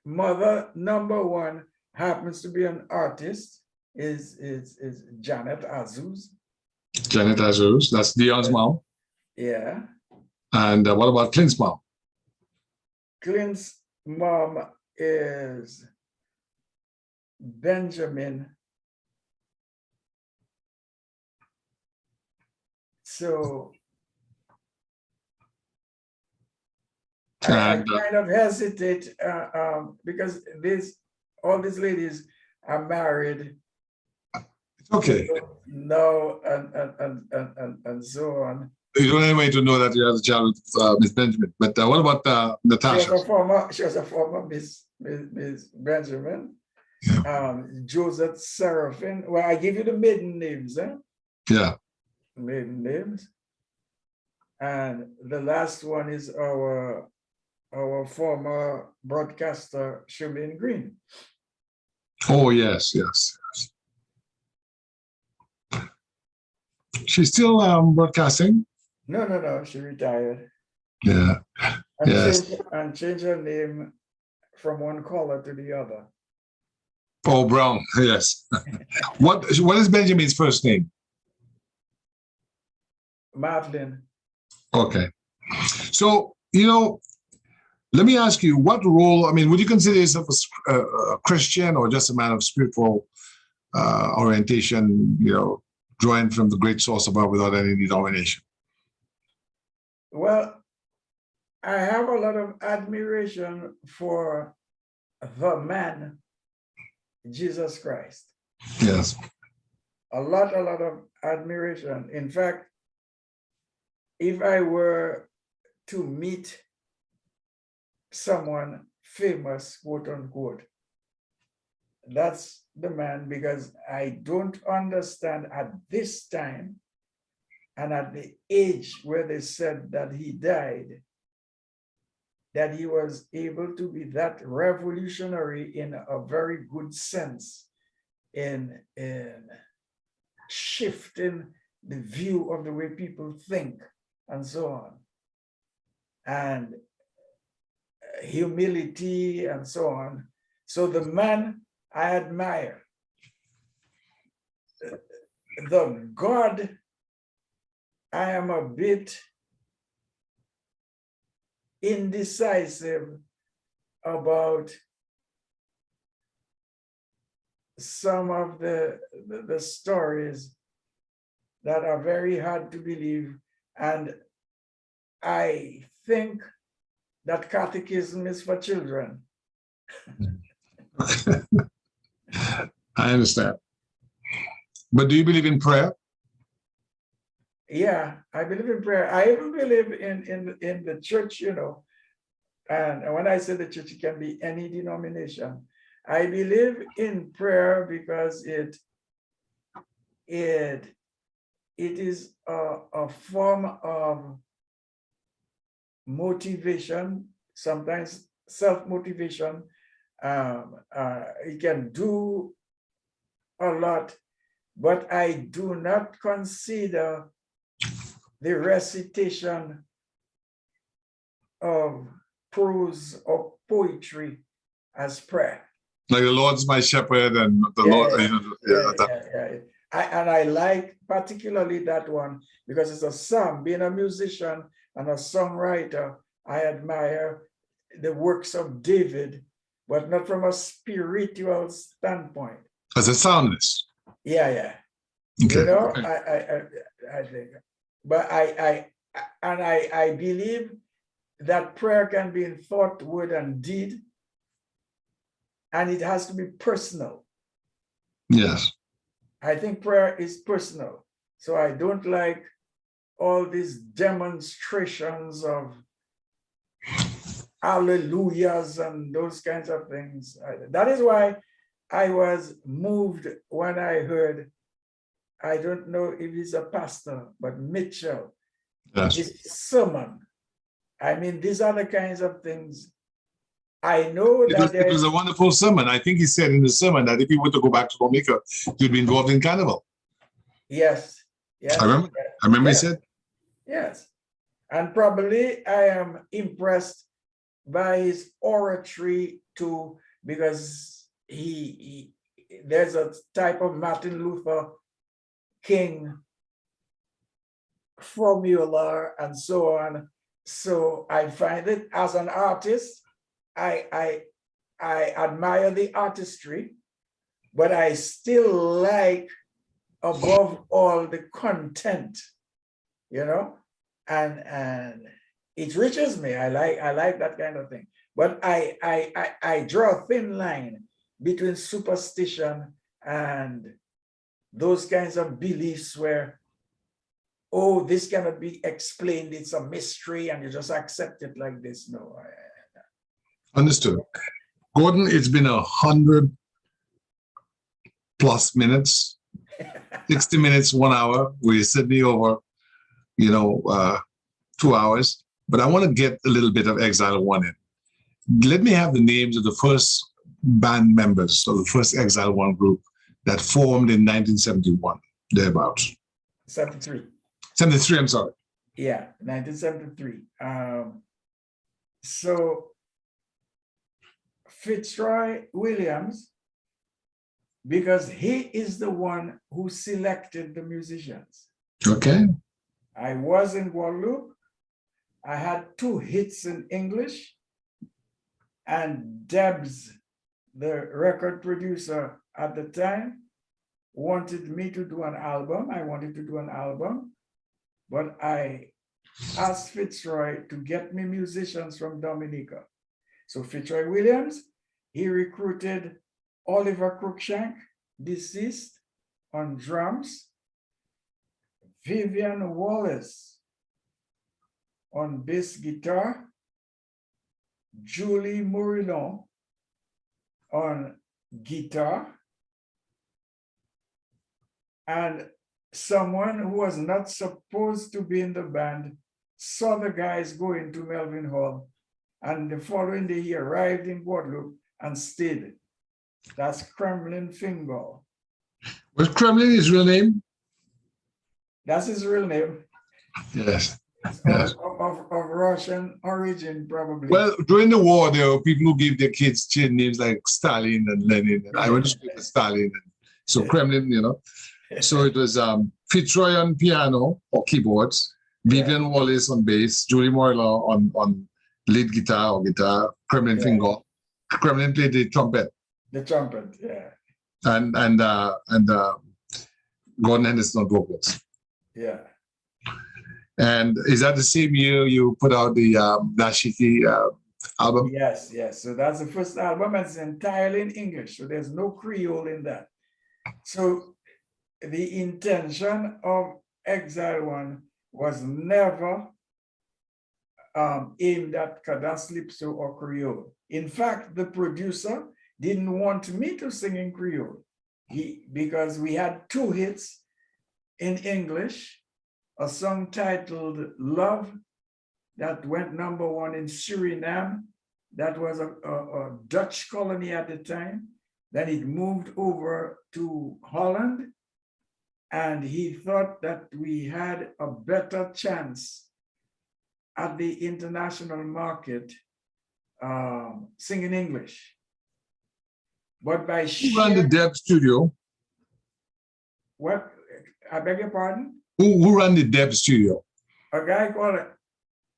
mother number 1 happens to be an artist, is Janet Azuz. Janet Azuz, that's Dion's mom. Yeah. And what about Clint's mom? Clint's mom is Benjamin. So I kind of hesitate because all these ladies are married. Okay. No, and so on. You don't have any way to know that you have a child with Miss Benjamin. But what about Natasha? She was a former Miss Benjamin. Yeah. Joseph Seraphin. Well, I give you the maiden names, eh? Yeah. Maiden names. And the last one is our former broadcaster, Charmaine Green. Oh, yes, yes, yes. She's still broadcasting? No, she retired. Yeah. And changed her name from one color to the other. Oh, Brown, yes. What is Benjamin's first name? Madeline. Okay. So, let me ask you, what role, would you consider yourself a Christian or just a man of spiritual orientation, drawing from the great source above without any denomination? Well, I have a lot of admiration for the man, Jesus Christ. Yes. A lot of admiration. In fact, if I were to meet someone famous, quote unquote, that's the man, because I don't understand at this time and at the age where they said that he died, that he was able to be that revolutionary in a very good sense in shifting the view of the way people think and so on, and humility and so on. So the man I admire. The God, I am a bit indecisive about some of the stories that are very hard to believe. And I think that catechism is for children. I understand. But do you believe in prayer? Yeah, I believe in prayer. I even believe in the church, and when I say the church, it can be any denomination. I believe in prayer because it is a form of motivation, sometimes self-motivation. He can do a lot, but I do not consider the recitation of prose or poetry as prayer. Like the Lord's my shepherd and the Lord, you know, And I like particularly that one because it's a psalm. Being a musician and a songwriter, I admire the works of David, but not from a spiritual standpoint. as a psalmist. Yeah. Okay. You know, Okay. I think, but I believe that prayer can be in thought, word, and deed, and it has to be personal. Yes. I think prayer is personal. So I don't like all these demonstrations of hallelujahs and those kinds of things. That is why I was moved when I heard, I don't know if he's a pastor, but Mitchell, Yes. his sermon. I mean, these are the kinds of things I know It was a wonderful sermon. I think he said in the sermon that if he were to go back to Dominica, you'd be involved in carnival. Yes. I remember he said. Yes. And probably I am impressed by his oratory too, because there's a type of Martin Luther King formula and so on. So I find it as an artist, I admire the artistry, but I still like above all the content, you know, and it reaches me. I like that kind of thing. But I draw a thin line between superstition and those kinds of beliefs where, oh, this cannot be explained, it's a mystery, and you just accept it like this. No. Understood. Gordon, it's been 100+ minutes, 60 minutes, 1 hour. We're sitting over, 2 hours. But I want to get a little bit of Exile One in. Let me have the names of the first band members of the first Exile One group that formed in 1971, thereabouts. 73. 73, I'm sorry. Yeah, 1973. So Fitzroy Williams, because he is the one who selected the musicians. Okay. I was in Guadeloupe. I had 2 hits in English, and Debs, the record producer at the time, wanted me to do an album. I wanted to do an album, but I asked Fitzroy to get me musicians from Dominica. So Fitzroy Williams, he recruited Oliver Cruikshank, deceased, on drums, Vivian Wallace on bass guitar, Julie Morillon on guitar, and someone who was not supposed to be in the band saw the guys go into Melvin Hall, and the following day he arrived in Guadeloupe and stayed. That's Kremlin Fingal. Was Kremlin his real name? That's his real name. Yes. Of Russian origin, probably. Well, during the war, there were people who gave their kids names like Stalin and Lenin. And I went to school with Stalin. And so Kremlin, So it was Fitzroy on piano or keyboards, Vivian Wallace on bass, Julie Morillon on lead guitar or guitar, Kremlin Fingal. Kremlin played the trumpet. The trumpet, yeah. And Gordon Henderson on vocals. Yeah. And is that the same year you put out the Nashiki album? Yes. So that's the first album, and it's entirely in English. So there's no Creole in that. So the intention of Exile One was never aimed at Cadence-Lypso or Creole. In fact, the producer didn't want me to sing in Creole because we had 2 hits in English, a song titled Love that went #1 in Suriname, that was a Dutch colony at the time. Then it moved over to Holland, and he thought that we had a better chance at the international market singing English. But by Who ran the Deb studio? What? I beg your pardon? Who ran the Deb studio? A guy called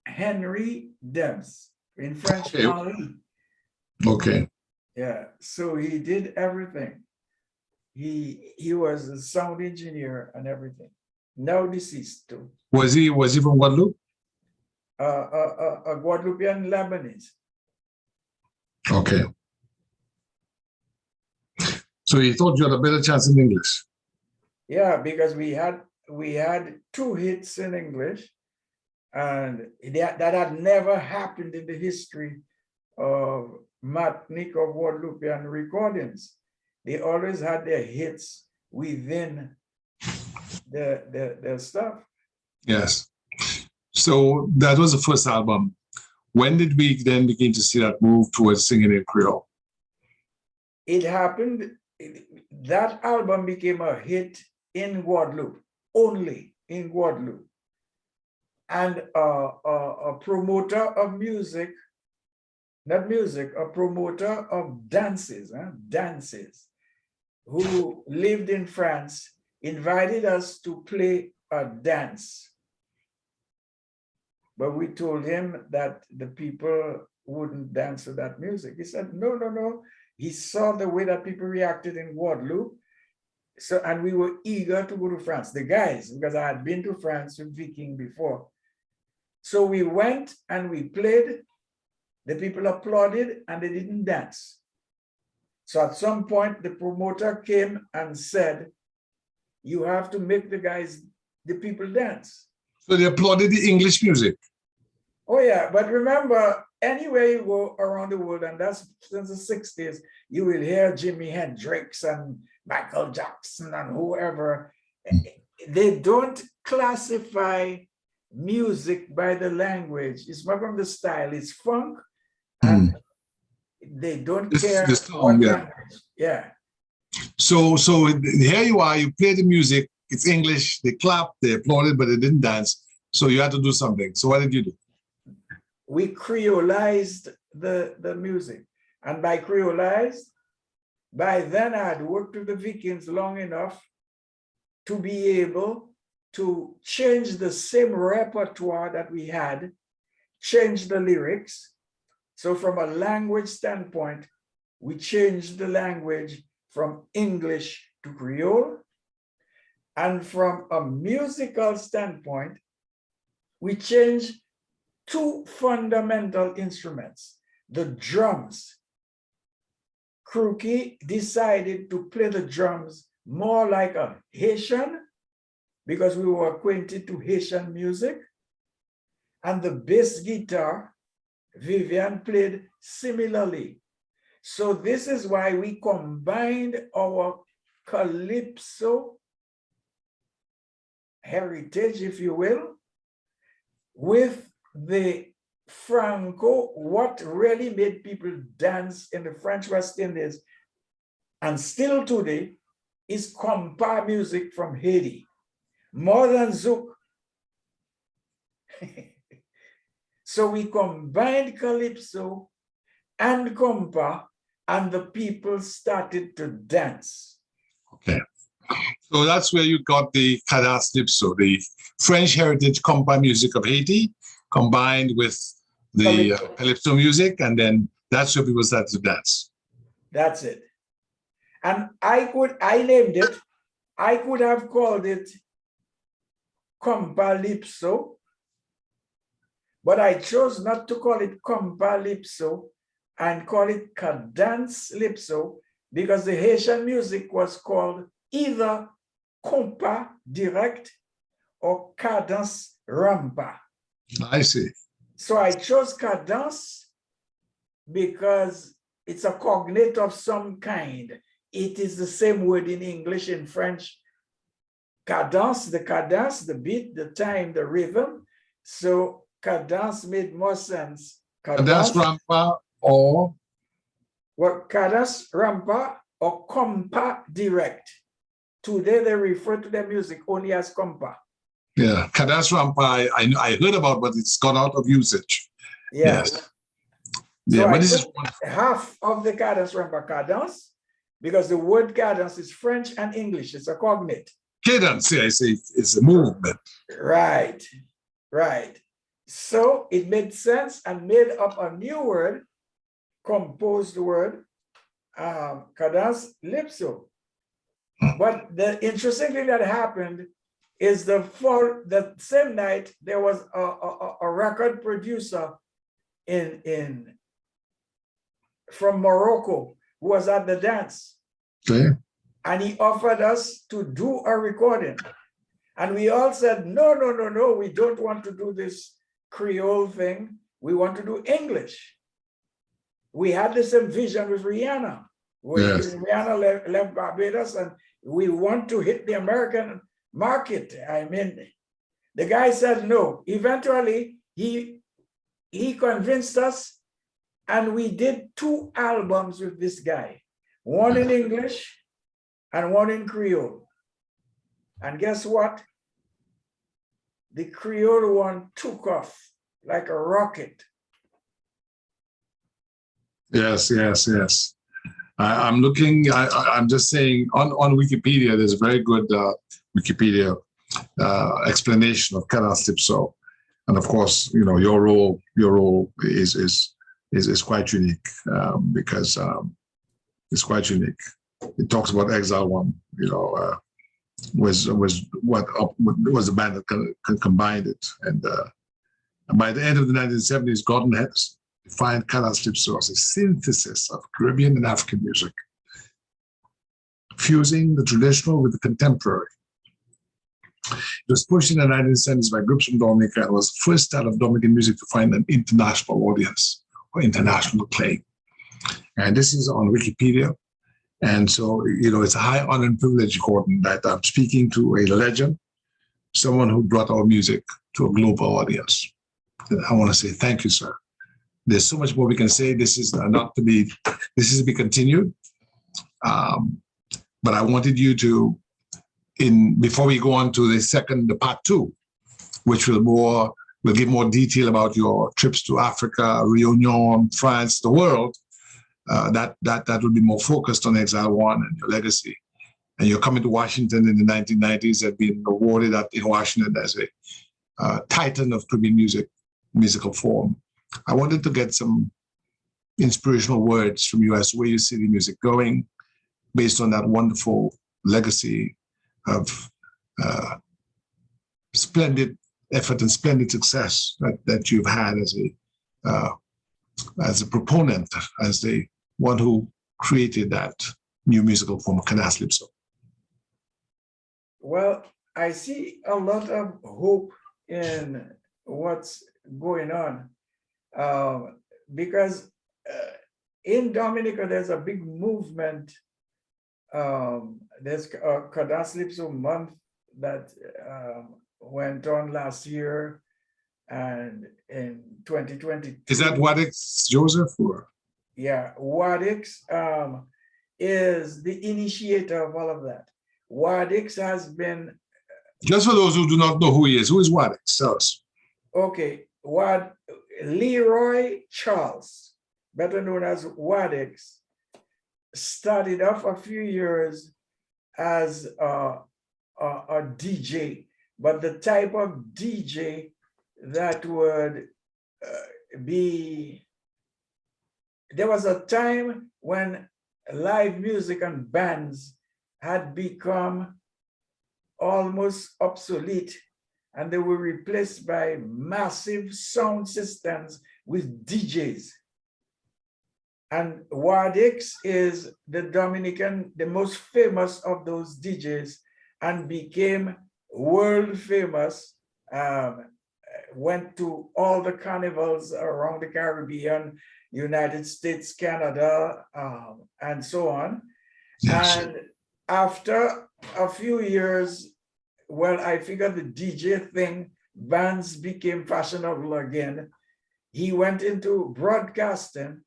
Henry Debs, in French, Okay. Henri. Okay. Yeah, so he did everything. He was a sound engineer and everything. Now deceased too. Was he from Guadeloupe? A Guadeloupean Lebanese. Okay. So he thought you had a better chance in English. Yeah, because we had 2 hits in English, and that had never happened in the history of Martinique or Guadeloupean recordings. They always had their hits within the stuff. Yes. So that was the first album. When did we then begin to see that move towards singing in Creole? It happened, that album became a hit in Guadeloupe, only in Guadeloupe. And a promoter of music, not music, a promoter of dances, who lived in France, invited us to play a dance. But we told him that the people wouldn't dance to that music. He said, no. He saw the way that people reacted in Guadeloupe. So, and we were eager to go to France, the guys, because I had been to France with Viking before. So we went and we played, the people applauded and they didn't dance. So at some point, the promoter came and said, you have to make the people dance. So they applauded the English music. Oh yeah, but remember, anywhere you go around the world, and that's since the 60s, you will hear Jimi Hendrix and Michael Jackson and whoever. They don't classify music by the language. It's not from the style, it's funk. And they don't care what language. Yeah. So here you are, you play the music, it's English, they clapped, they applauded, but they didn't dance. So you had to do something. So what did you do? We creolized the music. And by creolized, by then I had worked with the Vikings long enough to be able to change the same repertoire that we had, change the lyrics. So from a language standpoint, we changed the language from English to Creole. And from a musical standpoint, we changed 2 fundamental instruments, the drums. Crookie decided to play the drums more like a Haitian, because we were acquainted to Haitian music. And the bass guitar, Vivian played similarly. So this is why we combined our Calypso heritage, if you will, with the Franco, what really made people dance in the French West Indies, and still today, is compa music from Haiti, more than Zouk. So we combined Calypso and compa, and the people started to dance. Okay. So that's where you got the Cadence-Lypso, the French heritage compa music of Haiti, combined with the Calypso music, and then that's where people started to dance. That's it. And I named it, I could have called it Compa-Lypso, but I chose not to call it Compa-Lypso and call it Cadence-Lypso, because the Haitian music was called either compa direct or cadence rampa. I see. So I chose cadence because it's a cognate of some kind. It is the same word in English, in French. Cadence, the beat, the time, the rhythm. So cadence made more sense. Cadence rampa or what cadence rampa or compa direct. Today they refer to their music only as compa. yeah, cadence rampa. I heard about, but it's gone out of usage. Yeah. Yes. So Yeah, I but this is took half of the cadence rampa cadence because the word cadence is French and English. It's a cognate. cadence. Yeah, I say it's a movement. Right, right. So it made sense and made up a new word, composed word, cadence-lypso. But the interesting thing that happened is the same night there was a record producer from Morocco who was at the dance. Okay. And he offered us to do a recording. And we all said, no, no, no, no, we don't want to do this Creole thing. We want to do English. We had the same vision with Rihanna. Yes. Rihanna left Barbados and we want to hit the American market. I mean, the guy said no. Eventually, he convinced us and we did 2 albums with this guy, one in English and one in Creole. And guess what? The Creole one took off like a rocket. Yes, yes, yes. I'm looking, I'm just saying on Wikipedia, there's a very good Wikipedia explanation of cadence-lypso. And of course, you know, your role is quite unique because it's quite unique. It talks about Exile One, you know, was the band that combined it. And by the end of the 1970s, Gordon Henderson defined cadence-lypso as a synthesis of Caribbean and African music, fusing the traditional with the contemporary. It was pushed in the 1970s by groups from Dominica and was the first style of Dominican music to find an international audience or international acclaim. And this is on Wikipedia. And so, you know, it's a high honor and privilege, Gordon, that I'm speaking to a legend, someone who brought our music to a global audience. And I want to say thank you, sir. There's so much more we can say. This is to be continued. But I wanted you to, before we go on to the part 2, which will give more detail about your trips to Africa, Réunion, France, the world. That will be more focused on Exile One and your legacy. And you're coming to Washington in the 1990s, have been awarded in Washington as a titan of Caribbean musical form. I wanted to get some inspirational words from you as to where you see the music going, based on that wonderful legacy of splendid effort and splendid success that you've had as a proponent, as the one who created that new musical form, cadence-lypso. Well, I see a lot of hope in what's going on because in Dominica, there's a big movement. There's a cadence-lypso month that went on last year and in 2020. Is that Wadix, Joseph? Or? Yeah, Wadix is the initiator of all of that. Wadix has been... Just for those who do not know who he is Wadix? Tell us. Okay, Leroy Charles, better known as Wadix, started off a few years as a DJ, but the type of DJ that would be... There was a time when live music and bands had become almost obsolete, and they were replaced by massive sound systems with DJs. And Wadix is the Dominican, the most famous of those DJs, and became world famous, went to all the carnivals around the Caribbean, United States, Canada, and so on. Yes. And after a few years, well, I figured the DJ thing, bands became fashionable again. He went into broadcasting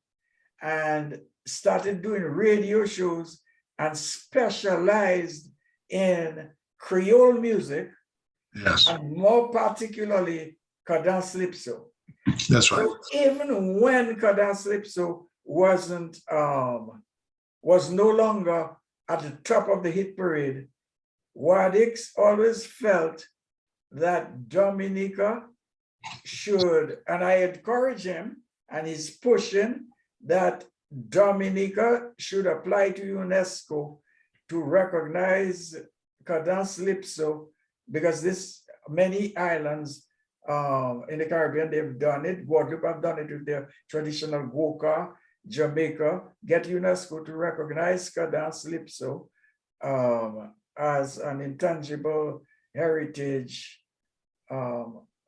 and started doing radio shows and specialized in Creole music, Yes, and more particularly Cadence-Lypso. that's right. So even when Cadence-Lypso was no longer at the top of the hit parade, Wadix always felt that Dominica should, and I encourage him, and he's pushing that Dominica should apply to UNESCO to recognize Cadence-Lypso, because many islands in the Caribbean, they've done it. Guadeloupe have done it with their traditional goka. Jamaica get UNESCO to recognize Cadence-Lypso as an intangible heritage,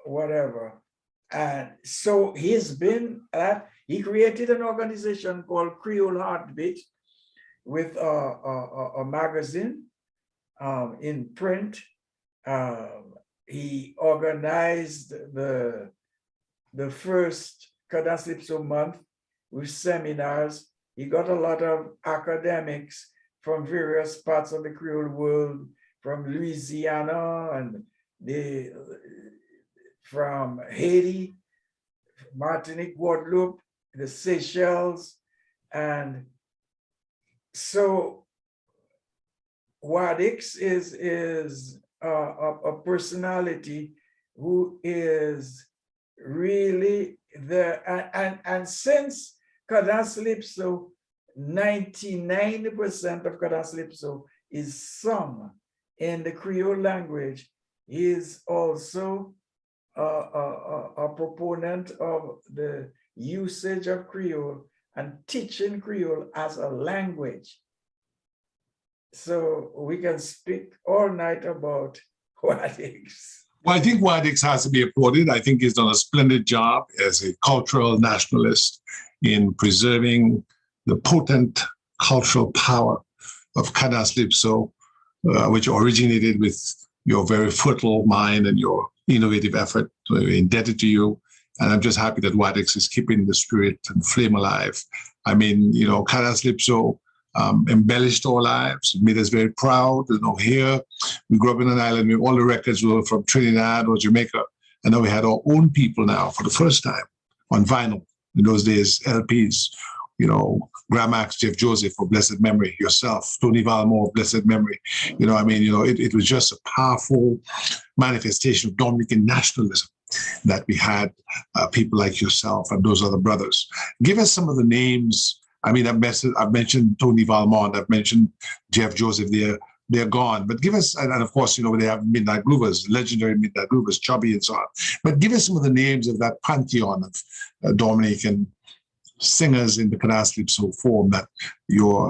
whatever. And so he's been at, he created an organization called Creole Heartbeat with a magazine in print. He organized the first Cadence-Lypso month with seminars. He got a lot of academics from various parts of the Creole world, from Louisiana and from Haiti, Martinique, Guadeloupe, the Seychelles. And so Wadix is a personality who is really there. And since Cadence-Lypso, 99% of Cadence-Lypso is sung in the Creole language, he is also a proponent of the usage of Creole and teaching Creole as a language. So we can speak all night about Wadix. Well, I think Wadix has to be applauded. I think he's done a splendid job as a cultural nationalist in preserving the potent cultural power of Cadence-Lypso, which originated with your very fertile mind and your innovative effort. So we're indebted to you. And I'm just happy that Wadix is keeping the spirit and flame alive. I mean, you know, Cadence-Lypso embellished our lives, made us very proud. You know, here we grew up in an island where all the records were from Trinidad or Jamaica. And now we had our own people now for the first time on vinyl. In those days, LPs, you know, Grammacks, Jeff Joseph for blessed memory, yourself, Tony Valmore, blessed memory. You know, I mean, you know, it was just a powerful manifestation of Dominican nationalism that we had people like yourself and those other brothers. Give us some of the names. I mean, I've mentioned Tony Valmont, I've mentioned Jeff Joseph, they're gone. But give us, and of course, you know, they have Midnight Groovers, legendary Midnight Groovers, Chubby and so on. But give us some of the names of that pantheon of Dominican singers in the Cadence-Lypso form that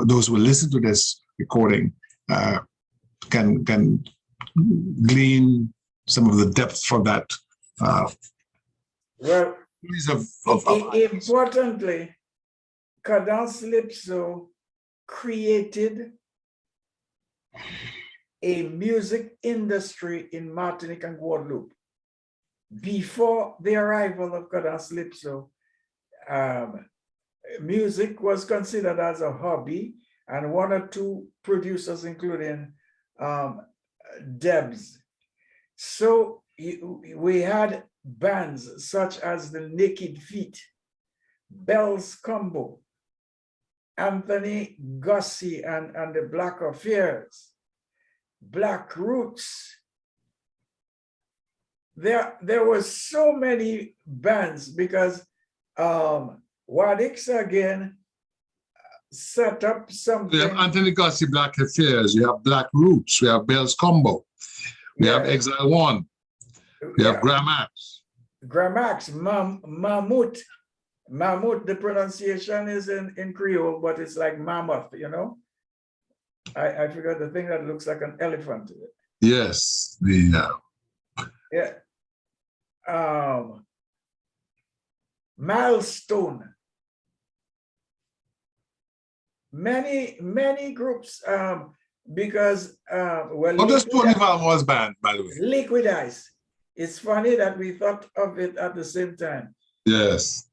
those who listen to this recording can glean some of the depth from that. Well, importantly, Cadence-Lypso created a music industry in Martinique and Guadeloupe. Before the arrival of Cadence-Lypso, music was considered as a hobby, and one or two producers, including Debs. So we had bands such as the Naked Feet, Bell's Combo, Anthony Gussie and the Black Affairs, Black Roots. There were so many bands because Wadix again set up something. We have Anthony Gussie, Black Affairs, you have Black Roots, we have Bell's Combo, we have Exile One, we have Grammacks. Grammacks, Mammoth, the pronunciation is in Creole, but it's like mammoth, you know? I forgot the thing that looks like an elephant. Yes, Yeah. Milestone. Many groups, because, well. What does Tony Valmore's band, by the way? Liquid Ice. It's funny that we thought of it at the same time. Yes.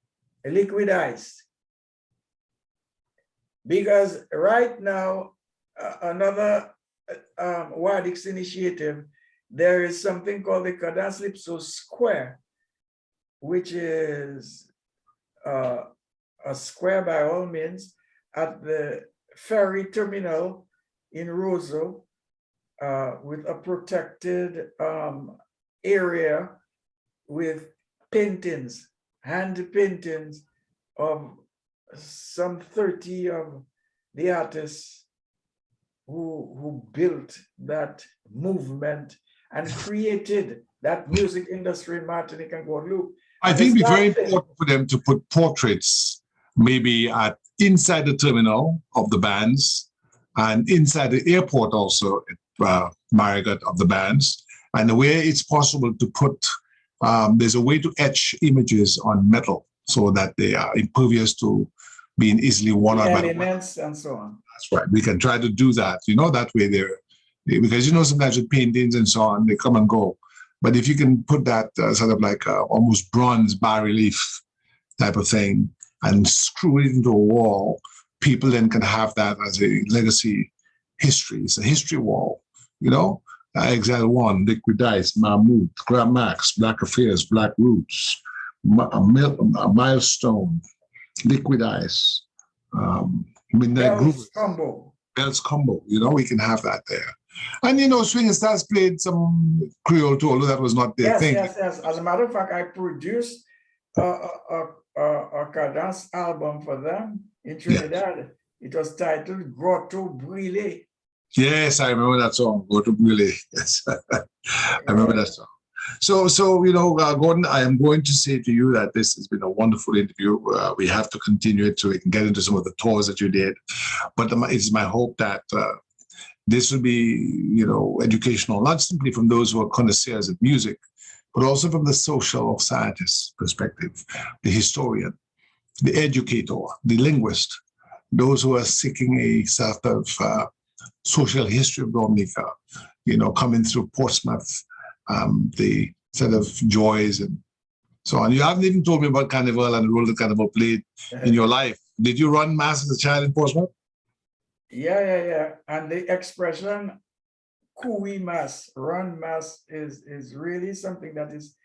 Liquid Ice. Because right now, another WADIX initiative, there is something called the Cadence-Lypso Square, which is a square by all means at the ferry terminal in Roseau, with a protected area with paintings, hand paintings of some 30 of the artists who built that movement and created that music industry in Martinique and Guadeloupe. I think it'd be very important for them to put portraits maybe inside the terminal of the bands and inside the airport also, Marigot, of the bands. And where it's possible to put, there's a way to etch images on metal so that they are impervious to being easily worn out by the elements and so on. That's right. We can try to do that, that way because sometimes with paintings and so on, they come and go. But if you can put that sort of like almost bronze bas-relief type of thing and screw it into a wall, people then can have that as a legacy history. It's a history wall, Exile One, Liquid Ice, Mahmoud, Grammacks, Black Affairs, Black Roots, a Milestone, Liquid Ice, Bells Combo. Bells Combo, we can have that there. And Swing Stars played some Creole too, although that was not their thing. Yes. As a matter of fact, I produced a cadence album for them in Trinidad. Yes. It was titled Grotto Brûlé. Yes, I remember that song, Grotto Brûlé. Yes, I remember that song. So Gordon, I am going to say to you that this has been a wonderful interview. We have to continue it so we can get into some of the tours that you did. But it's my hope that this will be, educational, not simply from those who are connoisseurs of music, but also from the social or scientist perspective, the historian, the educator, the linguist, those who are seeking a sort of social history of Dominica, coming through Portsmouth, the set of joys and so on. You haven't even told me about Carnival and the role that Carnival played in your life. Did you run mass as a child in Portsmouth? Yeah. And the expression "cooey mass," run mass is really something that is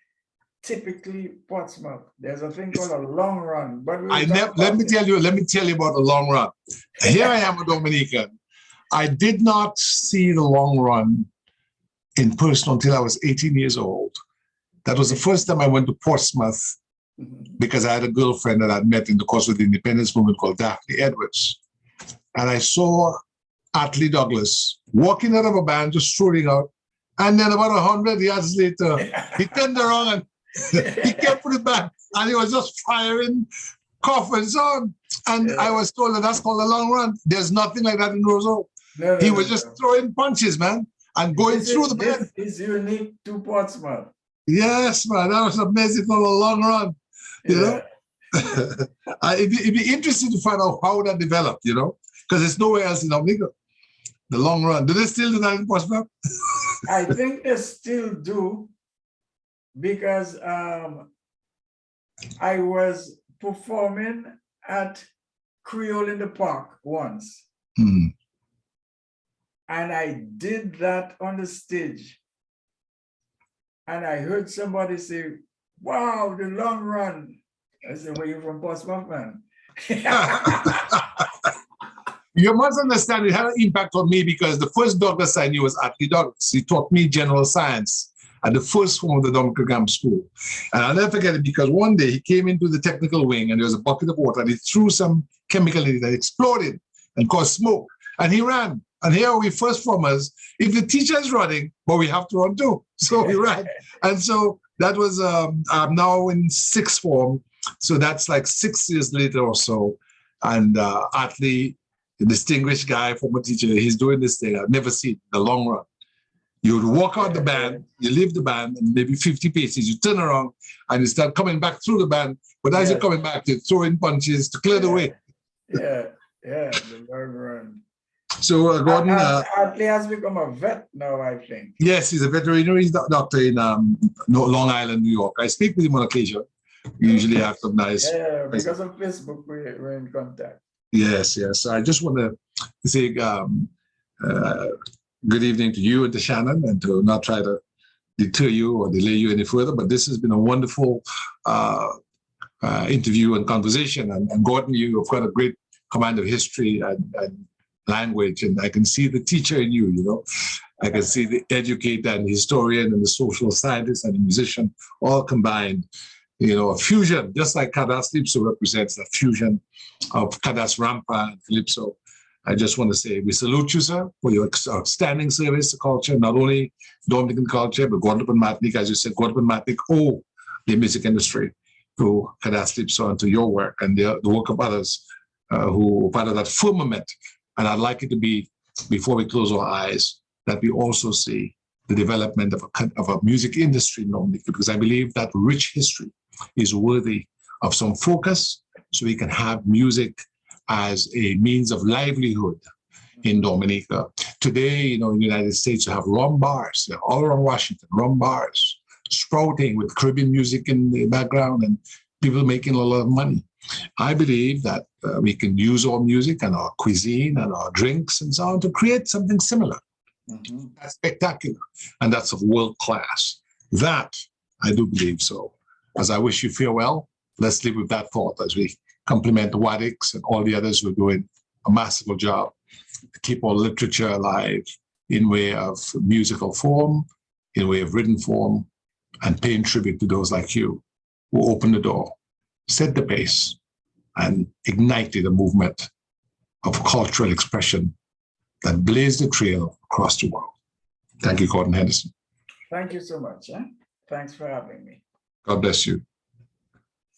typically Portsmouth. There's a thing called a long run, but let me tell you about the long run. Here I am, a Dominican. I did not see the long run in person until I was 18 years old. That was the first time I went to Portsmouth because I had a girlfriend that I'd met in the course of the independence movement called Daphne Edwards. And I saw Atlee Douglas walking out of a band, just strolling out. And then about 100 yards later, he turned around and he kept it back. And he was just firing, coughing and so on. And I was told that's called a long run. There's nothing like that in Roseau. He was just throwing punches, man, and going through the band. This is unique to Portsmouth. Yes, man, that was amazing for a long run. It'd be interesting to find out how that developed, because it's nowhere else in Dominica. The long run. Do they still do that in Portsmouth? I think they still do, because I was performing at Creole in the Park once. And I did that on the stage. And I heard somebody say, "Wow, the long run." I said, "Were you from Portsmouth, man?" You must understand, it had an impact on me because the first Douglas I knew was Atlee Douglas. He taught me general science at the first form of the Dominica Grammar School. And I'll never forget it because one day he came into the technical wing and there was a bucket of water and he threw some chemical in it that exploded and caused smoke. And he ran. And here are we first formers. If the teacher is running, but we have to run too. So we ran. And so that was, I'm now in sixth form. So that's like 6 years later or so. And Atlee, the distinguished guy, former teacher, he's doing this thing. I've never seen the long run. You would walk out the band, you leave the band, and maybe 50 paces, you turn around and you start coming back through the band. But as you're coming back, you're throwing punches to clear the way. The long run. So Gordon, Atlee has become a vet now, I think. Yes, he's a veterinary doctor in Long Island, New York. I speak with him on occasion. We usually have some nice. Yeah, because of Facebook, we're in contact. Yes, yes. I just want to say good evening to you and to Shannon, and to not try to deter you or delay you any further. But this has been a wonderful interview and conversation. And Gordon, you've got a great command of history and language, and I can see the teacher in you, you know. I can see the educator and the historian and the social scientist and the musician all combined. You know, a fusion, just like Cadence-Lypso represents the fusion of Cadence-Rampa and Calypso. I just want to say we salute you, sir, for your outstanding service to culture, not only Dominican culture, but Guadeloupe and Martinique, as you said, Guadeloupe and Martinique owe the music industry to Cadence-Lypso and to your work and the work of others who are part of that firmament. And I'd like it to be, before we close our eyes, that we also see the development of a music industry in Dominica, because I believe that rich history is worthy of some focus, so we can have music as a means of livelihood in Dominica. Today, you know, in the United States, you have rum bars all around Washington, rum bars sprouting with Caribbean music in the background and people making a lot of money. I believe that we can use our music and our cuisine and our drinks and so on to create something similar. Mm-hmm. That's spectacular, and that's of world class. That, I do believe so. As I wish you farewell, let's live with that thought as we compliment the Wadicks and all the others who are doing a masterful job to keep our literature alive in way of musical form, in way of written form, and paying tribute to those like you who opened the door, set the pace, and ignited a movement of cultural expression that blazed the trail across the world. Thank you, Gordon Henderson. Thank you so much. Thanks for having me. God bless you.